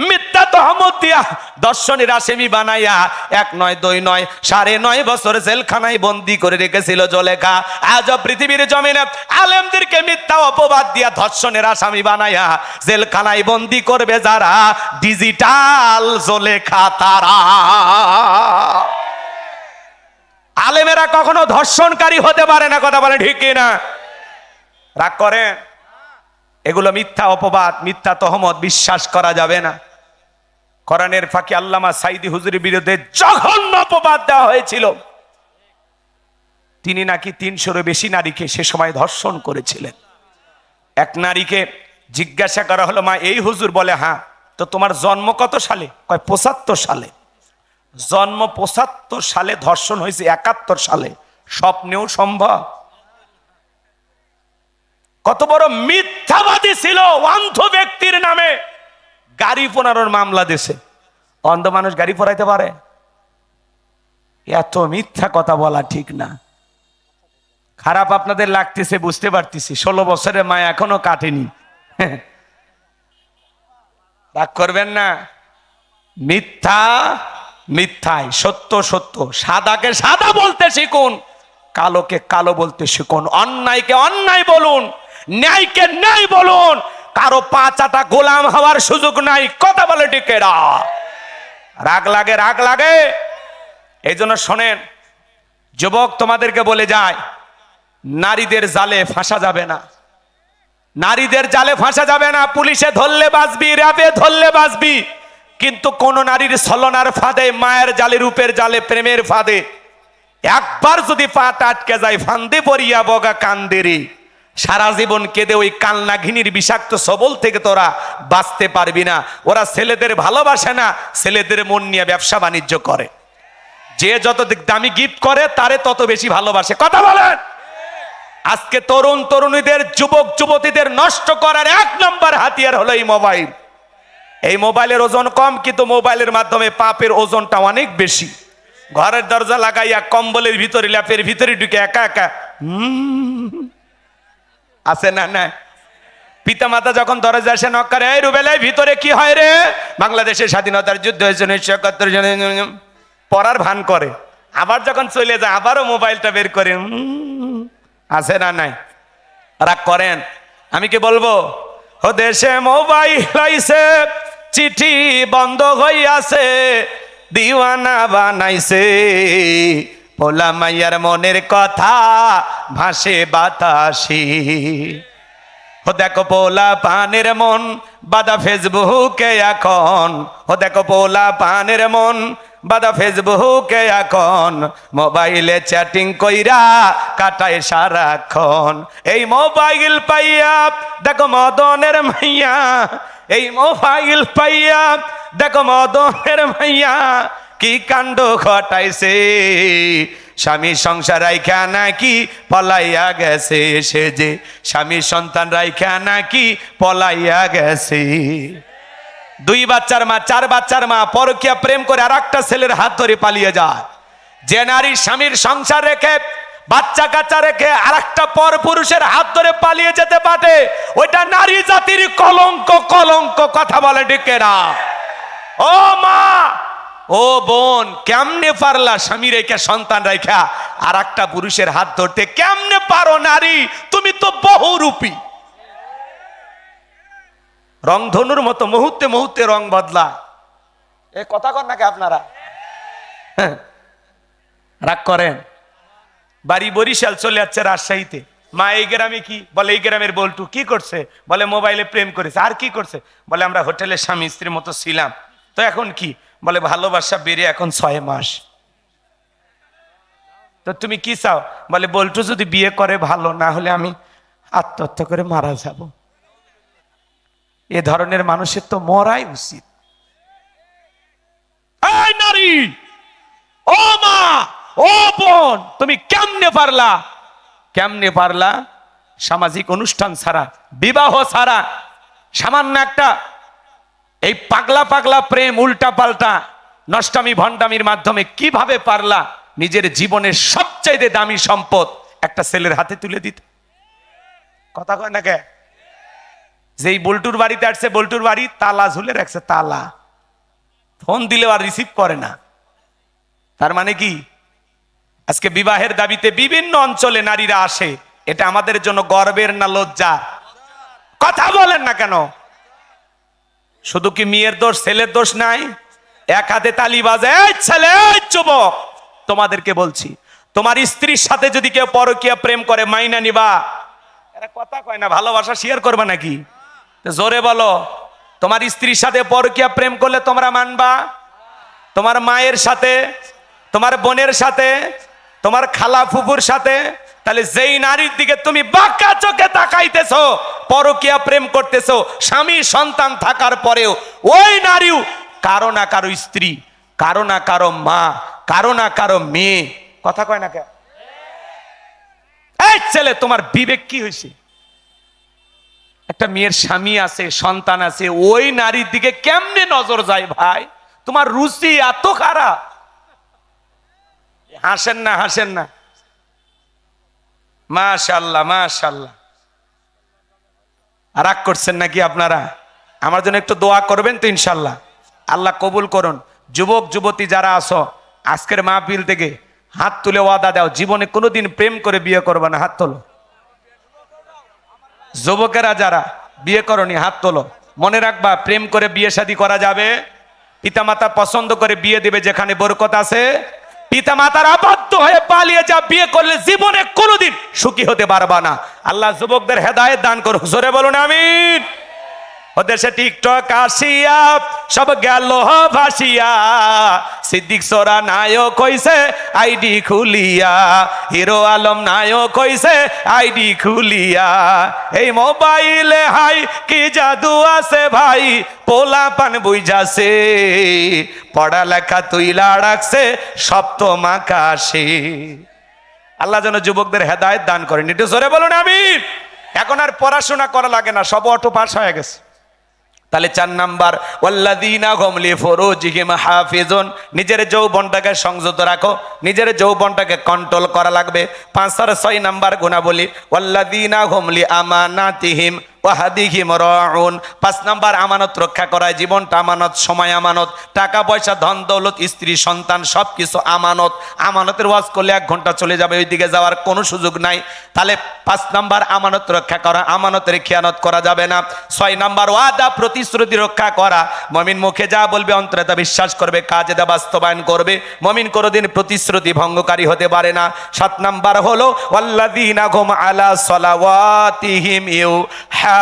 মিথ্যা তহমত দিয়া দর্শনের আসামি বানাইয়া 1 নয় 2 নয় 9.5 বছর জেলখানায় বন্দি করে রেখেছিল জুলেখা। আজ পৃথিবীর জমিনে আলেমদেরকে মিথ্যা অপবাদ দিয়া ধর্ষণের আসামি বানাইয়া জেলখানায় বন্দি করবে যারা, ডিজিটাল জুলেখা তারা। আলেমেরা কখনো ধর্ষণকারী হতে পারে না, কথা বলে ঠিক কিনা? রাগ করেন, এগুলো মিথ্যা অপবাদ, মিথ্যা তহমত, বিশ্বাস করা যাবে না। কোরআনের ফাঁকি আল্লামা সাইদি হুজুরের বিরুদ্ধে জঘন্য অপবাদ দেওয়া হয়েছিল। তিনি নাকি ৩০০-এরও বেশি নারীকে সে সময় ধর্ষণ করেছিলেন। এক নারীকে জিজ্ঞাসা করা হলো, মা এই হুজুর? বলে হ্যাঁ। তো তোমার জন্ম কত সালে? কয় ৭৫ সালে। জন্ম ৭৫ সালে, ধর্ষণ হয়েছে ৭১ সালে। স্বপ্নেও সম্ভব? কত বড় মিথ্যাবাদী ছিল! অন্ধ ব্যক্তির নামে গাড়ি পোড়ানোর মামলা দিয়েছে। অন্ধ মানুষ গাড়ি পোড়াইতে পারে? এত মিথ্যা কথা বলা ঠিক না। খারাপ আপনাদের লাগতেছে, বুঝতে পারতেছি। ১৬ বছরের মা এখনো কাটেনি। রাগ করবেন না। মিথ্যা মিথ্যায়, সত্য সত্য। সাদাকে সাদা বলতে শিখুন, কালোকে কালো বলতে শিখুন। অন্যায়কে অন্যায় বলুন, ন্যায়কে ন্যায় বলুন। কারো পা চাটা গোলাম হওয়ার সুযোগ নাই। কথা বলে টিকেরা। রাগ লাগে, রাগ লাগে। এই জন্য শোনেন যুবক, তোমাদেরকে বলে যায়, নারীদের জালে ফাঁসা যাবে না। নারীদের জালে ফাঁসা যাবে না। পুলিশে ধরলে বাঁচবি, র্যাবে ধরলে বাঁচবি, কিন্তু কোন নারীর ছলনার ফাঁদে, মায়ের জালে, রূপের জালে, প্রেমের ফাঁদে একবার যদি পাটা আটকে যায়, ফান্দে পড়িয়া বগা কান্দেরে, সারা জীবন কেঁদে ওই কালনাঘিনীর বিষাক্ত সবল থেকে তোরা বাঁচতে পারবি না। ওরা ছেলেদের ভালোবাসে না, ছেলেদের মন নিয়ে ব্যবসা বাণিজ্য করে। যে যত দামি গিফট করে তারে তত বেশি ভালোবাসে। কথা বলেন। আজকে তরুণ তরুণীদের, যুবক যুবতীদের নষ্ট করার ১ নম্বর হাতিয়ার হলো এই মোবাইল। এই মোবাইলের ওজন কম, কিন্তু মোবাইলের মাধ্যমে পাপের ওজনটা অনেক বেশি। ঘরের দরজা লাগাইয়া কম্বলের ভিতরে, ল্যাপের ভিতরে ঢুকে একা একা আছে না? না। পিতা মাতা যখন দরজা এসে নক করে, এই রুবেলাই ভিতরে কি হয় রে? বাংলাদেশের স্বাধীনতার যুদ্ধ হয়েছে ১৯৭১ সালে, পড়ার ভান করে। আবার যখন চলে যায় আবারও মোবাইলটা বের করে, আছে না? নাই। রাগ করেন। আমি কি বলবো? ও দেশে মোবাইল আইছে, চিঠি বন্ধ হইয়াছে, দিওয়ানা বানাইছে, পোলা মাইয়ার মনের কথা ভাসে বাতাসে। ও দেখো পোলা পানের মন বাদা ফেসবুকে এখন। ও দেখো পোলা পানের মন বাদা ফেসবুকে এখন, মোবাইলে চ্যাটিং কইরা কাটায় সারাক্ষণ। এই মোবাইল পাইয়া দেখো মদনের মাইয়া, এই মোবাইল পাইয়া দেখো মদনের মাইয়া কি কাণ্ড ঘটাইছে। স্বামী সংসার রাইখা নাকি পলাইয়া গেছে, সে যে স্বামী সন্তান রাইখা নাকি পলাইয়া গেছে। 2 বাচ্চার মা, 4 বাচ্চার মা পরকীয়া প্রেম করে আর একটা ছেলের হাত ধরে পালিয়ে যায়। যে নারী স্বামীর সংসার রেখে, বাচ্চা কাচ্চা রেখে আর একটা পর পুরুষের হাত ধরে পালিয়ে যেতে পারে, ওইটা নারী জাতির কলঙ্ক। কলঙ্ক। কথা বলে ঢেকেরা। ও মা, ও বোন, কেমনে পারলা স্বামী রেখা, সন্তান রেখা আর একটা পুরুষের হাত ধরতে? কেমনে পারো নারী? তুমি তো বহুরূপী। রংধনুর মতো মুহূর্তে মুহূর্তে রং বদলা। এ কথা কর নাকি আপনারা? রাগ করেন। বাড়ি বরিশাল, চলে যাচ্ছে রাজশাহীতে। মা এই গ্রামে কি? বলে এই গ্রামের বল্টু। কি করছে? বলে মোবাইলে প্রেম করেছে। আর কি করছে? বলে আমরা হোটেলে স্বামী স্ত্রীর মতো ছিলাম, তো এখন কি? বলে ভালোবাসা বেড়ে এখন 6 মাস। তো তুমি কি চাও? বলে বল্টু যদি বিয়ে করে ভালো, না হলে আমি আত্মহত্যা করে মারা যাব। এ ধরনের মানুষের তো মরাই উচিত। এই নারী, ও মা, ও বোন, তুমি কেমনে পারলা? কেমনে পারলা? সামাজিক অনুষ্ঠান ছাড়া, বিবাহ ছাড়া, সামান্য একটা এই পাগলা পাগলা প্রেম, উল্টা পাল্টা নষ্টামি ভণ্ডামির মাধ্যমে কিভাবে পারলা নিজের জীবনের সবচাইতে দামি সম্পদ একটা ছেলের হাতে তুলে দিতে? কথা কয় না কে? যেই বল্টুর বাড়িতে আসছে, বল্টুর বাড়ি তালা ঝুলে রাখছে, তালা। ফোন দিলেও আর রিসিভ করে না। তার মানে কি? আজকে বিবাহের দাবিতে বিভিন্ন অঞ্চলে নারীরা আসে। এটা আমাদের জন্য গর্বের না লজ্জা? কথা বলেন না কেন? শুধু কি মেয়ের দোষ, ছেলের দোষ নাই? এক হাতে তালি বাজে। এই ছেলে, এই যুবক, তোমাদেরকে বলছি, তোমার স্ত্রীর সাথে যদি কেউ পরকীয়া প্রেম করে, মাইনা নিবা? এরা কথা কয় না। ভালোবাসা শেয়ার করবে নাকি? জোরে বলো। তোমার স্ত্রীর সাথে পরকীয়া প্রেম করলে তোমরা মানবা? তোমার মায়ের সাথে, তোমার বোনের সাথে, তোমার খালা ফুফুর সাথে। তাহলে যেই নারীর দিকে তুমি বাঁকা চোখে তাকাইতেছো, পরকীয়া প্রেম করতেছো, স্বামী সন্তান থাকার পরেও ওই নারীও কারো না কারো স্ত্রী, কারো না কারো মা, কারো না কারো মেয়ে। কথা কয় না কে? এই ছেলে, তোমার বিবেক কি হয়েছে? একটা মেয়ের স্বামী আছে, সন্তান আছে, ওই নারীর দিকে কেমনে নজর যায় ভাই? তোমার রুচি এত খারাপ। হাসেন না, হাসেন না। মাশাআল্লাহ, মাশাআল্লাহ। রাগ করছেন নাকি আপনারা? আমার জন্য একটু দোয়া করবেন তো ইনশাল্লাহ, আল্লাহ কবুল করুন। যুবক যুবতী যারা আছো, আজকের মাহফিল থেকে হাত তুলে ওয়াদা দাও, জীবনে কোনোদিন প্রেম করে বিয়ে করবে না। হাত তোলো। যুবকেরা যারা বিয়ে করনি হাত তোলো। মনে রাখবা, প্রেম করে বিয়ে শাদী করা যাবে, পিতামাতা পছন্দ করে বিয়ে দিবে যেখানে বরকত আছে। পিতামাতার আবদ্ধ হয়ে পালিয়ে যা বিয়ে করলে জীবনে কোনোদিন সুখী হতে পারবা না। আল্লাহ যুবকদের হেদায়েত দান করুক, জোরে বলুন আমিন। ওদেশে টিকটক আসিয়া সব গেল ভাসিয়া, সিদ্দিক সোরা নায়ক হইছে আইডি খুলিয়া, হিরো আলম নায়ক হইছে আইডি খুলিয়া। এই মোবাইলে হাই কি জাদু আছে ভাই, পোলা পান বুঝাছে, পড়ালেখা তুইলা রাখছে সপ্তম আকাশে। আল্লাহ যেন যুবকদের হেদায়েত দান করেন, একটু জোরে বলুন আমিন। এখন আর পড়াশোনা করা লাগে না, সব অটো পাস হয়ে গেছে। তাহলে 4 নাম্বার, ওয়াল্লাযীনা হুম লিফুরুজিহিম হাফিজুন, নিজের যৌবনটাকে সংযত রাখো, নিজের যৌবনটাকে কন্ট্রোল করা লাগবে। 5 আর 6 নাম্বার গুণাবলী, ওয়াল্লাযীনা হুম লিআমানাতিহিম ওয়াহাদিহিম রাউন। 5 নাম্বার, আমানত রক্ষা করা। জীবনটা আমানত, সময় আমানত, টাকা পয়সা ধন দৌলত স্ত্রী সন্তান সবকিছু আমানত। আমানতের ওয়াজ করলে 1 ঘন্টা চলে যাবে, ওইদিকে যাওয়ার কোনো সুযোগ নাই। তাহলে 5 নাম্বার আমানত রক্ষা করা, আমানতের খেয়ানত করা যাবে না। 6 নাম্বার, ওয়াদা প্রতিশ্রুতি রক্ষা করা। মুমিন মুখে যা বলবে অন্তরে তা বিশ্বাস করবে, কাজে তা বাস্তবায়ন করবে। মুমিন কোনোদিন প্রতিশ্রুতি ভঙ্গকারী হতে পারে না। 7 নাম্বার হলো ওয়াল্লাযীনা হুম আলা সালাওয়াতিহিম হাফিজুন।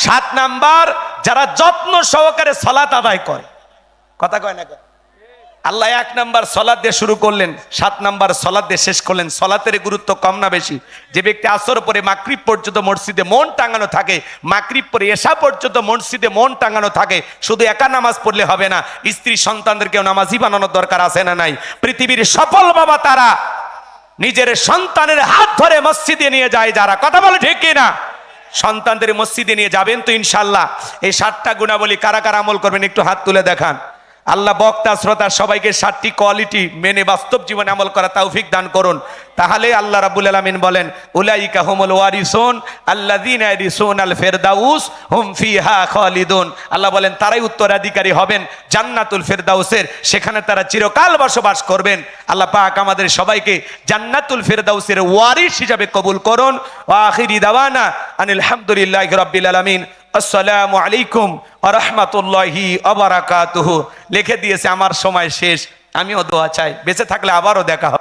7 নাম্বার, যারা যত্ন সহকারে সালাত আদায় করে। কথা কয় না? আল্লাহ 1 নাম্বার সালাত দিয়ে শুরু করলেন, 7 নাম্বার সালাত দিয়ে শেষ করলেন। সালাতের গুরুত্ব কম না বেশি? যে ব্যক্তি আসর পরে মাগরিব পর্যন্ত মসজিদে মন টাঙানো থাকে, মাগরিব পরে এশা পর্যন্ত মসজিদে মন টাঙানো থাকে, শুধু একা নামাজ পড়লে হবে না, স্ত্রী সন্তানদেরকেও নামাজি বানানোর দরকার আছে না নাই? পৃথিবীর সফল বাবা তারা নিজের সন্তানের হাত ধরে মসজিদে নিয়ে যায় যারা। কথা বলে ঠিক কিনা? সন্তানদের মসজিদে নিয়ে যাবেন তো ইনশাল্লাহ। এই 7টা গুণাবলী কারা কারা আমল করবেন একটু হাত তুলে দেখান। আল্লাহ বক্তা শ্রোতা সবাইকে 7টি কোয়ালিটি মেনে বাস্তব জীবনে আমল করা তৌফিক দান করুন। তাহলে আল্লাহ রাব্বুল আলামিন বলেন, উলাইকা হুমুল ওয়ারিসুন আল্লাযীনা ইয়ারিসুনাল ফিরদাউস হুম ফিহা খালিদুন। আল্লাহ বলেন তারাই উত্তরাধিকারী হবেন জান্নাতুল ফিরদাউসের, সেখানে তারা চিরকাল বসবাস করবেন। আল্লাহ পাক আমাদের সবাইকে জান্নাতুল ফিরদাউসের ওয়ারিস হিসাবে কবুল করুন। ওয়া আখিরি দাওয়ানা আনিল হামদুলিল্লাহি রাব্বিল আলামিন। আসসালামু আলাইকুম ওয়া রাহমাতুল্লাহি ওয়া বারাকাতুহু। লিখে দিয়েছে আমার সময় শেষ, আমিও দোয়া চাই, বেঁচে থাকলে আবারও দেখা হবে।